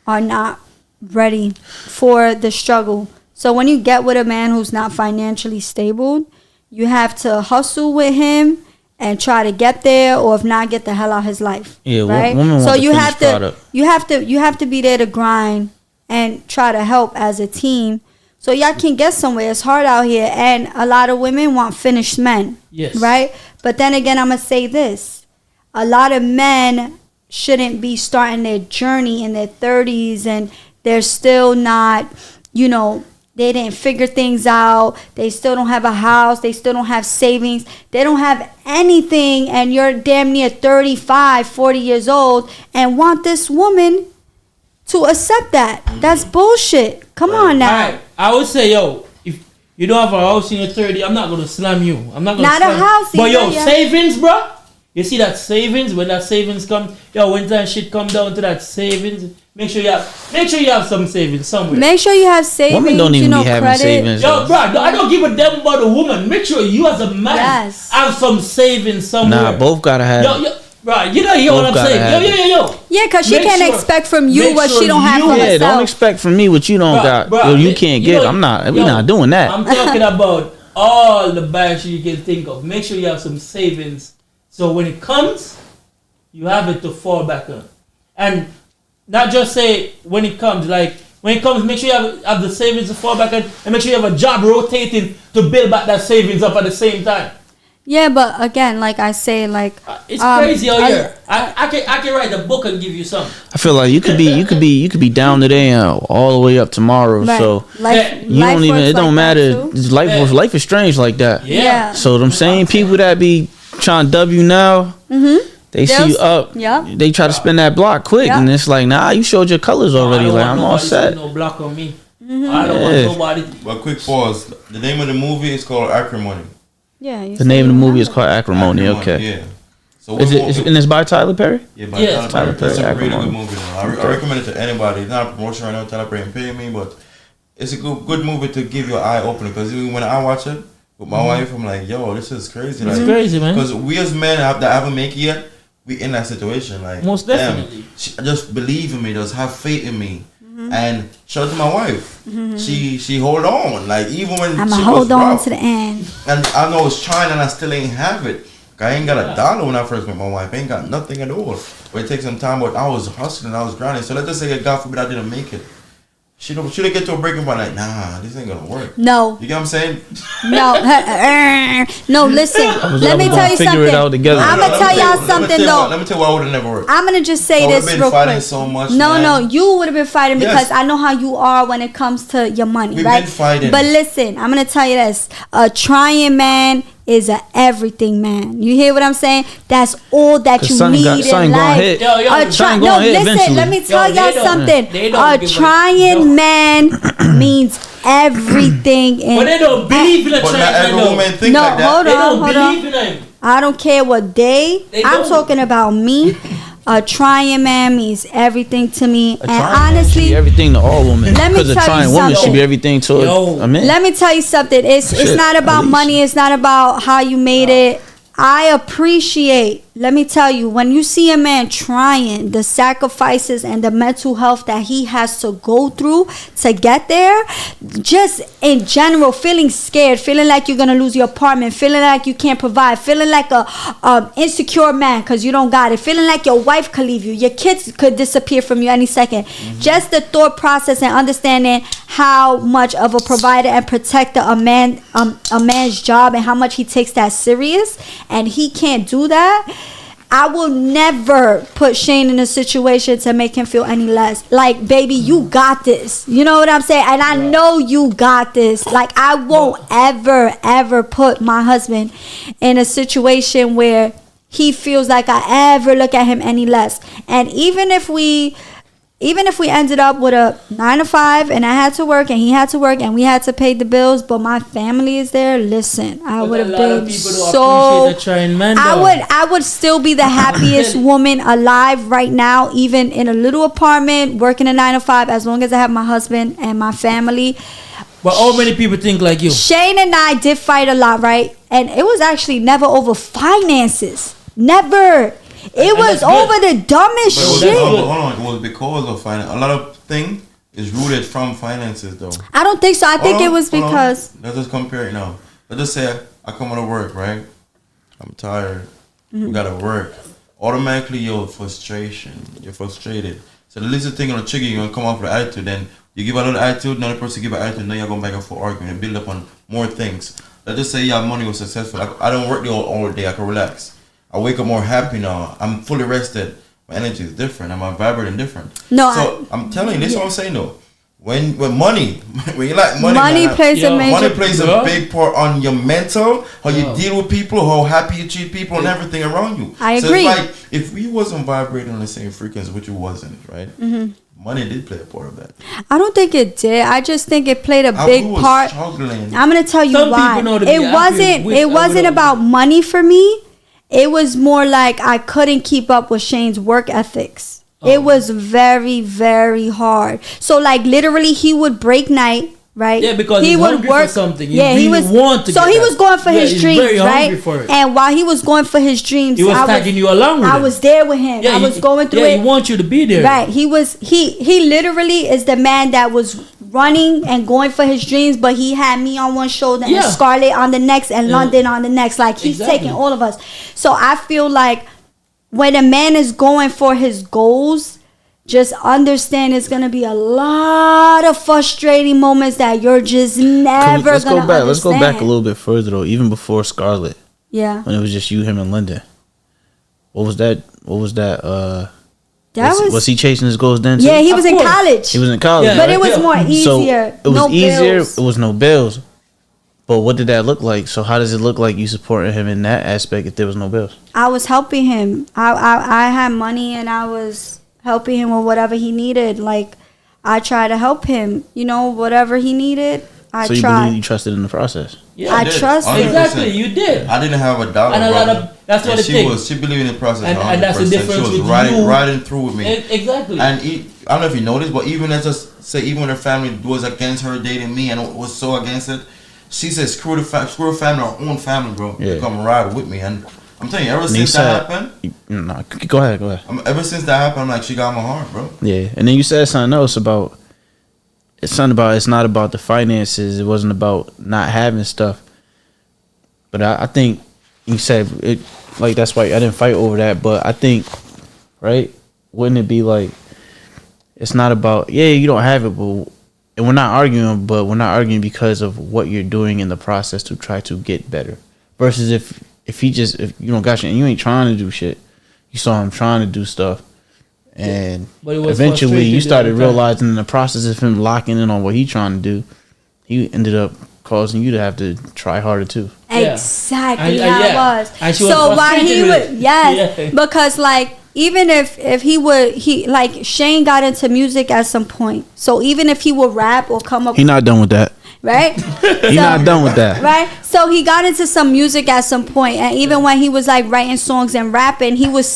are not ready for the struggle. So when you get with a man who's not financially stable, you have to hustle with him and try to get there, or if not, get the hell out his life. Yeah, right. women want So the you have finished to, product. you have to be there to grind and try to help as a team. So y'all can get somewhere. It's hard out here, and a lot of women want finished men. Yes. Right? But then again, I'm going to say this. A lot of men shouldn't be starting their journey in their 30s, and they're still not, you know, they didn't figure things out. They still don't have a house. They still don't have savings. They don't have anything, and you're damn near 35, 40 years old and want this woman to accept that. That's bullshit. Come on now. Alright, I would say, yo, if you don't have a house in your 30, I'm not gonna slam you. I'm not gonna Not a slam you. house But yo, either, yeah. savings, bro. You see that savings? When that savings come, yo, when that shit come down to that savings, make sure you have some savings somewhere. Make sure you have savings. Women don't even you know, be having credit. savings. Yo, bro, I don't give a damn about the woman. Make sure you as a man Yes. have some savings somewhere. Nah, both gotta have. Yo, bro, you know hear what Both I'm gotta saying? have Yo, it. yo. Yeah, because she Make can't sure- expect from you make what sure she don't have you- for Yeah, herself. don't expect from me what you don't got. Bruh, you can't get. know- I'm not. We yo, not doing that. I'm talking about all the bags you can think of. Make sure you have some savings, so when it comes, you have it to fall back on, and not just say when it comes. Like when it comes, make sure you have the savings to fall back on, and make sure you have a job rotating to build back that savings up at the same time. Yeah, but again, like I say, like It's crazy out here. I can write a book and give you some. I feel like you could be down today and all the way up tomorrow. right. So life, you life don't even. works It don't like that, matter. too. Life is strange like that. Yeah. Yeah. So them same people that be trying to W now, They see you up. Yeah. They try to spin that block quick, Yeah. and it's like, nah, you showed your colors already. Like, I'm all set. No block on me. Mm-hmm. I don't want nobody. But quick pause. The name of the movie is called Acrimony. Yeah. you The name of the movie is remember. called Acrimony. Okay. Yeah. So Is it? And it's by Tyler Perry. Yeah, but Yes, Tyler Perry. It's a Acrimony. really good movie. Though. I recommend it to anybody. It's not a promotion right now. Tyler Perry ain't paying me, but it's a good movie to give you an eye opener. Because when I watch it with my wife, I'm like, yo, this is crazy. It's Like, crazy, man. because we as men that haven't make it yet, we in that situation. Like, Most damn, definitely. just believe in me. Just have faith in me. And shout out to my wife. She hold on. Like even when I'ma she hold was on rough. to the end. And I know it's trying and I still ain't have it. I ain't got a dollar when I first met my wife. I ain't got nothing at all. But it takes some time, but I was hustling, I was grinding. So let's just say, God forbid, I didn't make it. Should have get to a breaking point like, nah, this ain't gonna work. No. You get what I'm saying? No. No, listen. Let me tell you figure it out something. together. I'm gonna tell y'all something though. Let me tell you why it would have never worked. I'm gonna just say I would've this been real fighting quick. so much, No, man. no, you would have been fighting Yes. because I know how you are when it comes to your money, We've right? been fighting. But listen, I'm gonna tell you this: a trying man is a everything man. You hear what I'm saying? That's all that 'Cause you something need got- in something gonna life. hit. Yo, A something no, gonna hit listen. eventually. Let me tell Yo, y'all they don't something. give A a- trying yo. man means everything. In But they don't believe in a But not trans every man. woman though. think No, like that. hold They on, don't hold on. believe in him. I don't care what day. They I'm don't. talking about me. A trying man means everything to me. A And trying man should honestly, be everything to all women. Let me Because a tell you trying woman should something. be everything to Yo. a man. let me tell you something. It's Shit, not about at least. money. It's not about how you made it. I appreciate, let me tell you, when you see a man trying, the sacrifices and the mental health that he has to go through to get there, just in general, feeling scared, feeling like you're gonna lose your apartment, feeling like you can't provide, feeling like a insecure man because you don't got it, feeling like your wife could leave you, your kids could disappear from you any second. Just the thought process and understanding how much of a provider and protector a man's job and how much he takes that serious, and he can't do that. I will never put Shane in a situation to make him feel any less. Like, baby, you got this. You know what I'm saying? And I know you got this. Like, I won't ever put my husband in a situation where he feels like I ever look at him any less. And even if we ended up with a 9 to 5 and I had to work and he had to work and we had to pay the bills, but my family is there, listen, I But would have a lot of been people don't so appreciate the trying man, I though. I would still be the happiest woman alive right now, even in a little apartment, working a 9 to 5, as long as I have my husband and my family. But how many people think like you? Shane and I did fight a lot, right? And it was actually never over finances. Never. It was that's good. over the dumbest But shit. hold on. It was because of finance. A lot of thing is rooted from finances, though. I don't think so. I think it was Hold on. because Let's just compare it now. Let's just say I come out of work, right? I'm tired. We gotta work. Automatically, you're frustrated. So the least thing gonna trigger you, gonna come off with attitude. Then you give a little attitude, another person give an attitude, then you're going back and forth arguing and build up on more things. Let's just say your money was successful. I don't work all day. I can relax. I wake up more happy now. I'm fully rested. My energy is different. I'm vibrating different. No, So I'm telling you, this is what I'm saying though. When money, when you like money, money man, plays a Yeah. major. money plays Yeah. a big part on your mental, how you Yeah. deal with people, how happy you treat people, and everything around you. I So agree. it's like if we wasn't vibrating on the same frequency, which it wasn't, right? Money did play a part of that. I don't think it did. I just think it played a I big was part. struggling. I'm gonna tell you Some why. people know to be It happy wasn't. with- It wasn't with- about money for me. It was more like I couldn't keep up with Shane's work ethics. It was very, very hard. So like literally, he would break night. Right? Yeah, because he he's would hungry work. for something. He Yeah, he really was. want to So get he that. was going for Yeah, his he's dreams, very hungry right? for it. And while he was going for his dreams, He was I tagging you along with I him. was there with him. I was going through it. He wants you to be there. Right. He literally is the man that was running and going for his dreams, but he had me on one shoulder Yeah. and Scarlett on the next and Yeah. London on the next. Like he's Exactly. taking all of us. So I feel like when a man is going for his goals, just understand it's gonna be a lot of frustrating moments that you're just never Let's gonna go back. Let's go back a understand. little bit further though. Even before Scarlett, Yeah. when it was just you, him, and Linda. What was that? That Was he chasing his goals then too? yeah, he Of was in course. college. He was in college. Yeah. But right? it was more So easier. it was no easier. bills. It was no bills. But what did that look like? So how does it look like you supporting him in that aspect if there was no bills? I was helping him. I had money and I was helping him with whatever he needed. Like, I tried to help him, you know, whatever he needed. I So you tried. believe you trusted in the process? Yeah, I did. trust it. exactly. You did. I didn't have a dollar, And a lot brother. of- that's what And the thing. she believed in the process, And that's the 100%. difference She was with riding, you. riding through with me. Exactly. And I don't know if you noticed, but even as just say, even when her family was against her dating me and was so against it, she said, "Screw the family, our own family, bro. Yeah. Come ride with me." And I'm telling you, ever And since you that said- happened, No, go ahead. ever since that happened, I'm like, she got my heart, bro. Yeah, and then you said something else about it's not about the finances. It wasn't about not having stuff. But I think you said it like that's why I didn't fight over that. But I think, right? Wouldn't it be like it's not about you don't have it, but and we're not arguing, but we're not arguing because of what you're doing in the process to try to get better. Versus if you don't got you and you ain't trying to do shit, you saw him trying to do stuff. And But it was eventually you frustrated started the other time. realizing in the process of him locking in on what he trying to do, he ended up causing you to have to try harder too. Yeah. Exactly And- how yeah. it was. And she was So why he frustrated would, with it. yes, Yeah. because like even if he like Shane got into music at some point. So even if he would rap or come up, He not done with that. right? He not done with that. Right, so he got into some music at some point, and even when he was like writing songs and rapping, he would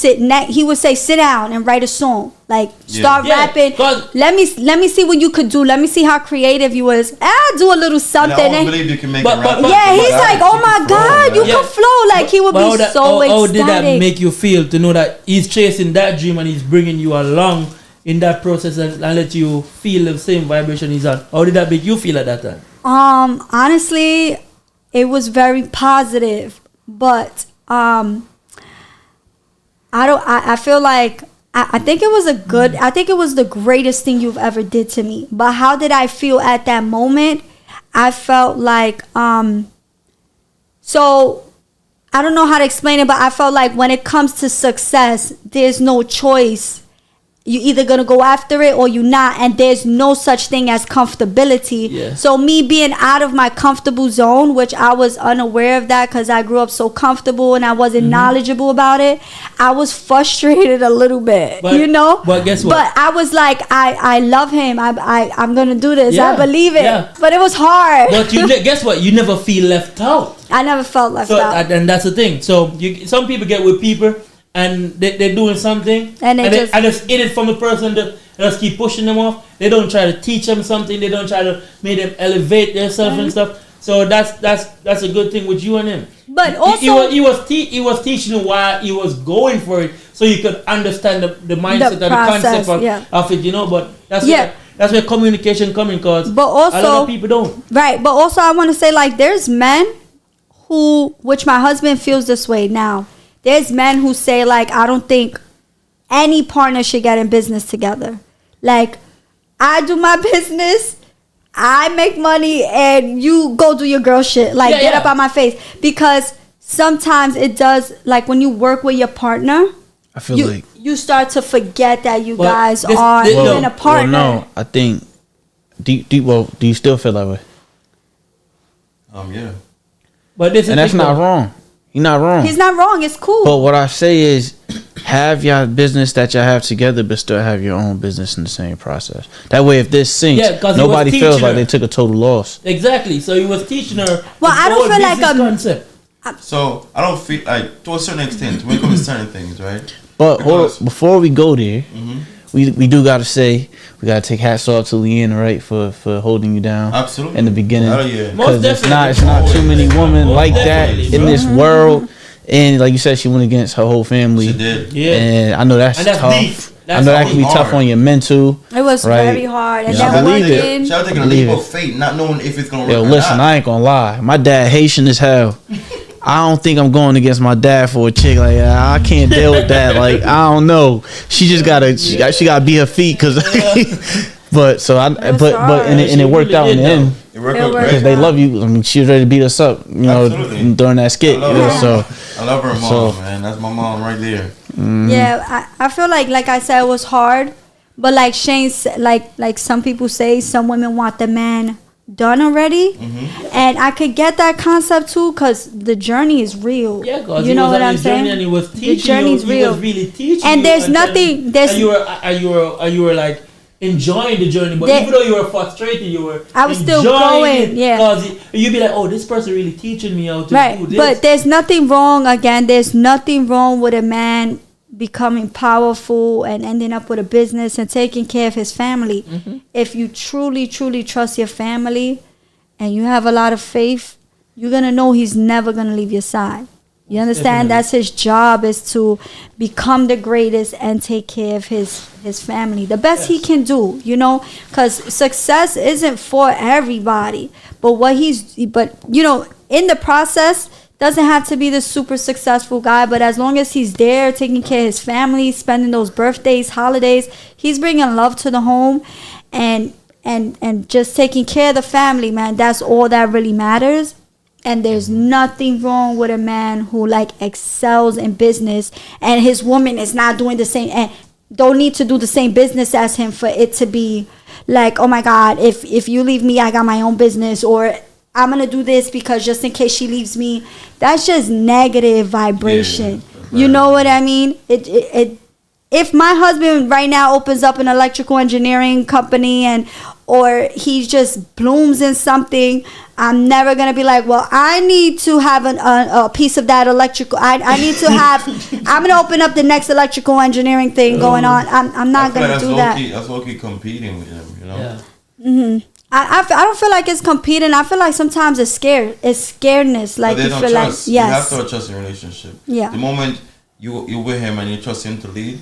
he would say, "Sit down and write a song." Like start Yeah, rapping. 'cause- Let me see what you could do. Let me see how creative you was. I'll do a little And something. I always And believe you can make But- it rap. but- yeah, he's God, like, "Oh she my can flow, God, you man. can flow!" Like he would But be how so how did that ecstatic. make you feel to know that he's chasing that dream and he's bringing you along in that process and let you feel the same vibration he's on? How did that make you feel at that time? Honestly, it was very positive, but I feel like I think it was I think it was the greatest thing you've ever did to me. But how did I feel at that moment? I felt like so I don't know how to explain it, but I felt like when it comes to success, there's no choice. You either gonna go after it or you not, and there's no such thing as comfortability. Yeah. So me being out of my comfortable zone, which I was unaware of that because I grew up so comfortable and I wasn't Mm-hmm. knowledgeable about it, I was frustrated a little bit, But- you know. but guess what? But I was like, I love him. I'm gonna do this. Yeah, I believe it. yeah. But it was hard. But guess what? You never feel left out. I never felt left So out. and that's the thing. So some people get with people and they're doing something And they just- and it's in it from the person that just keep pushing them off. They don't try to teach them something. They don't try to make them elevate themselves Mm-hmm. and stuff. So that's a good thing with you and him. But He also- he was teaching you why he was going for it, so you could understand the mindset and the process, concept yeah. of it, you know. But Yeah. that's where communication coming, cause But a lot also- of people don't. Right, but also I want to say like there's men who, which my husband feels this way now. There's men who say like I don't think any partner should get in business together. Like I do my business, I make money, and you go do your girl shit. Like Yeah, get yeah. up on my face, because sometimes it does. Like when you work with your partner, I feel you like you start to forget that you But guys this- are this- even a partner. no, I think do you still feel that way? Yeah. But this is And that's the not thing. wrong. He's not wrong. He's not wrong. It's cool. But what I say is, have your business that y'all have together, but still have your own business in the same process. That way, if this sinks, Yeah, 'cause he was nobody feels teaching like her. they took a total loss. Exactly. So he was teaching her. Well, the I don't whole feel like business a- concept. So I don't feel like, to a certain extent, when it comes to certain things, right? But hold Because- on, before we go there, Mhm. we do gotta say we gotta take hats off to Leanna, right, for holding you down Absolutely. in the beginning. Oh, yeah. Because Most it's not too many women Most like that definitely, in bro. this world. And like you said, she went against her whole family. She did. Yeah. And I know that's, And that's tough. deep. I That's know that can be hard. tough on your mental. It was Right. very hard. And Yeah, I then believe it. working. She was taking a Believe leap it. of faith, not knowing if it's gonna work. Yo, or listen, not. I ain't gonna lie. My dad Haitian as hell. I don't think I'm going against my dad for a chick like that. I can't deal with that. Like I don't know. She just gotta she gotta be her feet because. But so I That's but hard. and it worked She out in the really did, end It worked It out worked because great. they love you. I mean, she was ready to beat us up, you know, Absolutely. during that skit. I love You know, her. so I love her mom, So- man. That's my mom right there. Yeah, I feel like I said, it was hard. But like Shane said, like some people say, some women want the man done already, Mm-hmm. and I could get that concept too, because the journey is real. Yeah, because you he know was what on I'm his journey saying? and he was The teaching journey's you. He real. was really teaching And you. there's telling nothing- you- there's- and you were like enjoying the journey, but There- even though you were frustrated, you were I was still enjoying going, it, yeah. Because you'd be like, oh, this person really teaching me how to Right, do this. but there's nothing wrong. Again, there's nothing wrong with a man becoming powerful and ending up with a business and taking care of his family. If you truly, truly trust your family and you have a lot of faith, you're gonna know he's never gonna leave your side. You understand? Definitely. That's his job, is to become the greatest and take care of his family the best he Yes. can do, you know, because success isn't for everybody, but in the process, doesn't have to be the super successful guy, but as long as he's there taking care of his family, spending those birthdays, holidays, he's bringing love to the home, and just taking care of the family, man. That's all that really matters. And there's nothing wrong with a man who like excels in business and his woman is not doing the same and don't need to do the same business as him for it to be like, oh my God, if you leave me, I got my own business, or I'm gonna do this because just in case she leaves me. That's just negative vibration. Yeah, You know what I mean? If my husband right now opens up an electrical engineering company or he just blooms in something, I'm never gonna be like, well, I need to have a piece of that electrical. I need to have. I'm gonna open up the next electrical engineering thing going on. I'm not gonna do that. That's low-key competing with him, you know? Yeah. I don't feel like it's competing. I feel like sometimes it's scared. It's scaredness. Like But you they don't feel trust. like You have yes, to trust in a relationship. Yeah. The moment you with him and you trust him to lead,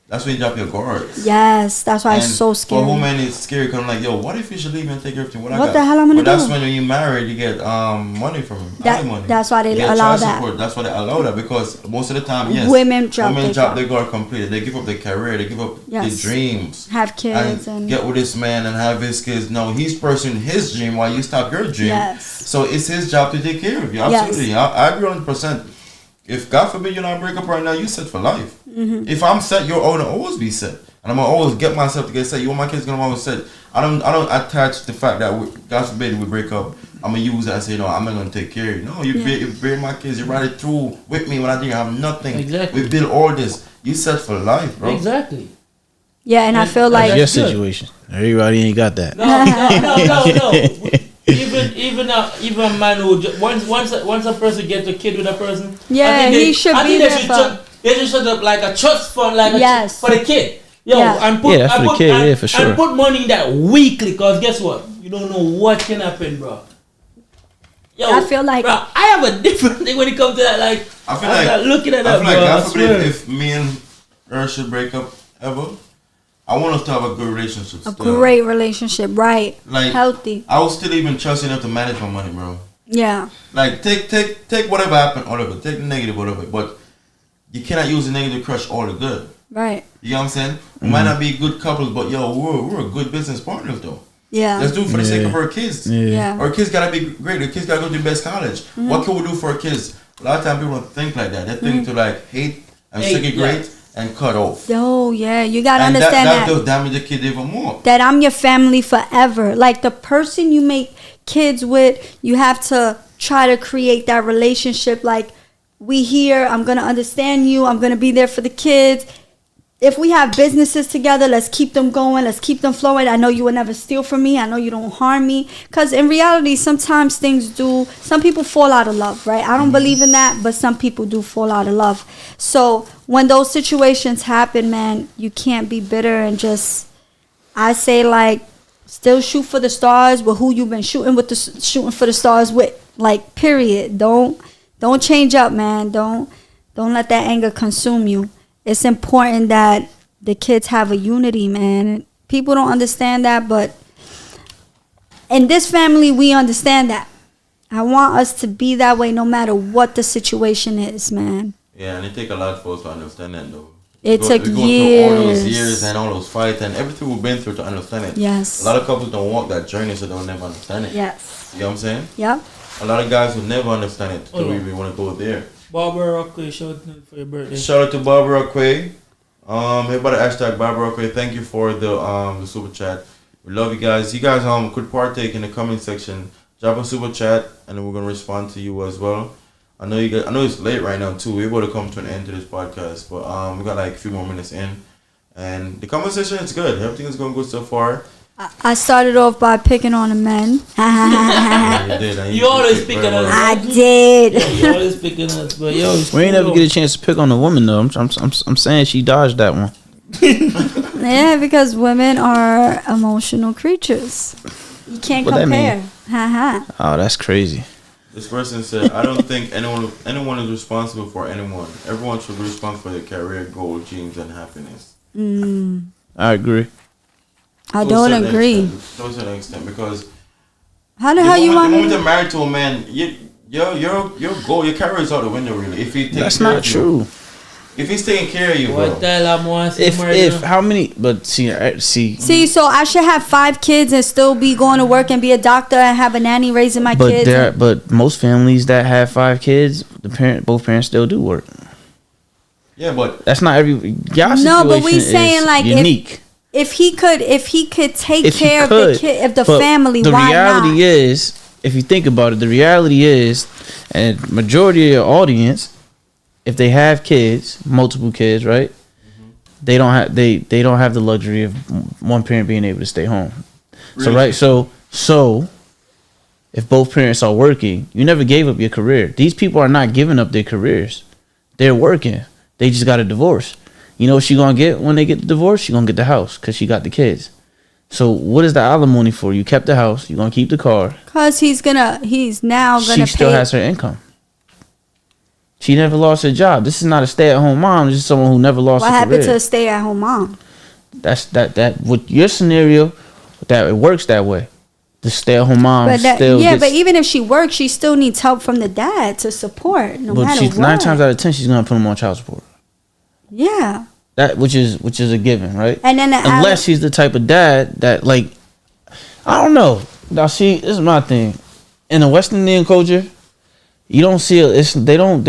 that's when you drop your guards. yes. That's why it's And so For a scary. woman, it's scary because I'm like, yo, what if you should leave me and take everything? What I What got? the hell I'm gonna But that's do? when you married, you get money from him. That- money. that's why they You get allow child that. support. That's why they allow that, because most of the time, yes, Women drop their guard. their guard completely. They give up their career. They give up Yes. their dreams. Have kids and and get with this man and have his kids. No, he's pursuing his dream while you stop your dream. Yes. So it's his job to take care of you. Yes. Absolutely. I agree 100%. If God forbid you not break up right now, you set for life. Mm-hmm. If I'm set, you're gonna always be set. And I'm gonna always get myself to get set. You want my kids gonna always set. I don't attach the fact that God forbid we break up. I'm gonna use that and say, no, I'm not gonna take care of you. No, you bear my kids, you ride it through with me when I think I have nothing. Exactly. We build all this. You set for life, bro. Exactly. yeah, and I feel That's like Your good. situation. Everybody ain't got that. No. Even a man who once a person gets a kid with a person, Yeah, he should be there for- They should set up like a trust fund, like Yes. for the kid. Yo, Yeah. and put Yeah, that's for the kid, for sure. And put money in that weekly, cause guess what? You don't know what can happen, bro. Yo, I feel like- bro, I have a different thing when it comes to that. Like, I feel I'm like not looking at I that, feel like bro. God I forbid swear. if me and her should break up ever, I want us to have a good relationship. a still. great relationship, right? Like Healthy. I will still even trust enough to manage my money, bro. Yeah. Like take whatever happened, all of it. Take the negative out of it, but you cannot use the negative to crush all the good. Right. You know what I'm saying? We might not be good couples, but yo, we're a good business partners though. Yeah. Let's do it for the sake Yeah. of our kids. Yeah. Our kids gotta be great. Our kids gotta go to the best college. What can we do for our kids? A lot of times people don't think like that. They think to like hate and Hate, segregate and cut off. Oh yeah, you gotta And understand that that. does damage the kid even more. That I'm your family forever. Like the person you make kids with, you have to try to create that relationship. Like we here, I'm gonna understand you. I'm gonna be there for the kids. If we have businesses together, let's keep them going. Let's keep them flowing. I know you will never steal from me. I know you don't harm me. Because in reality, sometimes things do. Some people fall out of love, right? I don't believe in that, but some people do fall out of love. So when those situations happen, man, you can't be bitter and just, I say like, still shoot for the stars with who you've been shooting for the stars with. Like, period. Don't change up, man. Don't let that anger consume you. It's important that the kids have a unity, man. People don't understand that, but in this family, we understand that. I want us to be that way no matter what the situation is, man. Yeah, and it take a lot for us to understand that though. It took we go through all those years. years and all those fights and everything we've been through to understand it. Yes. A lot of couples don't walk that journey, so they'll never understand it. Yes. You know what I'm saying? Yep. A lot of guys will never understand it until Oh, we yeah. even want to go there. Barbara Rockley showed me for your birthday. Shout out to Barbara Quay. Everybody hashtag Barbara Quay. Thank you for the super chat. We love you guys. You guys could partake in the comment section. Drop a super chat, and then we're gonna respond to you as well. I know you guys. I know it's late right now too. We're able to come to an end to this podcast, but we got like a few more minutes in, and the conversation is good. Everything is going good so far. I started off by picking on the men. Yeah, you did. And You always pick very on us. I did. You always picking us, but yo, it's We ain't cool, never get a chance to pick on a woman though. I'm saying she dodged that one. Yeah, because women are emotional creatures. You can't What that compare. Haha. Oh, that's crazy. This person said, "I don't think anyone is responsible for anyone. Everyone should be responsible for their career, goal, dreams, and happiness." I agree. I To a don't certain agree. extent, to a certain extent, because How the hell you the want moment me? you're married to a man, your goal, your career is out the window. Really, if he takes That's care not of you. true. If he's taking care of you, bro. What the hell I'm want to If how many? But see. See, so I should have 5 kids and still be going to work and be a doctor and have a nanny raising my But kids. but most families that have 5 kids, both parents still do work. Yeah, but That's not every. Y'all No, but we situation saying is like unique. if he could take If he care of could, the kid, of the but family, the why reality not? is, if you think about it, the reality is, and majority of your audience, if they have kids, multiple kids, right? They don't have the luxury of one parent being able to stay home. So Really? right, so if both parents are working, you never gave up your career. These people are not giving up their careers. They're working. They just got a divorce. You know what she gonna get when they get the divorce? She gonna get the house because she got the kids. So what is the alimony for? You kept the house. You gonna keep the car. Cause he's now She gonna still pay. has her income. She never lost her job. This is not a stay-at-home mom. This is someone who never lost What her happened to career. a stay-at-home mom? That's that with your scenario, that it works that way. The stay-at-home mom But that, still yeah, gets, but even if she works, she still needs help from the dad to support, no but matter she's what. 9 times out of 10 she's gonna put him on child support. Yeah, That which is a given, right? and then Unless he's the type of dad that, like, I don't know. Now see, this is my thing. In the West Indian culture, you don't see they don't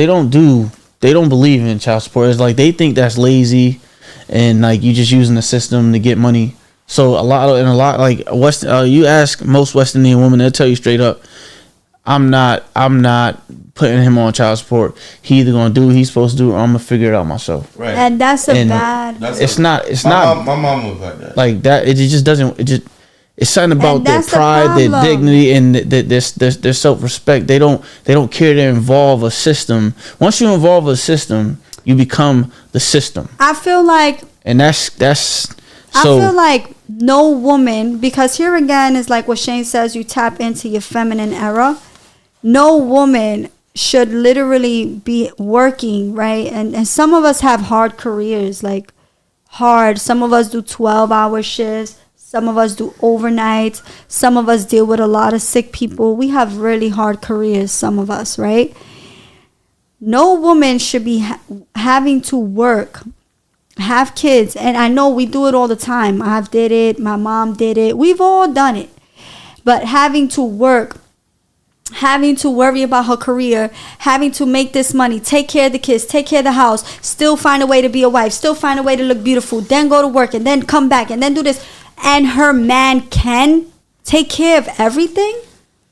believe in child support. It's like they think that's lazy, and like you just using the system to get money. So a lot like you ask most West Indian women, they'll tell you straight up, I'm not putting him on child support. He either gonna do what he's supposed to do, or I'm gonna figure it out myself. right. and that's a and bad. It's not My mom was like that. like that. It just doesn't. It's something about And their that's the pride, their problem. dignity, and their self respect. They don't care to involve a system. Once you involve a system, you become the system, I feel like and that's I so. feel like no woman, because here again is like what Shane says, you tap into your feminine era. No woman should literally be working, right? And some of us have hard careers, like hard. Some of us do 12-hour shifts. Some of us do overnights. Some of us deal with a lot of sick people. We have really hard careers, some of us, right? No woman should be having to work, have kids. And I know we do it all the time. I've did it. My mom did it. We've all done it. But having to work, having to worry about her career, having to make this money, take care of the kids, take care of the house, still find a way to be a wife, still find a way to look beautiful, then go to work and then come back and then do this. And her man can take care of everything?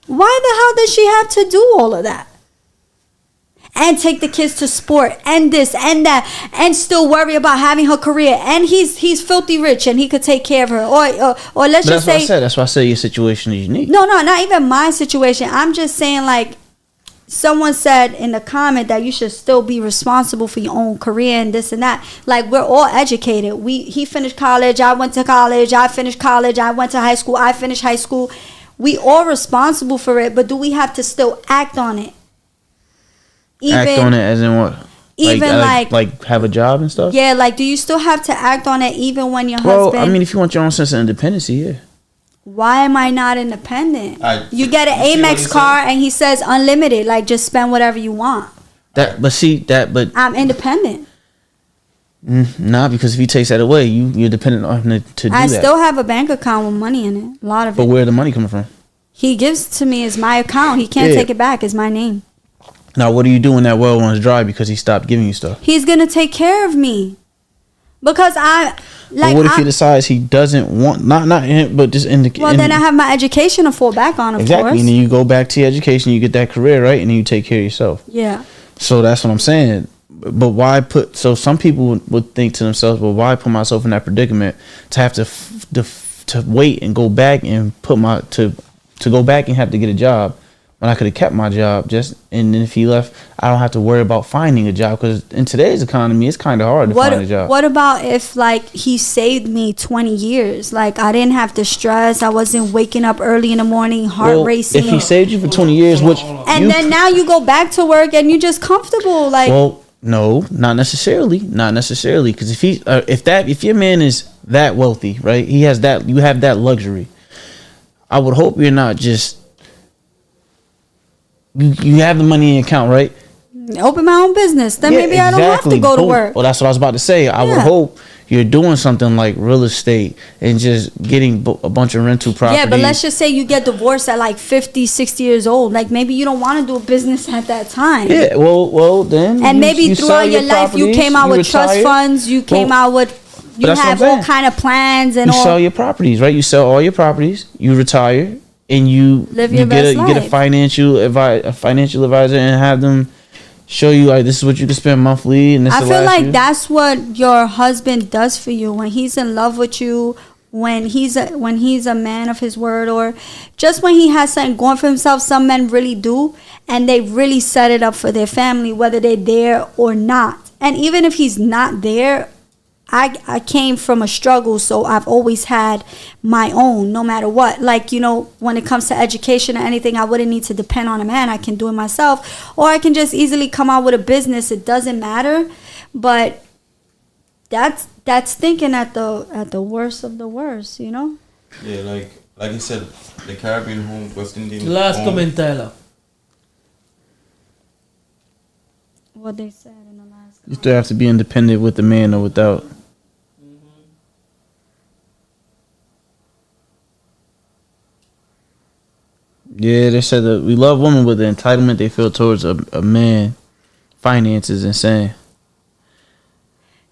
Why the hell does she have to do all of that? And take the kids to sport and this and that and still worry about having her career, and he's filthy rich and he could take care of her, or let's But just that's what I say said. That's why I said your situation is unique. no, not even my situation. I'm just saying, like, someone said in the comment that you should still be responsible for your own career and this and that. Like, we're all educated. He finished college, I went to college, I finished college, I went to high school, I finished high school. We all responsible for it, but do we have to still act on it? Act on it as in what? Even like have a job and stuff. Yeah, like, do you still have to act on it even when your Well, husband? I mean, if you want your own sense of independence, yeah. Why am I not independent? You get an You see what Amex he car and he says unlimited, like, just spend whatever you want. But I'm independent. nah, because if he takes that away, you're dependent on him to do I that. still have a bank account with money in it. A lot of But it. where the money coming from? He gives to me as my account. He can't Yeah. take it back. It's my name. Now, what do you do when that well runs dry because he stopped giving you stuff? He's gonna take care of me. Because I like. But what if he decides he doesn't want not him, but just in the Well, then I have my education to fall back on, of exactly, course. and then you go back to your education, you get that career right, and then you take care of yourself. Yeah. So that's what I'm saying. But why put? So some people would think to themselves, "Well, why put myself in that predicament to have to wait and go back and put my to go back and have to get a job when I could have kept my job just and then if he left, I don't have to worry about finding a job because in today's economy, it's kind of hard to find a job. What about if like he saved me 20 years? Like I didn't have to stress. I wasn't waking up early in the morning, heart racing. If he saved you for 20 years, which and then now you go back to work and you're just comfortable, like. Well, no, not necessarily. Not necessarily, because if your man is that wealthy, right? He has that. You have that luxury. I would hope you're not just. You have the money in your account, right? Open my own business. Then Yeah, maybe I don't have to go to Boom. work. Well, that's what I was about to say. I would Yeah. hope you're doing something like real estate and just getting a bunch of rental properties. Yeah, but let's just say you get divorced at like 50, 60 years old. Like maybe you don't want to do a business at that time. Yeah, well, then. And maybe you throughout sell your life you properties, came out you with trust retire. funds. You came out with. You that's what have I'm all saying. kind of plans and You all. sell your properties, right? You sell all your properties. You retire, and you Live your get best you get a life. financial advisor, and have them show you like this is what you can spend monthly, and this I will feel last like you. that's what your husband does for you when he's in love with you, when he's a man of his word, or just when he has something going for himself. Some men really do, and they really set it up for their family, whether they're there or not. And even if he's not there, I came from a struggle, so I've always had my own, no matter what. Like, you know, when it comes to education or anything, I wouldn't need to depend on a man. I can do it myself, or I can just easily come out with a business. It doesn't matter. But that's thinking at the worst of the worst, you know. Yeah, like you said, the Caribbean home, West Indian Last home. comment, Tyler. What they said in the last. You still have to be independent with the man or without. Yeah, they said that we love women, but the entitlement they feel towards a man, finances insane.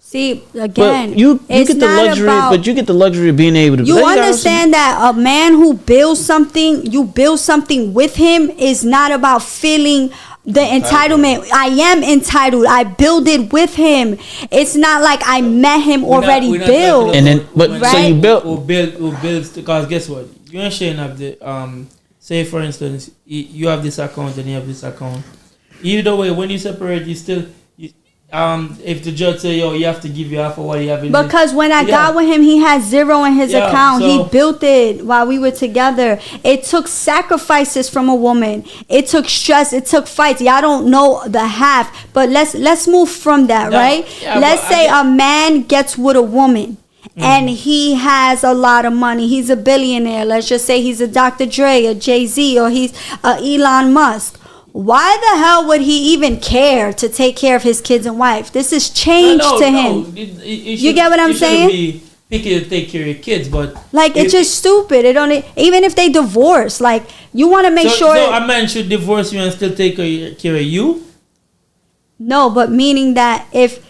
See, again, But you it's get the not luxury, about, but you get the luxury of being able to. you There go. understand that a man who builds something, you build something with him, is not about feeling the entitlement. I am entitled. I build it with him. It's not like I met him already We're not built. talking And then, about but women so you Right. built. who builds, because guess what? You and Shane have the say for instance you have this account and you have this account. Either way, when you separate, you still if the judge say, yo, you have to give you half of what you have in Because when I Yeah. got with him, he had zero in his Yeah, account. so- He built it while we were together. It took sacrifices from a woman. It took stress. It took fights. Y'all don't know the half, but let's move from that, Yeah, right? yeah, Let's but say I- a man gets with a woman. And he has a lot of money. He's a billionaire. Let's just say he's a Dr. Dre, a Jay-Z, or he's a Elon Musk. Why the hell would he even care to take care of his kids and wife? This is change to him. You get what I'm saying? Be picky to take care of your kids, but Like, it's just stupid. It only, even if they divorce, like, you want to make sure. So a man should divorce you and still take care of you. No, but meaning that if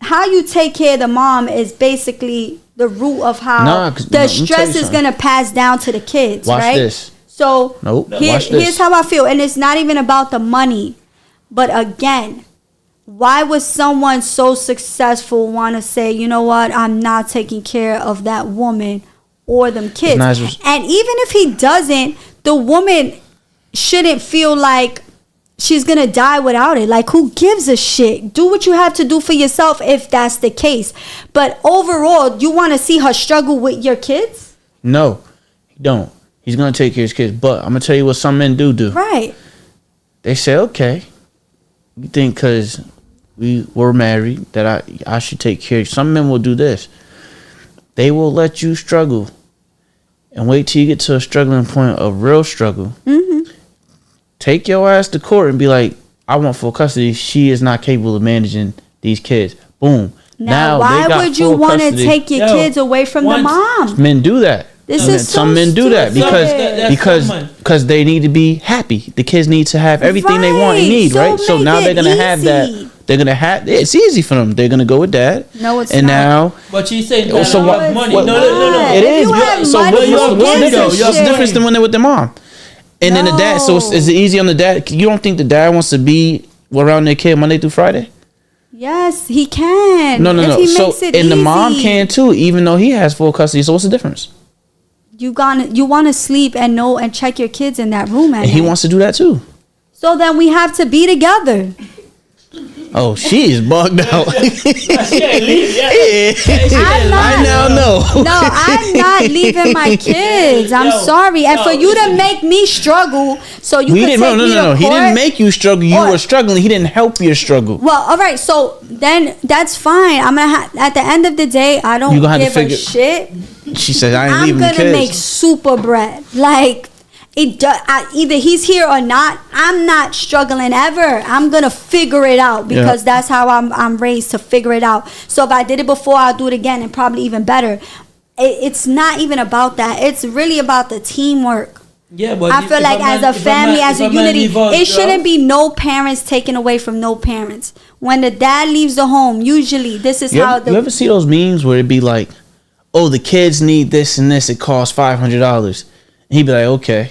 how you take care of the mom is basically the root of how Nah, 'cause- no, the let me tell stress you is something. going to pass down to the kids, Watch right? this. So Nope. Watch this. here's how I feel. And it's not even about the money. But again, why would someone so successful want to say, you know what, I'm not taking care of that woman or them kids? nice. And even if he doesn't, the woman shouldn't feel like she's gonna die without it. Like, who gives a shit? Do what you have to do for yourself if that's the case. But overall, you want to see her struggle with your kids? No, he don't. He's gonna take care of his kids. But I'm gonna tell you what some men do. Right. They say, okay, you think because we were married that I should take care of you. Some men will do this. They will let you struggle and wait till you get to a struggling point of real struggle. Mm-hmm. Take your ass to court and be like, I want full custody. She is not capable of managing these kids. Boom. Now they why got would you full want to custody. take your Yo, kids away from the once- mom? Men do that. This And is so some men do that stupid. because That's because they need to be happy. The kids need to have everything they want and Right. need, So right? So make now it they're gonna have that. easy. They're gonna have. It's easy for them. They're gonna go with dad. No, it's and not. now But she's saying Oh, that so you what- have money. what- No. If it is. you have So money, what's you the give difference? a What's the shit. difference than when they're with their mom? And then the dad. So is it easy on the dad? You don't think the dad wants to be around their kid Monday through Friday? Yes, he can. No. If he So makes it and the mom easy. can too, even though he has full custody. So what's the difference? You want to sleep and know and check your kids in that room at And he night. wants to do that too. So then we have to be together. Oh, she is bugged out. I'm not. I now know. No, I'm not leaving my kids. I'm Yo, sorry. And yo, for you to listen. make me struggle, so you He can didn't. take No. me to He court. didn't make you struggle. You Or- were struggling. He didn't help your struggle. Well, all right. So then that's fine. I'm gonna. At the end of the day, I don't You gonna have to give figure- a shit. She said, "I ain't I'm leaving the gonna kids." make super bread. Like either he's here or not. I'm not struggling ever. I'm gonna figure it out because Yeah. that's how I'm raised to figure it out. So if I did it before, I'll do it again and probably even better. It's not even about that. It's really about the teamwork. Yeah, but I feel like as a family, as a unity, it shouldn't be no parents taken away from no parents. When the dad leaves the home, usually this is You how ever, you ever see those memes where it'd be like, "Oh, the kids need this and this. It costs $500." And he'd be like, "Okay,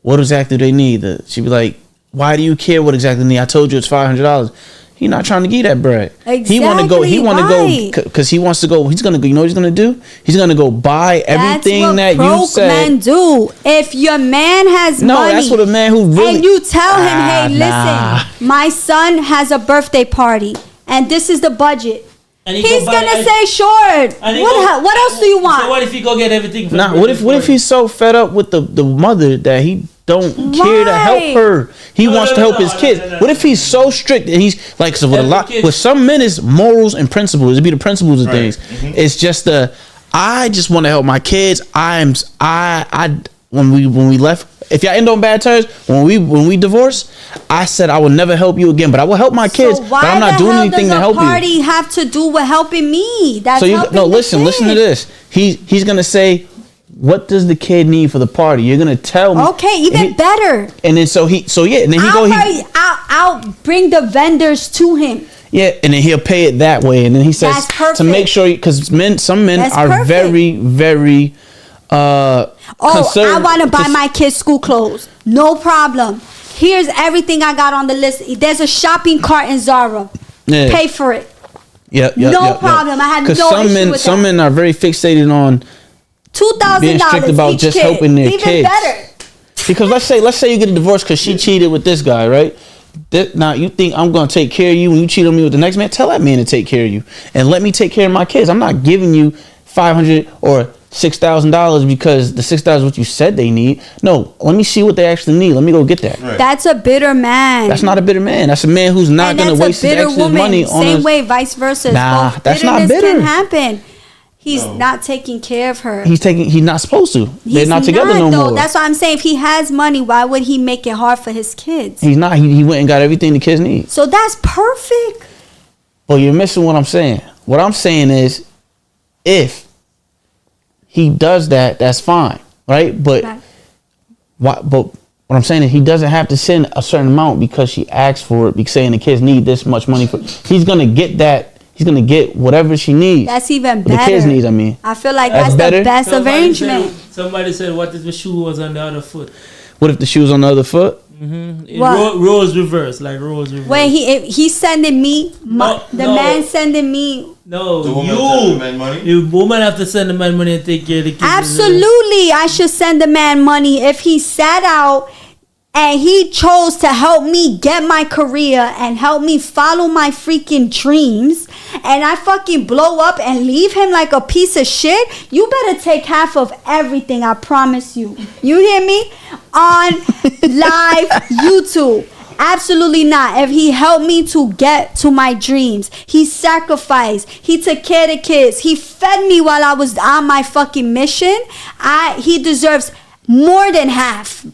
what exactly do they need?" She'd be like, "Why do you care what exactly they need? I told you it's $500." He's not trying to give that bread. He want to go. He want to Exactly, go because he wants to go. He's gonna go. You know what he's gonna do? He's gonna go buy everything that's what that you broke said. men do. If your man has No, money, that's what a man who really and you tell him, hey, listen, nah. my son has a birthday party, and this is the budget. And he He's go buy- gonna say, sure. and he What else do you want? So what if he go get everything? For Nah, the what if birthday he's so fed up with the mother that he don't care to help Right. her? He No, wants no, to no, help no, his no, kids. no, no, What if he's so strict and he's like, so with a Every lot kid- with some men it's morals and principles. It'd be the principles of Right. things. It's just I just want to help my kids. When we left, if y'all end on bad terms, when we divorced, I said I will never help you again, but I will help my kids. So why But I'm not the doing hell anything does to help a you. party have to do with helping me? That's So you helping no the listen kid. to this. He's gonna say, what does the kid need for the party? You're gonna tell me. Okay, even better. And then and then I'll bring the vendors to him. and then he'll pay it that way. And then he says That's perfect. to make sure because some men That's are perfect. very very Oh, I want to buy my kids school clothes. No problem. Here's everything I got on the list. There's a shopping cart in Zara. Yeah. Pay for it. Yep, No problem. I had no some issue men with some that. men are very fixated on $2,000 being strict about each just kid. helping their Even kids. better. Because let's say you get a divorce because she cheated with this guy, right? Now you think I'm gonna take care of you when you cheat on me with the next man? Tell that man to take care of you and let me take care of my kids. I'm not giving you $500 or $6,000 because the $6,000 is what you said they need. No, let me see what they actually need. Let me go get that. Right. That's a bitter man. That's not a bitter man. That's a man who's not and gonna that's waste a his bitter extra woman. money on Same his, way, vice versa. Nah, Both that's not bitterness bitter. can happen. He's No. not taking care of her. He's not supposed to. They're He's not together no though. more. That's why I'm saying if he has money, why would he make it hard for his kids? He's not. He went and got everything the kids need. So that's perfect. But you're missing what I'm saying. What I'm saying is, if he does that, that's fine, right? But Right. what I'm saying is, he doesn't have to send a certain amount because she asked for it. Because saying the kids need this much money for, he's gonna get that. He's gonna get whatever she needs. That's even The better. kids need. I mean, I feel like That's that's, better? the best arrangement. Somebody said, "What if the shoe was on the other foot?" what if the shoe's on the other foot? What? Roles reverse, like roles reverse. When he's sending me, No, the no. man sending me. no, The woman send the man money? You woman have to send the man money and take care of the kids. Absolutely, I should send the man money if he sat out and he chose to help me get my career and help me follow my freaking dreams, and I fucking blow up and leave him like a piece of shit. You better take half of everything, I promise you. You hear me? On live YouTube. Absolutely not. If he helped me to get to my dreams, he sacrificed, he took care of the kids, he fed me while I was on my fucking mission, he deserves more than half.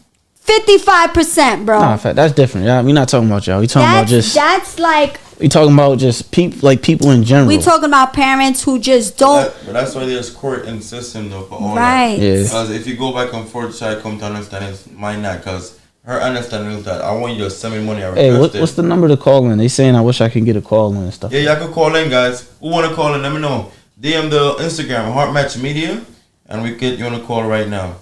55%, bro. Nah, in fact, that's different. Yeah, we're not talking about y'all. We talking about just That's like We talking about just people in general. We talking about parents who just don't. But that's why there's court and system though for all Right. that. Yeah. Because if you go back and forth, try to come to understand it's mine not. Because her understanding is that I want you to send me money. I Hey, requested. what's the number to call in? They saying I wish I could get a call in and stuff. Yeah, y'all can call in, guys. Who want to call in? Let me know. DM the Instagram, Heart Match Media, and we get you on the call right now.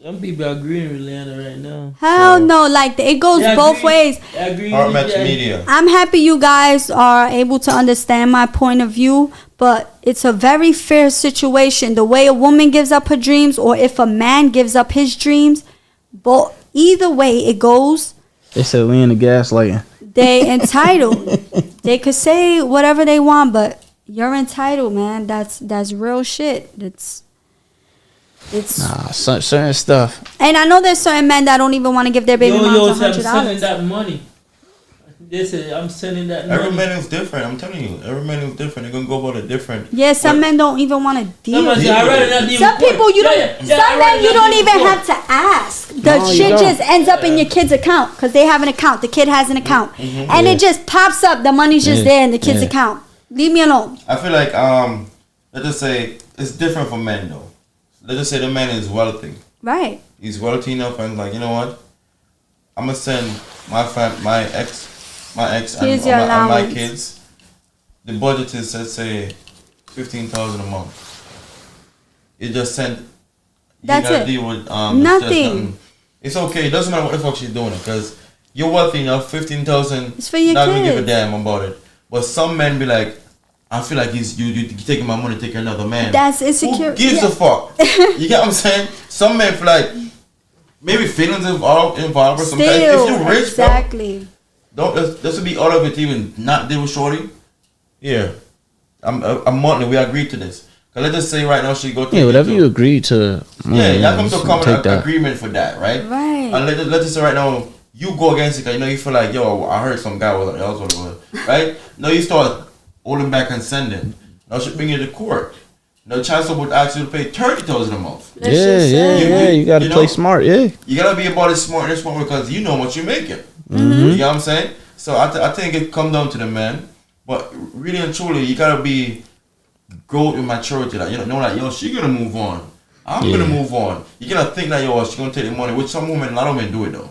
Some people are agreeing with Leanna right now. Hell no, like it goes They both agree. ways. They agree Heart with Match you. Media. I'm happy you guys are able to understand my point of view, but it's a very fair situation. The way a woman gives up her dreams, or if a man gives up his dreams, but either way it goes, They said we in the gaslighting. they entitled. They could say whatever they want, but you're entitled, man. That's real shit. It's Nah, certain stuff. and I know there's certain men that don't even want to give their baby moms I'm sending $100. that money. They say I'm sending that Every money. man is different. I'm telling you, every man is different. They're gonna go about it different. Yeah, some men don't even want to deal Someone with say, it. I'd rather not deal Some with people court. you don't. Yeah, Some I'd rather men you not don't deal even with have court. to ask. The No, you shit don't. just ends up in your kid's account because they have an account. The kid has an account, and Yeah. it just pops up. The money's just Yeah. there in the kid's Yeah. account. Leave me alone. I feel like let's just say it's different for men though. Let's just say the man is wealthy. Right. He's wealthy enough and like, you know what? I'm gonna send my ex and Here's your my allowance. kids. The budget is, let's say, 15,000 a month. You just send. You That's gotta it. deal with Nothing. It's okay. It doesn't matter what the fuck she's doing because you're wealthy enough. 15,000. It's for your not gonna give a kids. damn about it. But some men be like, I feel like you taking my money, taking another man. That's insecure. Who gives Yeah. a fuck? You get what I'm saying? Some men feel like maybe feelings involved or sometimes. If Still, you're rich, exactly. bro, don't this would be all of it even not deal with shorty. Yeah, I'm monthly. We agreed to this. Cause let's just say right now she go. Yeah, whatever you agree to. Yeah, y'all come to a take common that. agreement for that, right? Right. And let's just say right now you go against it. Cause you know you feel like yo, I heard some guy was like else whatever, right? No, you start holding back and sending. Now she bring you to court. No, chancellor would ask you to pay 30,000 a month. Let's just say- You gotta you play know, smart, yeah. You gotta be about it smart and smart because you know what you're making. Mm-hmm. You know what I'm saying? So I think it come down to the man, but really and truly, you gotta be growth and maturity. Like you know, like yo, she gonna move on. I'm gonna move on. You gotta think that yo, she gonna take the money. Which some women, a lot of men do it though.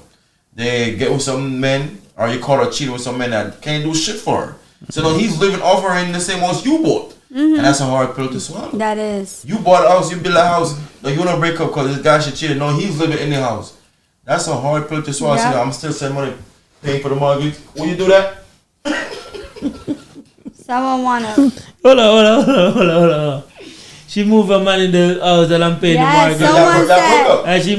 They get with some men, or you call her cheating with some men that can't do shit for her. So now he's living off her in the same house you bought, and that's a hard pill to swallow. That is. You bought a house, you built a house. No, you wanna break up because this guy she cheated. No, he's living in the house. That's a hard pill to swallow. Yeah. So I'm still sending money, paying for the mortgage. Will you do that? Someone wanna. Hold on. She moved her money in the house and I'm paying Yes, the mortgage. someone That broke up. And she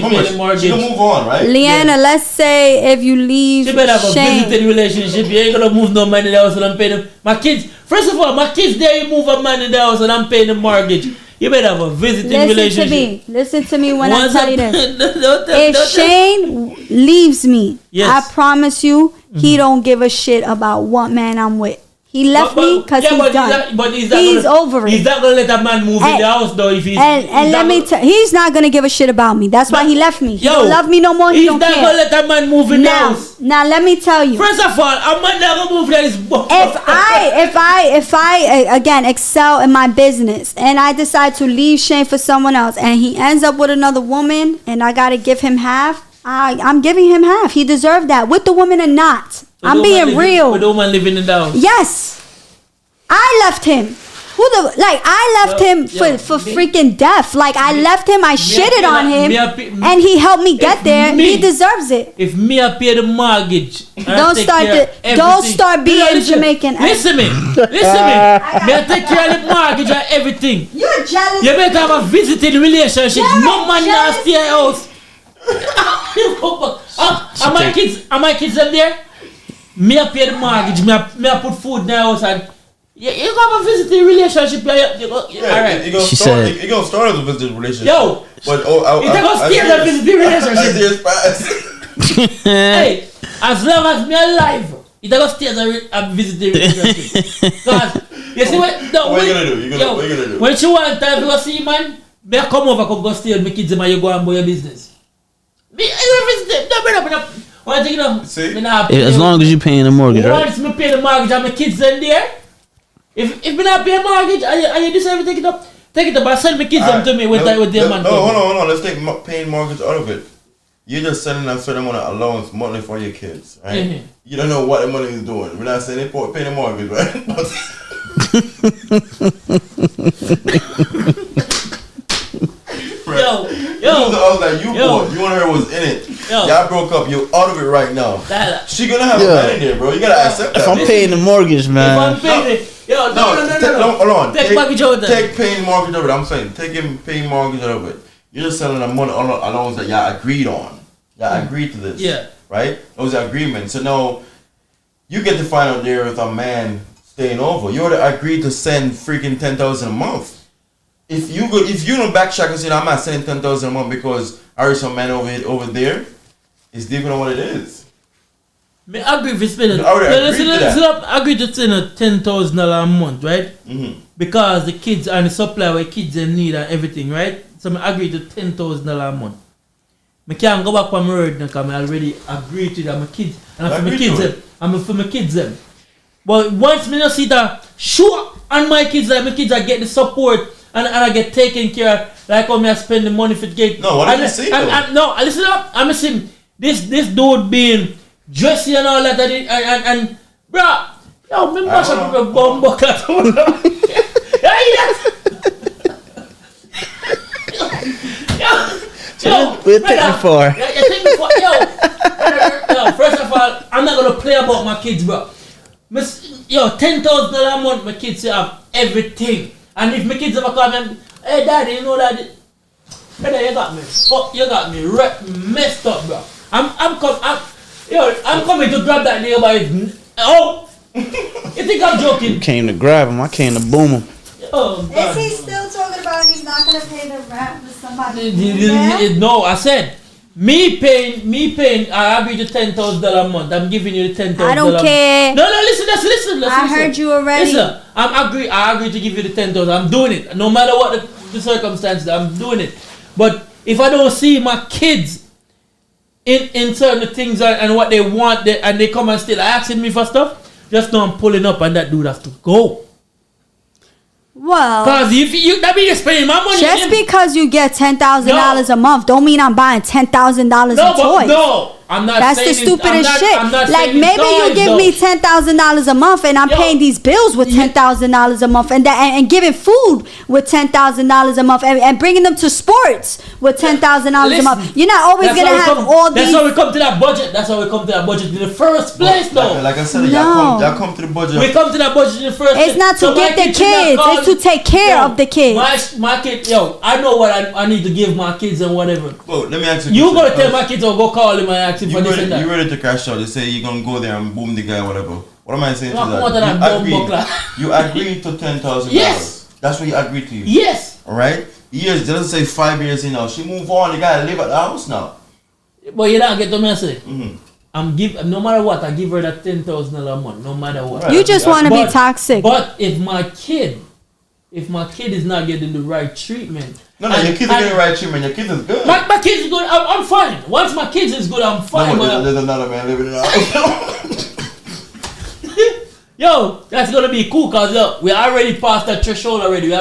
How paid much? the mortgage. She gonna move on, right? Leanna, let's say if you leave She better have a Shane. visited relationship. You ain't gonna move no money in the house and I'm paying them. My kids, first of all, my kids there, you move a man in the house and I'm paying the mortgage. You better have a visiting relationship. Listen to me when I Once tell you a- this. don't tell- If don't tell- Shane leaves me, Yes. I promise you, he don't give a shit about what man I'm with. He left me because yeah, he's but done. But he's over it. He's not gonna let a man move in And- the house though if he's. And he's let not me gonna- tell, he's not gonna give a shit about me. That's why he left me. He Yo, don't love me no more. He he's don't not gonna care. let a man move in the house. Now let me tell you. First of all, a man not gonna move that is. If I again excel in my business and I decide to leave Shane for someone else and he ends up with another woman and I gotta give him half, I'm giving him half. He deserved that with the woman or not. I'm being real. With the woman living in the house. Yes, I left him. I left him for freaking death. Like I left him. I shitted on him, and he helped me get there. He deserves it. If me I pay the mortgage, and I Don't take start care of the- don't everything. start being Listen, Jamaican. Listen me. Me I take care of the mortgage and everything. You're jealous. You better have a visiting relationship. Yeah, No man now jealous. stay at house. Are my kids them there? Me I pay the mortgage. Me I put food in the house and you have a visiting relationship. Alright. You gonna She start. said- You gonna start as a visiting relationship. Yo, but you gonna stay as a visiting As relationship. years pass. Hey, as long as me alive, you gonna stay as a visiting relationship. Cause you see what? No, What you gonna do? What you gonna do? When she want time to go see man, me I come over, come go stay with my kids and you go and buy your business. Me, I don't visit them. No, me no. One thing you know, See? me not As long as you paying the mortgage, right? once me pay the mortgage and my kids in there. If me not pay a mortgage, and you decide to take it up, I send my kids them to me with their man. No, hold on. Let's take paying mortgage out of it. You're just sending a certain amount of allowance money for your kids, right? Mm-hmm. You don't know what the money is doing. We're not saying paying the mortgage, right? Yo. The house that you bought, you and her was in it. Y'all broke up. You're out of it right now. She gonna have a man in there, bro. You gotta accept that. If I'm paying the mortgage, man. If I'm paying it, no. Hold on. Take mortgage out of it. Take paying mortgage over it. I'm saying paying mortgage over it. You're just selling the money allowance that y'all agreed on. Y'all agreed to this. Yeah. Right? Those are agreements. So now you get to find out there with a man staying over. You already agreed to send freaking 10,000 a month. If you don't backtrack and say, no, I'm not sending 10,000 a month because I heard some man over there, it's different on what it is. I agree with spending. I agree to spend $10,000 a month, right? Mm-hmm. Because the kids and the supply where kids in need and everything, right? So I agree to $10,000 a month. I can't go back on my word because I already agreed to that. My kids and for my kids them. I'm for my kids them. But once me not see that sure on my kids, like my kids I get the support and I get taken care of, like how me I spend the money for the gate. No, what did you say though? No, listen up. I'm seeing this dude being dressy and all that and bruh, yo, me mash up a bomb bucket. We'll take me for. Yo, first of all, I'm not gonna play about my kids, bro. Yo, $10,000 a month, my kids have everything. And if my kids ever come and, hey daddy, you know that, brother, you got me. Fuck, you got me messed up, bro. I'm coming to grab that nigga by his. Oh, you think I'm joking? Came to grab him. I came to boom him. Oh, Is he still talking about he's not gonna pay the rent with somebody? No, I said me paying. I agree to $10,000 a month. I'm giving you the $10,000. I don't care. No, listen. I heard you already. Listen, I agree to give you the $10,000. I'm doing it, no matter what the circumstances. I'm doing it. But if I don't see my kids in certain things and what they want, and they come and still asking me for stuff, just know I'm pulling up, and that dude has to go. Well, Cause if that means you're spending my money. Just because you get $10,000 a month, don't mean I'm buying $10,000 in toys. No, I'm not. That's the stupidest shit. Like maybe you give me $10,000 a month, and I'm paying these bills with $10,000 a month, and giving food with $10,000 a month, and bringing them to sports with $10,000 a month. You're not always gonna have all these. That's how we come to that budget. In the first place, though. Like I said, y'all come to the budget. We come to that budget in the first place. It's not to get the kids. It's to take care of the kids. My kid, I know what I need to give my kids and whatever. Well, let me ask you. You gonna tell my kids or go call him and ask him for this and that. You ready to crash out? They say you're gonna go there and boom the guy, whatever. What am I saying to More than that? that You agreed to $10,000. Yes. That's what you agreed to. Yes. All right. Years. Let's say 5 years in now. She move on. You gotta live at the house now. But you don't get the message. Mm-hmm. No matter what, I give her that $10,000 a month. No matter what. Right. You just want to be toxic. But if my kid is not getting the right treatment. No, your kids are getting the right treatment. Your kids is good. My kids is good. I'm fine. Once my kids is good, I'm fine. No, there's another man living in the house. Yo, that's gonna be cool because we already passed that threshold already. We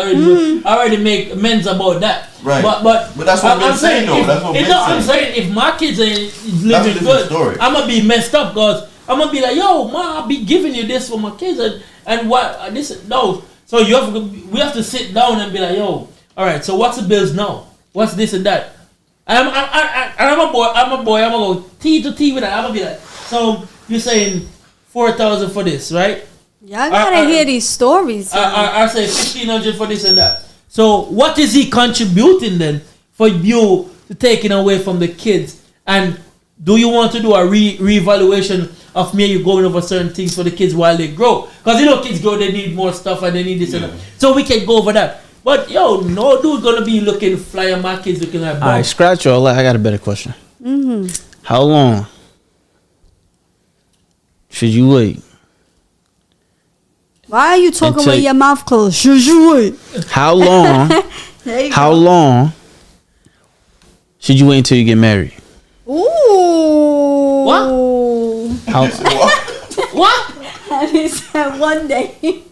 already make amends about that. Right. But that's what I'm saying though. That's what I'm saying if my kids is living good, I'm gonna be messed up because I'm gonna be like, yo, ma, I'll be giving you this for my kids and what this no. So we have to sit down and be like, yo, all right. So what's the bills now? What's this and that? And I'm a boy. I'm gonna go T to T with that. I'm gonna be like, so you're saying 4,000 for this, right? Y'all gotta hear these stories. I say 1,500 for this and that. So what is he contributing then for you to taking away from the kids? And do you want to do a reevaluation of me? You going over certain things for the kids while they grow? Because kids grow, they need more stuff and they need this and that. So we can go over that. But yo, no dude gonna be looking fly at my kids looking like. Alright, scratch all that. I got a better question. How long should you wait? Why are you talking with your mouth closed? Should you wait? How long? How long should you wait until you get married? Ooh. What? How? What? And he said one day.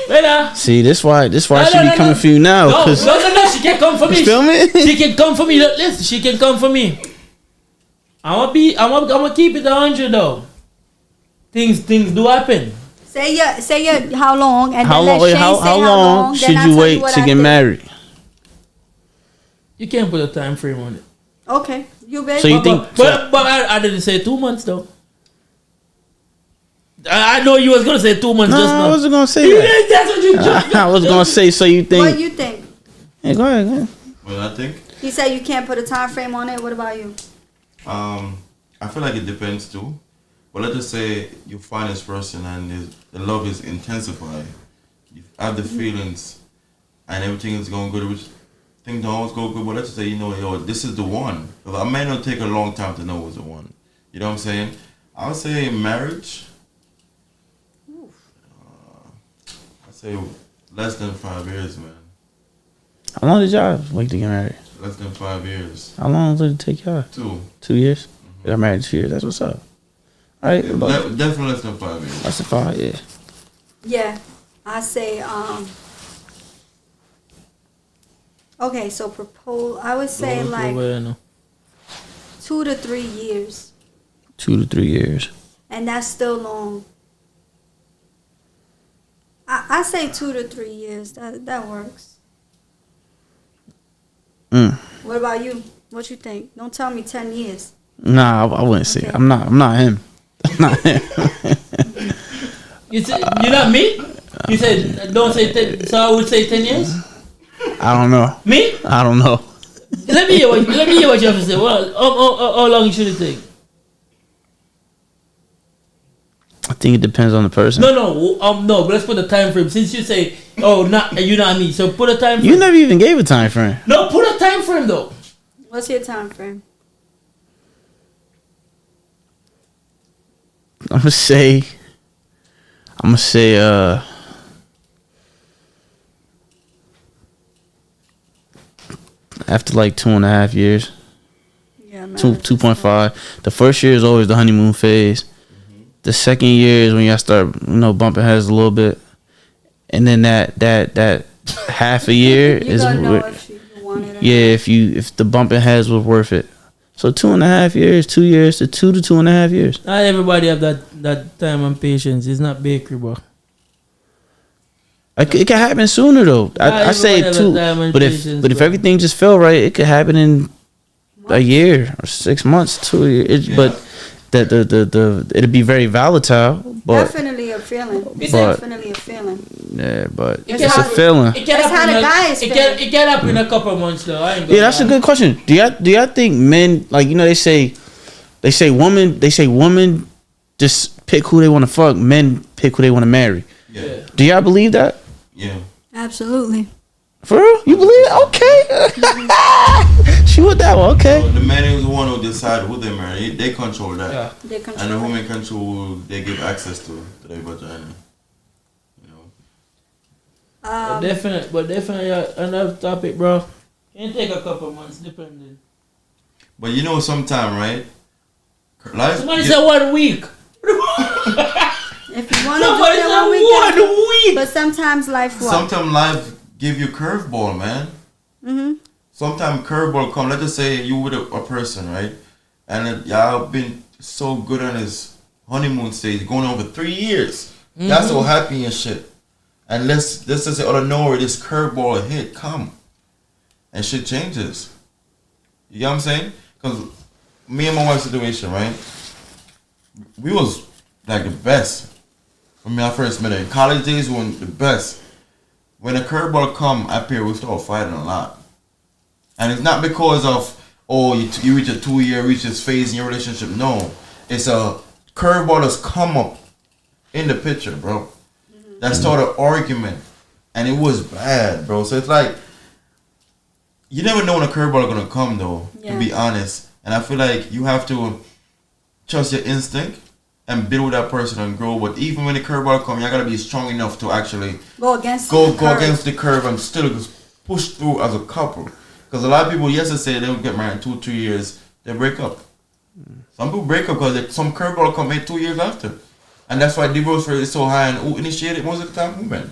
Better. See, this why No, she no, be no, coming no. for you now. No, 'Cause- no, she can come for me. You feel me? She can come for me. Look, listen, she can come for me. I'm gonna keep it 100 though. Things do happen. Say your how long, and How then long? let Shane How say long then should I'll you tell wait what to I get think. married? You can't put a time frame on it. Okay, you baby. So you think? But I didn't say 2 months though. I know you was gonna say 2 months No, just now. I wasn't gonna say You that. did, that's what you just. I was gonna say. So you What think? you think? Yeah, go ahead. Go ahead. Well, I think He said you can't put a time frame on it. What about you? I feel like it depends too. But let's just say you find this person and the love is intensified. You have the feelings and everything is going good, which things don't always go good. But let's just say, yo, this is the one. I may not take a long time to know it's the one. You know what I'm saying? I would say marriage. I'd say less than 5 years, man. How long did y'all wait to get married? Less than 5 years. How long did it take y'all? 2. 2 years. You got married 2 years. That's what's up. All right, about Definitely less than 5 years. that's a 5. Yeah. Yeah, I say Okay, so propose. I would say like 2 to 3 years, 2 to 3 years. and that's still long. I say 2 to 3 years. That works. Mm. What about you? What you think? Don't tell me 10 years. Nah, I wouldn't say. Okay. I'm not him. I'm not him. You're not me. You said don't say 10. So I would say 10 years. I don't know. Me? I don't know. Let me hear what you have to say. Well, how long should it take? I think it depends on the person. No. But let's put a time frame. Since you say, you're not me. So put a time frame. You never even gave a time frame. No, put a time frame though. What's your time frame? I'm gonna say after like 2.5 years, Yeah, 2.5. The first year is always the honeymoon phase. The second year is when y'all start, bumping heads a little bit, and then that half a year You is gonna know where- if you want it. Or yeah, if the bumping heads was worth it. So 2.5 years, 2 years to 2 to 2.5 years. Not everybody have that time and patience. It's not bakery, bro. It could happen sooner though. I say everybody have 2, a time and but patience, if bro. everything just fell right, it could happen in a year or 6 months, 2 years. Yeah. But the it'd be very volatile. But Definitely a feeling. It's But- definitely a feeling. yeah, but It it's a can- feeling. It can That's happen how the in a- guys it feel. can it can happen in a couple of months though. I ain't gonna Yeah, that's a lie. good question. Do y'all think men, like, they say women just pick who they want to fuck, men pick who they want to marry. Yeah. Do y'all believe that? Yeah. Absolutely. For real? You believe it? Okay. She with that one. Okay. So the man is the one who decide who they marry. They control that. Yeah. They And the control. women control who they give access to their vagina. You know. Definitely another topic, bro. Can take a couple of months, depending. But sometime, right? Life. Somebody said 1 week. If you want to do Somebody it said one weekend, 1 week. but sometimes life what? Sometimes life give you curveball, man. Mm-hmm. Sometimes curveball come. Let's just say you with a person, right? And y'all been so good on this honeymoon stage, going on for 3 years. Y'all so happy and shit. And let's just say out of nowhere, this curveball hit come, and shit changes. You get what I'm saying? Because me and my wife's situation, right? We was like the best. When I first met her in college days, we were the best. When a curveball come up here, we start fighting a lot. And it's not because of, you reach a 2 year, reach this phase in your relationship. No. It's a curveball that's come up in the picture, bro. That started an argument. And it was bad, bro. So it's like, you never know when a curveball is going to come, though, Yeah. to be honest. And I feel like you have to trust your instinct and build with that person and grow. But even when the curveball comes, you got to be strong enough to actually Go against go the curve. against the curve and still just push through as a couple. Because a lot of people, say they don't get married in 2 3 years, they break up. Some people break up because some curveball come in 2 years after. And that's why divorce rate is so high. And who initiate it most of the time? Women.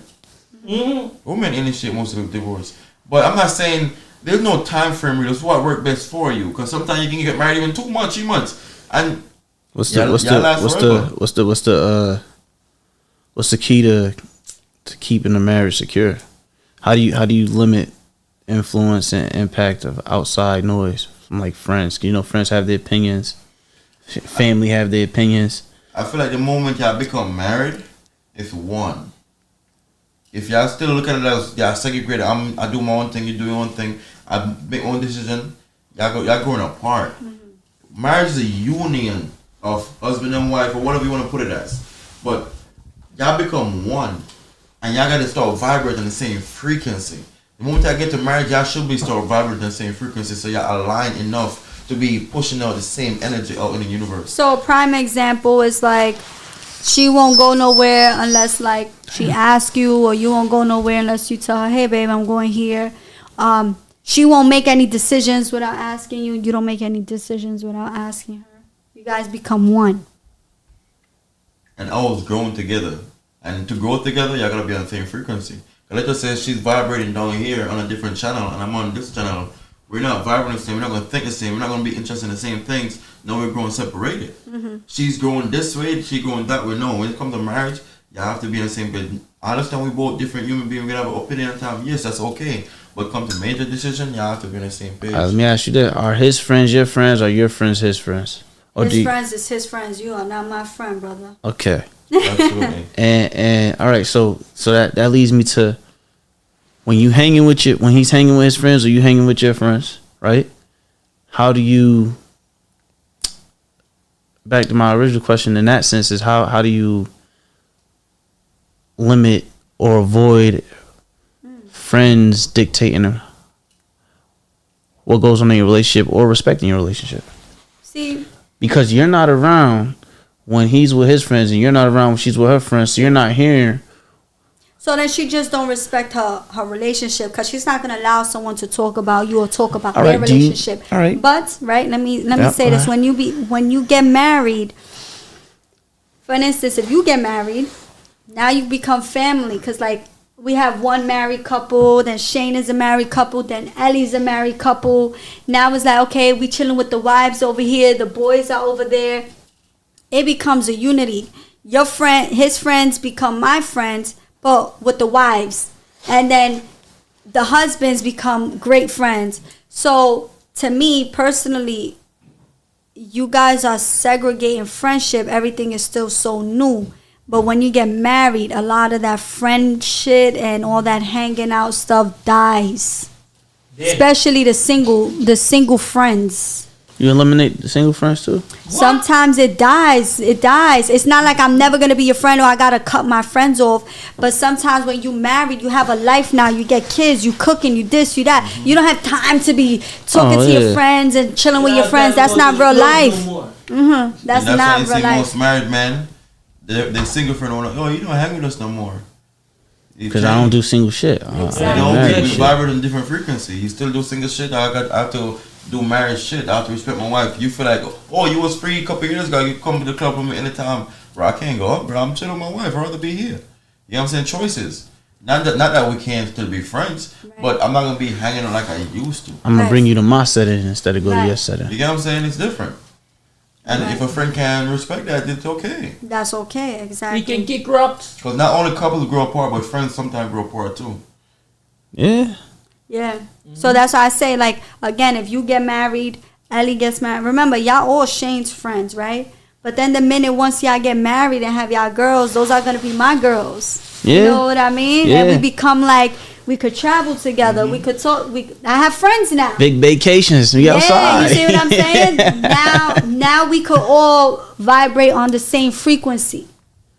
Women initiate most of the divorce. But I'm not saying there's no time frame. Really. That's what works best for you. Because sometimes you can get married even 2 months, 3 months, and What's the key to keeping the marriage secure? How do you limit influence and impact of outside noise from like friends? You know, friends have their opinions, family have their opinions. I feel like the moment y'all become married, it's one. If y'all still looking at it as y'all segregated, I do my own thing, you do your own thing, I make my own decision, y'all growing apart. Marriage is a union of husband and wife, or whatever you want to put it as. But y'all become one, and y'all gotta start vibrating the same frequency. The moment y'all get to marriage, y'all should be start vibrating the same frequency, so y'all align enough to be pushing out the same energy out in the universe. So a prime example is like, she won't go nowhere unless like she asks you, or you won't go nowhere unless you tell her, hey babe, I'm going here. She won't make any decisions without asking you. You don't make any decisions without asking her. You guys become one. And always growing together. And to grow together, y'all gotta be on the same frequency. Let's just say she's vibrating down here on a different channel, and I'm on this channel. We're not vibrating the same. We're not gonna think the same. We're not gonna be interested in the same things. No, we're growing separated. She's growing this way. She's growing that way. No, when it comes to marriage, y'all have to be on the same page. I understand we both different human beings. We have an opinion at time. Yes, that's okay. But come to major decision, y'all have to be on the same page. Let me ask you that: are his friends your friends, or your friends his friends? Or His friends is his friends. You are not my friend, brother. Okay. Absolutely. And all right, so that leads me to when he's hanging with his friends, or you hanging with your friends, right? How do you, back to my original question in that sense, is how do you limit or avoid friends dictating what goes on in your relationship or respecting your relationship? See, Because you're not around when he's with his friends, and you're not around when she's with her friends, so you're not hearing. so then she just don't respect her relationship, because she's not going to allow someone to talk about you or talk about All their right, do you- relationship. all right. But right, let me Yep, say this: all when you get married, for instance, if you get married, now you become family, because like we have one married couple, then Shane is a married couple, then Ellie's a married couple. Now it's like, okay, we chilling with the wives over here, the boys are over there. It becomes a unity. Your friend, his friends become my friends, but with the wives. And then the husbands become great friends. So to me personally, you guys are segregating friendship. Everything is still so new. But when you get married, a lot of that friend shit and all that hanging out stuff dies. Especially the single friends. You eliminate the single friends too? Sometimes it dies. It's not like I'm never gonna be your friend, or I gotta cut my friends off. But sometimes when you married, you have a life now. You get kids, you cooking, you this, you that. You don't have time to be talking to your friends and chilling with your friends. That's not real life. That's and not that's real why you see life. most married men, their single friend will oh, you don't hang with us no more. Because I don't do single shit. You Exactly. know, married we shit. vibrate in different frequency. You still do single shit. I have to do marriage shit. I have to respect my wife. You feel like, oh, you was free a couple years ago. You come to the club with me anytime. Bro, I can't go up, bro. I'm chilling with my wife. I'd rather be here. You know what I'm saying? Choices. Not that we can't still be friends, but I'm not gonna be hanging out like I used to. I'm going to bring you to my setting instead of go to your setting. You get what I'm saying? It's different. And if a friend can respect that, it's okay. That's okay, He exactly. can kick rocks. Because not only couples grow apart, but friends sometimes grow apart too. Yeah. Yeah. So that's why I say, like, again, if you get married, Ellie gets married. Remember, y'all all Shane's friends, right? But then the minute once y'all get married and have y'all girls, those are gonna be my girls. Yeah. You know what I mean? Yeah. And we become like, we could travel together. We could talk. I have friends now. Big vacations. We outside. Yeah, you see what I'm saying? now we could all vibrate on the same frequency.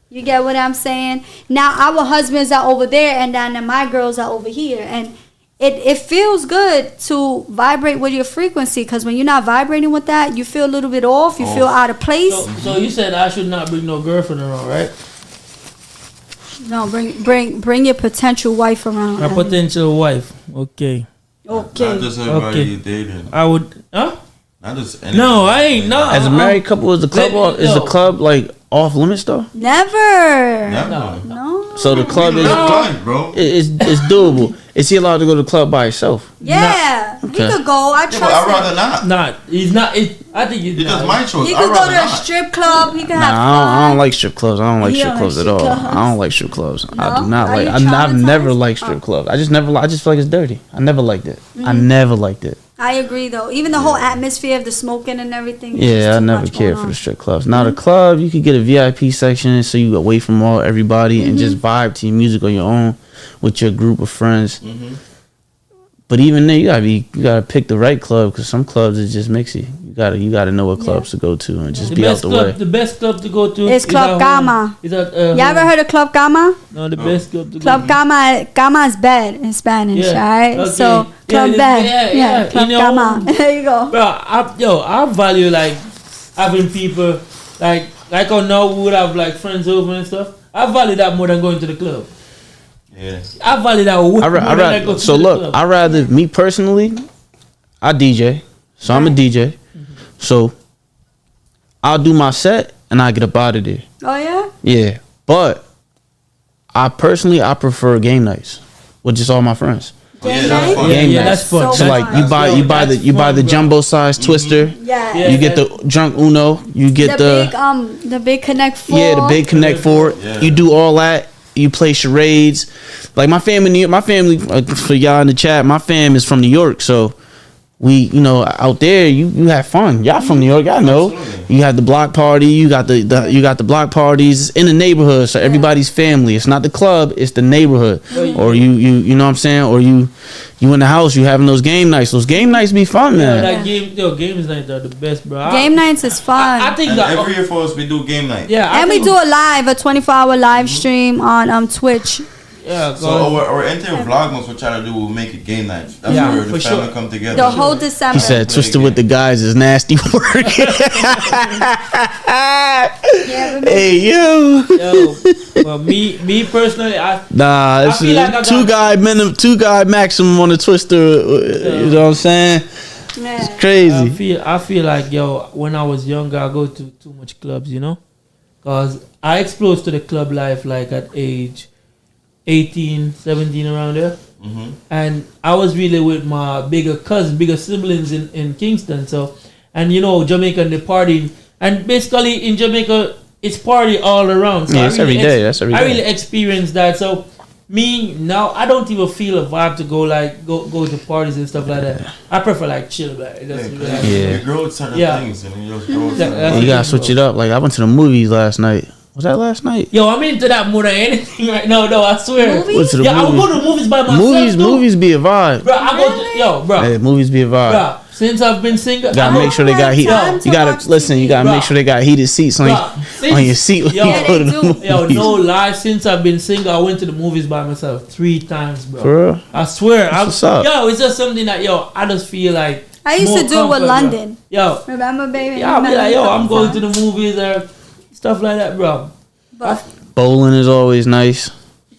You get what I'm saying? Now our husbands are over there, and then my girls are over here, and it feels good to vibrate with your frequency, because when you're not vibrating with that, you feel a little bit off. You feel out of place. So you said I should not bring no girlfriend around, right? No, bring your potential wife around. My potential wife. Okay. Okay. Not just everybody Okay. you dating. I would. Huh? Not just any. No, I ain't. No. As a married couple, is the club is the club like off limits though? Never. Never. No. So the club is bro. it's doable. Is he allowed to go to the club by himself? Yeah. He Okay. could go. I Yeah, trust but I'd him. rather not. Not. He's not. I think he's It's just not. my choice. He I'd could go rather to a not. strip club. He could have Nah, I don't fun. like strip clubs. I don't like You strip don't clubs like at all. strip clubs? I don't like strip clubs. I No? do not Are like. you I've never traumatized? liked strip clubs. I just never. I just feel like it's dirty. I never liked it. I never liked it. I agree though. Even the whole atmosphere of the smoking and everything. it's Yeah, just I too never much cared going for the on. strip clubs. Now the club, you could get a VIP section so you away from all everybody and just vibe to your music on your own with your group of friends. Mm-hmm. But even then, you gotta pick the right club because some clubs is just mixy. You gotta know what clubs to go to and just The be out best the club. way. The best club to go to It's Club at home. Gamma. Is at You ever heard of Club Gamma? No, the best club to Club go. Gamma. Gamma is bed in Spanish, Yeah, alright? okay. So Yeah, Club yeah, bed. yeah, Yeah, yeah. Club You know- Gamma. There you go. Bro, I value like having people like how now we would have like friends over and stuff. I value that more than going to the club. Yeah. I value that way more than I go to So the look, club. I rather me personally, I DJ, so I'm a DJ, so I'll do my set and I get up out of there. Oh yeah. Yeah, but I personally I prefer game nights with just all my friends. Oh, yeah, Game that's night? fun. Yeah, Game that's fun. So So like fun. you buy That's you buy fun, the bro. jumbo size twister. Yeah. Yeah. You get the drunk Uno. You get The big Connect Four. yeah the big Connect Four. Yeah. You do all that. You play charades. Like my family, for y'all in the chat, my fam is from New York, so we out there you have fun. Y'all from New York, y'all know. Absolutely. You have the block party. You got the block parties in the neighborhood, so everybody's family. It's not the club, it's the neighborhood. Or you know what I'm saying? Or you in the house, you having those game nights. Those game nights be fun, Yeah, man. that games night are the best, bro. Game nights is fun. I think And that every year for us, we do game night. yeah, I and we think- do a 24-hour live stream on Twitch. Yeah, So go on. our entire vlogmas we're trying to do will make it game night. That's Yeah, where the for family sure. come together. The whole December. He said, "Twisted with the guys is nasty work." Yeah, we Hey yo, Yo, well, me personally, nah, this feel is like I got- two guy maximum on the Twister. You know what I'm saying? yeah. Crazy. I feel like when I was younger, I go to too much clubs, cause I exposed to the club life like at age 18, 17 around there, Mm-hmm. and I was really with my bigger siblings in Kingston. So, and Jamaica they party, and basically in Jamaica it's party all around. So Yeah, I it's every day. That's every I day. really experienced that. So me now, I don't even feel a vibe to go to parties and stuff like that. I prefer like chill, like just relax. Yeah. You grow with certain Yeah. things and you just grow with Yeah, certain that's- You gotta switch it up. Like I went to the movies last night. Was that last night? Yo, I'm into that more than anything right now. No, I swear. Movies? Went to the Yeah, I would movies. go to movies by myself. Movies be a vibe. Bro, I go to bro. Hey, movies be a vibe. Bro, since I've been single, You gotta I make sure they got heat. Time to You gotta watch listen. You gotta TV. make sure they got heated seats on Bruh, on your seat when yo, you Yeah, go to they the do. movies. Yo, no lie. Since I've been single, I went to the movies by myself 3 times, bro. For real? I swear. what's up. Yo, it's just something that I just feel like. I used more to do it with comfort, bro. London. Yo, Remember, baby? yeah, I'll be like, yo, I'm going to the. the movies or stuff like that, bro. But Bowling is always nice.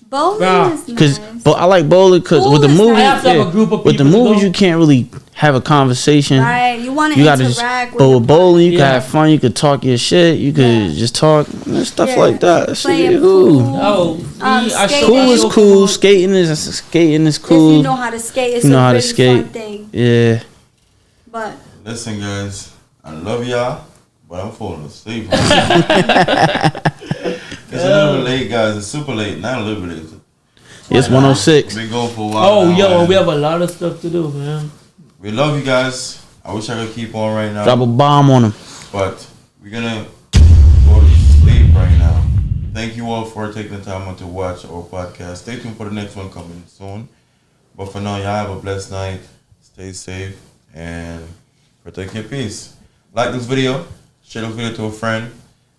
bowling Bruh, is Cause, nice. but I like bowling because with the Pool is movies, nice. I have to have a group of with the people to movies go. you can't really have a conversation. Right, you want to You gotta interact just, with but your with bowling, you Yeah. can have fun. You could talk your shit. You could just talk stuff Yeah. like that. That shit Playing be cool. pool. Yo, me, I skating. show Pool is you- cool. Skating is If cool. you know how to skate, it's You know a how to really skate. fun thing. Yeah. But Listen, guys, I love y'all, but I'm falling asleep. It's a little bit late, guys. It's super late. Not a little bit late. It's 106. We've been going for a while. Oh, now, yo, and we have a lot of stuff to do, man. we love you guys. I wish I could keep on right now. Drop a bomb on them. But we're gonna go to sleep right now. Thank you all for taking the time out to watch our podcast. Stay tuned for the next one coming soon. But for now, y'all have a blessed night. Stay safe and protect your peace. Like this video, share this video to a friend,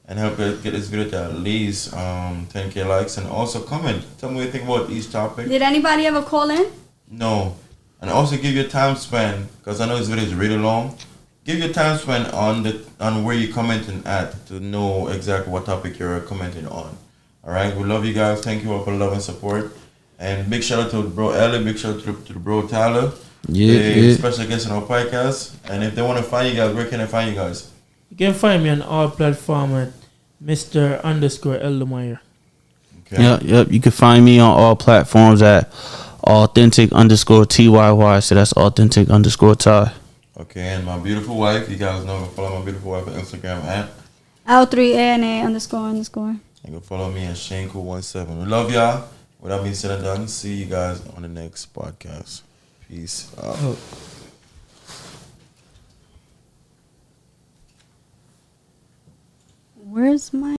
and help get this video to at least 10K likes. And also comment. Tell me what you think about each topic. did anybody ever call in? No. And also give your time span, because I know this video is really long. Give your time span on where you're commenting at to know exactly what topic you're commenting on. Alright, we love you guys. Thank you all for the love and support. And big shout out to bro Ellie, big shout out to the bro Tyler. the special guest on our podcast. And if they want to find you guys, where can they find you guys? You can find me on all platforms at Mr_Eldermeyer. Okay. Yep. You can find me on all platforms at authentic_TYY. So that's authentic_Ty. Okay, and my beautiful wife, you guys know, go follow my beautiful wife on Instagram at L3ANA__. and go follow me at Shanku17. We love y'all. With that being said and done, see you guys on the next podcast. Peace out. Where's my